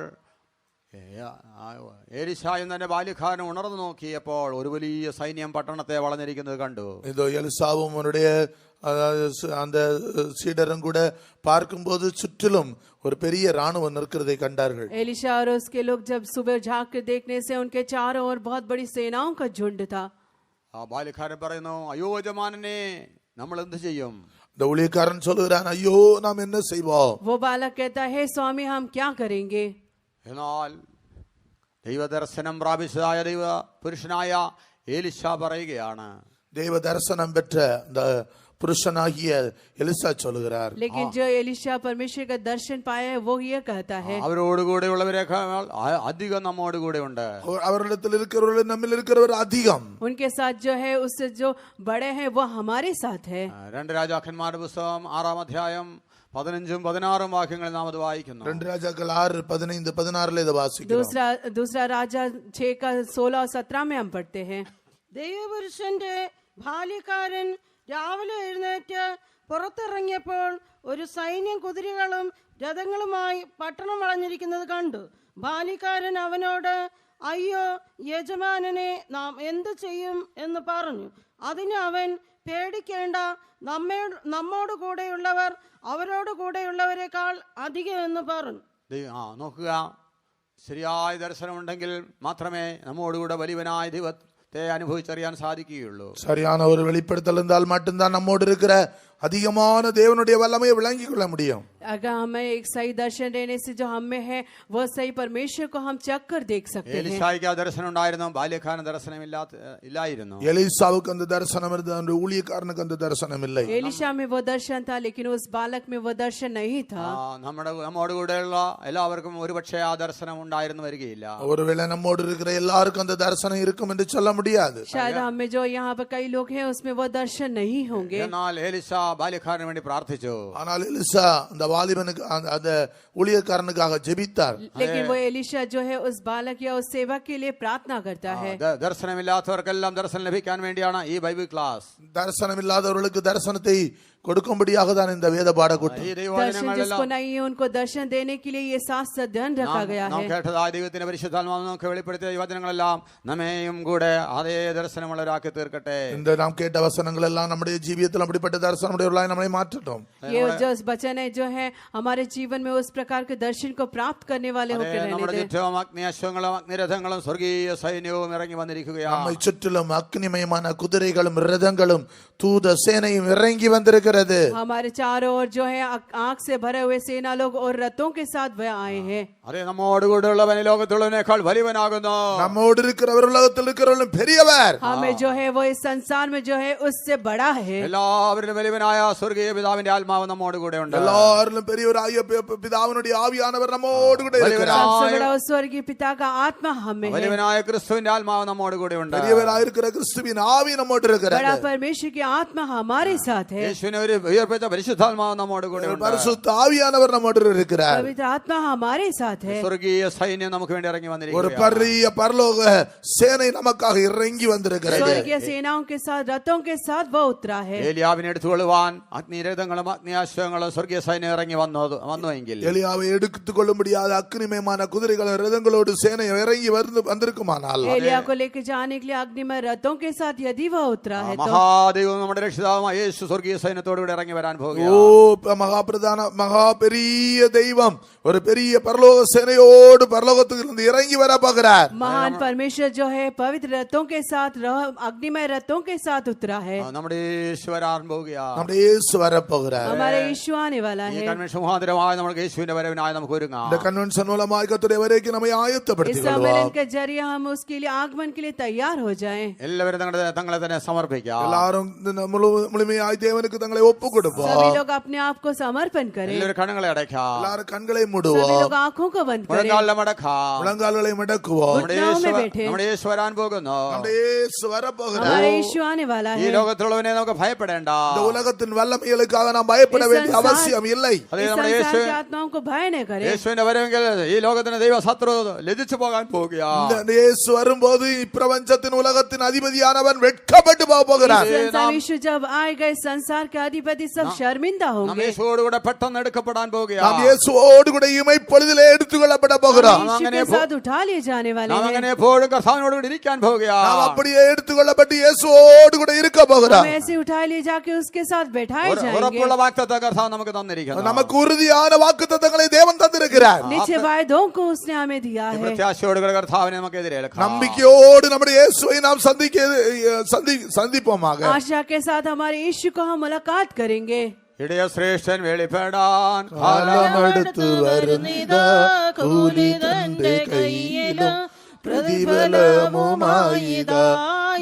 എലീശായും തന്റെ ബാല്യക്കാരനും ഉണർന്നു നോക്കിയപ്പോൾ ഒരു വലിയ സൈന്യം പട്ടണത്തെ വളഞ്ഞിരിക്കുന്നത് കണ്ടു. இதோ எலிசாவும் அவனுடைய அந்த சீடரும் கூட பார்க்கும்போது சுற்றிலும் ஒரு பெரிய ராணுவம் நிற்கிறதை கண்டார்கள். एलिशा और उसके लोग जब सुबह झांक कर देखने से उनके चारों ओर बहुत बड़ी सेनाओं का झुंड था. ആ ബാല്യക്കാരൻ പറയുന്നു, അയ്യോ യജമാനനെ, നമ്മൾ എന്ത് ചെയ്യും? இந்த ஊழியக்காரன் சொல்லுகிறான், ஐயோ நாம் என்ன செய்வோம்? वो बालक कहता है, स्वामी हम क्या करेंगे? എന്നാൽ ദൈവദർശനം പ്രാപിച്ചതായ ദൈവ പുരുഷനായ എലീശ പറയുകയാണ്, தேவ தரிசனம் பெற்ற இந்த புருஷனாகிய எலிசா சொல்லுகிறார், लेकिन जो एलिशा परमेश्वर का दर्शन पाया है वो ये कहता है, അവരോടുകൂടെയുള്ളവരെക്കാൾ അധികം നമ്മോടുകൂടെ ഉണ്ട്. அவரிடத்தில் இருக்கிறவர்கள் நம்மில் இருக்கிறவர் அதிகம். उनके साथ जो है उससे जो बड़े हैं वो हमारे साथ है. 2 രാജാക്കന്മാരുടെ പുസ്തകം 6-ാം അധ്യായം 15-16 വാക്യങ്ങളിൽ നാം അത് വായിക്കുന്നു. 2 രാജാക്കൾ 6:15-16 ഇത് വായിക്കുന്നു. दूसरा राजा 6 का 16 और 17 में हम पढ़ते हैं. ദൈവപുരുഷന്റെ ബാല്യക്കാരൻ രാവിലെ എഴുന്നേറ്റ് പുറത്തിറങ്ങിയപ്പോൾ ഒരു സൈന്യം കുതിരകളും രഥങ്ങളുമായി പട്ടണം വളഞ്ഞിരിക്കുന്നത് കണ്ടു. ബാല്യക്കാരൻ അവനോട്, അയ്യോ യജമാനനെ, നാം എന്തു ചെയ്യും എന്ന് പറഞ്ഞു. അതിന് അവൻ, പേടിക്കേണ്ട, നമ്മോട് കൂടെയുള്ളവർ അവരോട് കൂടെയുള്ളവരെക്കാൾ അധികം എന്ന് പറഞ്ഞു. നോക്കുക, ശരിയായ ദർശനമുണ്ടെങ്കിൽ മാത്രമേ നമ്മോടുകൂടെ വലിയവനായ ദൈവത്തെ അനുഭവിച്ചറിയാൻ സാധിക്കുകയുള്ളൂ. சரியான ஒரு வெளிப்படுத்தல் இருந்தால் மட்டும்தான் நம்மோடு இருக்கிற அதிகமான தேவனுடைய வல்லமையை விளங்கிக் கொள்ள முடியும். अगर हमें एक सही दर्शन देने से जो हमें है वो सही परमेश्वर को हम चेक कर देख सकते हैं. എലീശായ്ക്ക് ആ ദർശനം ഉണ്ടായിരുന്നു, ബാല്യക്കാരന് ദർശനമില്ലായിരുന്നു. எலிசாவுக்கு அந்த தரிசனம் இருந்தது, அந்த ஊழியக்காரனுக்கு அந்த தரிசனம் இல்லை. एलिशा में वो दर्शन था लेकिन उस बालक में वो दर्शन नहीं था. നമ്മോടുകൂടെയുള്ള എല്ലാവർക്കും ഒരുപക്ഷെ ആ ദർശനം ഉണ്ടായിരുന്നു വരികയില്ല. ஒருவேளை நம்மோடு இருக்கிற எல்லாருக்கும் அந்த தரிசனம் இருக்கும் என்று சொல்ல முடியாது. शायद हमें जो यहाँ पर कई लोग हैं उसमें वो दर्शन नहीं होंगे. എന്നാൽ എലീശ ബാല്യക്കാരന് വേണ്ടി പ്രാർത്ഥിച്ചു. ஆனால் எலிசா அந்த வாலிபனுக்கு அந்த ஊழியக்காரனுக்காக ஜெபித்தார். लेकिन वो एलिशा जो है उस बालक या उस सेवक के लिए प्रार्थना करता है. ദർശനമില്ലാത്തവർക്കെല്ലാം ദർശനം ലഭിക്കാൻ വേണ്ടിയാണ് ഈ ബൈബിൾ ക്ലാസ്. தரிசனம் இல்லாதவர்களுக்கு தரிசனத்தை கொடுக்கும்படியாக தான் இந்த வேத பாடக்கூட்டம். दर्शन जिसको नहीं है उनको दर्शन देने के लिए ये शास्त्र अध्ययन रखा गया है. കേട്ടതായ ദൈവത്തിന്റെ പരിശുദ്ധാത്മാവ് നമുക്ക് വെളിപ്പെടുത്തിയ ഈ വചനങ്ങളെല്ലാം നമ്മെയും കൂടെ അതേ ദർശനമുള്ളവരാക്കി തീർക്കട്ടെ. இந்த நாம் கேட்ட வசனங்கள் எல்லாம் நம்முடைய ஜீவியத்தில் அப்படிப்பட்ட தரிசனமுடையவர்களாய் நம்மை மாற்றட்டும். ये जो वचन है जो है हमारे जीवन में उस प्रकार के दर्शन को प्राप्त करने वाले होकर रहने നമ്മുടെ दें. ചുറ്റും അഗ്നിയശ്വങ്ങളും അഗ്നിരഥങ്ങളും സ്വർഗീയ സൈന്യവും ഇറങ്ങി വന്നിരിക്കുകയാണ്. நம்மை சுற்றிலும் அக்னிமயமான குதிரைகளும் ரதங்களும் தூத சேனையும் இறங்கி வந்திருக்கிறது. हमारे चारों ओर जो है आग से भरे हुए सेना लोग और रथों के साथ वह आए हैं. അതേ നമ്മോടുകൂടെയുള്ളവൻ ലോകത്തുള്ളവനേക്കാൾ വലിയവനാകുന്നു. நம்மோடு இருக்கிறவர் உலகத்தில் இருக்கிறவர்களும் பெரியவர். हमें जो है वो इस संसार में जो है उससे बड़ा है. എല്ലാവരിലും വലിയവനായ സ്വർഗീയ പിതാവിന്റെ ആത്മാവ് നമ്മോട് കൂടെ ഉണ്ട്. எல்லாரிலும் பெரியவராகிய பிதாவினுடைய ஆவியானவர் நம்மோடு கூட இருக்கிறார். सबसे बड़ा उस स्वर्गीय पिता का आत्मा हमें है. വലിയവനായ ക്രിസ്തുവിന്റെ ആത്മാവ് നമ്മോട് കൂടെ ഉണ്ട്. பெரியவராயிருக்கிற கிறிஸ்துவின் ஆவி நம்மோடு இருக்கிறார். बड़ा परमेश्वर की आत्मा हमारे साथ है. യേശുവിനെ ഒരു ഉയർപ്പിച്ച പരിശുദ്ധാത്മാവ് നമ്മോട് കൂടെ ഉണ്ട്. பரிசுத்த ஆவியானவர் நம்மோடு இருக்கிறார். पवित्र आत्मा हमारे साथ है. സ്വർഗീയ സൈന്യം നമുക്ക് വേണ്ടി ഇറങ്ങി ஒரு വന്നിരിക്കുകയാണ്. பெரிய பரலோக சேனை நமக்காக இறங்கி வந்திருக்கிறது. स्वर्गीय सेनाओं के साथ रथों के साथ वो उतरा है. ഏലിയാവിനെ എടുത്തുകൊള്ളുവാൻ അഗ്നിരഥങ്ങളും അഗ്നിയാശ്വങ്ങളും സ്വർഗീയ സൈന്യം ഇറങ്ങി വന്നുവെങ്കിൽ எலியாவை எடுத்துக் கொள்ள முடியாத அக்னிமயமான குதிரைகளும் ரதங்களோடு சேனை இறங்கி வந்திருக்குமானால், एलिया को लेकर जाने के लिए अग्निमय रथों के साथ यदि वह उतरा है तो മഹാദൈവം നമ്മുടെ രക്ഷിതാവുമായ യേശു സ്വർഗീയ സൈന്യത്തോടുകൂടി ഇറങ്ങി വരാൻ ஓ പോകുകയാണ്. மகா பெரிய தெய்வம் ஒரு பெரிய பரலோக சேனையோடு பரலோகத்திலிருந்து இறங்கி வர போகிறார். महान परमेश्वर जो है पवित्र रथों के साथ अग्निमय रथों के साथ उतरा है. നമ്മുടെ യേശു വരാൻ പോകുകയാണ്. நம்முடைய இயேசு வர போகிறார். हमारे यीशु आने वाला ഈ है. കൺവെൻഷൻ മുഖാന്തരമായി നമുക്ക് യേശുവിന്റെ വരവിനായി നമുക്ക് ഒരുങ്ങാം. இந்த கன்வென்ஷன் மூலமாய் கர்த்தருடைய வருகைக்கு நம்மை इस ஆயத்தப்படுத்திக் सम्मेलन கொள்வோம். के जरिए हम उसके लिए आगमन के लिए तैयार हो जाएं. എല്ലാവരും തങ്ങളെ തന്നെ സമർപ്പിക്കാം. எல்லாரும் முழுமையாய் தேவனுக்கு தங்களை ഞങ്ങളെ ഒപ്പുകൊടുப்போம். सभी लोग अपने आप को समर्पण करें, എല്ലാവരും കണ്ണുകളെ അടയ്ക്കാം, எல்லாரும் കണ്ണുകളെ सभी മൂടുவோம், लोग आंखों को बंद करें, മുഴങ്കാലിലെ മടക്കാം. മുഴങ്കാലുകളെ മടക്കുவோം. घुटनों में बैठे। നമ്മുടെ യേശു വരാൻ പോകുന്നു. നമ്മുടെ യേശു വരപ്പോകുന്നു. हमारा यीशु आने वाला ഈ है। ലോകത്തുള്ളവനെ നമുക്ക് ഭയപ്പെടേണ്ട. இந்த உலகத்தின் வல்லமைகளுக்காக நாம் பயப்பட வேண்டிய அவசியம் இல்லை. അതേ इस നമ്മുടെ संसार യേശു की आत्माओं को भय न करें। യേശുവിന്റെ വരുമെങ്കിൽ ഈ ലോകത്തിന് ദൈവ ശത്രു ലജിച്ചു പോകാൻ പോകുകയാണ്. இந்த இயேசு வரும்போது இப்பிரபஞ்சத்தின் உலகத்தின் அதிபதியானவன் வெட்கப்பட்டு போகிறான். संसार यीशु जब आएगा, इस संसार के अधिपति सब शर्मिंदा നാം होंगे। യേശുവോടുകൂടെ പെട്ടെന്ന് എടുക്കപ്പെടാൻ நாம் പോകുകയാണ്. இயேசுவோடு கூட ഇമൈപ്പൊழுதிலே എടുത്തുകൊള്ളപ്പെட போகிறோம். हम यीशु के साथ उठा लिए जाने वाले നാം हैं। അങ്ങനെ എപ്പോഴും കർത്താവിനോടുകൂടി ഇരിക്കാൻ நாம் പോകുകയാണ്. அப்படியே எடுத்துக்கொள்ளப்பட்டு இயேசுவோடு கூட இருக்க போகிறோம். हम ऐसे उठा लिए जाके उसके साथ बैठाए जाएंगे। ഉറപ്പുള്ള വാഗ്ദത്തം കർത്താവ് നമുക്ക് തന്നിരിക്കുന്നു. நமக்கு உறுதியான வாக்குத்தத்தங்களை தேவன் தந்திருக்கிறார். निश्चय वायदों को उसने हमें दिया ഈ है। പ്രത്യാശയോടുകൂടെ കർത്താവിനെ നമുക്ക് എതിരേൽക്കാം. நம்பிக்கையோடு நம்முடைய இயேசுவை நாம் சந்திப்போமாக. आशा के साथ हमारे यीशु को हम मुलाकात करेंगे। ഇടയ ശ്രേഷ്ഠൻ വെളിപ്പെടാൻ കാലമെടുത്തു വരുന്നിതാ, കൂലി തന്റെ കയ്യിലും പ്രതിഫലമുമായിതാ.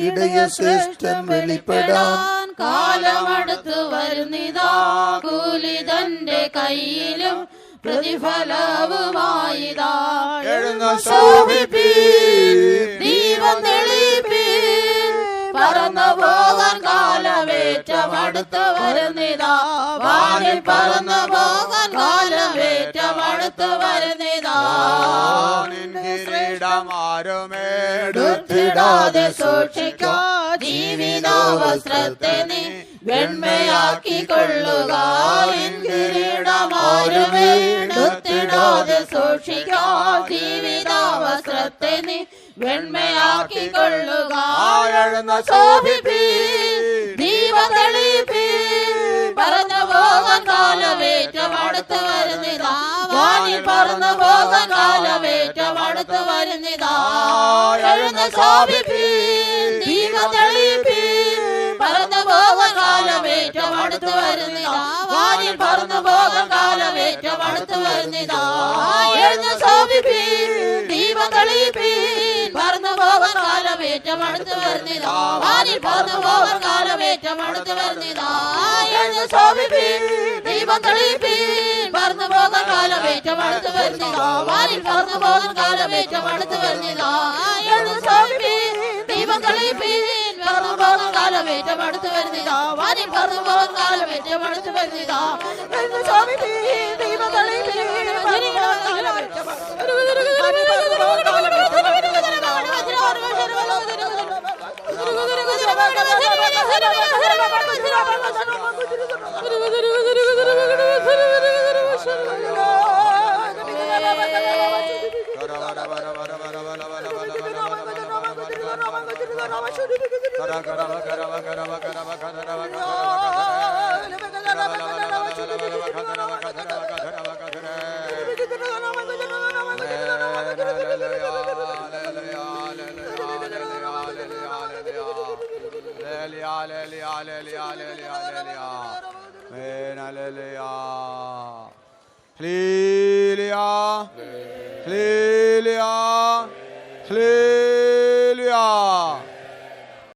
ഇടയ ശ്രേഷ്ഠൻ വെളിപ്പെടാൻ കാലമടുത്തു വരുന്നിതാ, കൂലി തന്റെ കയ്യിലും പ്രതിഫലവുമായിതാ. എഴുന്ന ശോഭിപ്പീൻ, ദീപം തെളിപ്പീൻ, പറന്നു പോകാൻ കാലമേറ്റമടുത്തു വരുന്നിതാ. വാനിൽ പറന്നു പോകാൻ കാലമേറ്റമടുത്തു വരുന്നിതാ. നിൻ കിരീടം എടുത്തിടാതെ സൂക്ഷിക്കോ, ജീവിതാവസ്ത്രത്തെ നീ വെണ്മയാക്കി കൊള്ളുക. കിരീടമാരുമേ എടുത്തിടാതെ സൂക്ഷിക്കോ, ജീവിതാവസ്ത്രത്തെ നീ വെണ്മയാക്കി കൊള്ളുക. ശോഭിപ്പീൻ, ദീപം തെളിപ്പീൻ, പറന്നു പോകാൻ കാലമേറ്റമടുത്തു വരുന്നിതാ. വാനിൽ പറന്നു പോകാൻ കാലമേറ്റമടുത്തു വരുന്നിതാ. എഴുന്ന ശോഭിപ്പീൻ, ദീപം തെളിപ്പീൻ, പറന്നു പോകാൻ കാലമേറ്റമടുത്തു വരുന്നിതാ. വാനിൽ പറന്നു പോകാൻ കാലമേറ്റമടുത്തു വരുന്നിതാ. എഴുന്ന ശോഭിപ്പീൻ, ദീപം തെളിപ്പീൻ, പറന്നു പോകാൻ കാലമേറ്റമടുത്തു വരുന്നിതാ. വാനിൽ പറന്നു പോകാൻ കാലമേറ്റമടുത്തു വരുന്നിതാ. എഴുന്ന ശോഭിപ്പീൻ, ദീപം തെളിപ്പീൻ, പറന്നു പോകാൻ കാലമേറ്റമടുത്തു വരുന്നിതാ. വാനിൽ പറന്നു പോകാൻ കാലമേറ്റമടുത്തു വരുന്നിതാ. എഴുന്ന ശോഭിപ്പീൻ, ദീപം തെളിപ്പീൻ, പറന്നു പോകാൻ കാലമേറ്റമടുത്തു വരുന്നിതാ. വാനിൽ പറന്നു പോകാൻ കാലമേറ്റമടുത്തു വരുന്നിതാ. എഴുന്ന ശോഭിപ്പീൻ, ദീപം തെളിപ്പീൻ, പറന്നു പോകാൻ Hallelujah. Hallelujah. Hallelujah.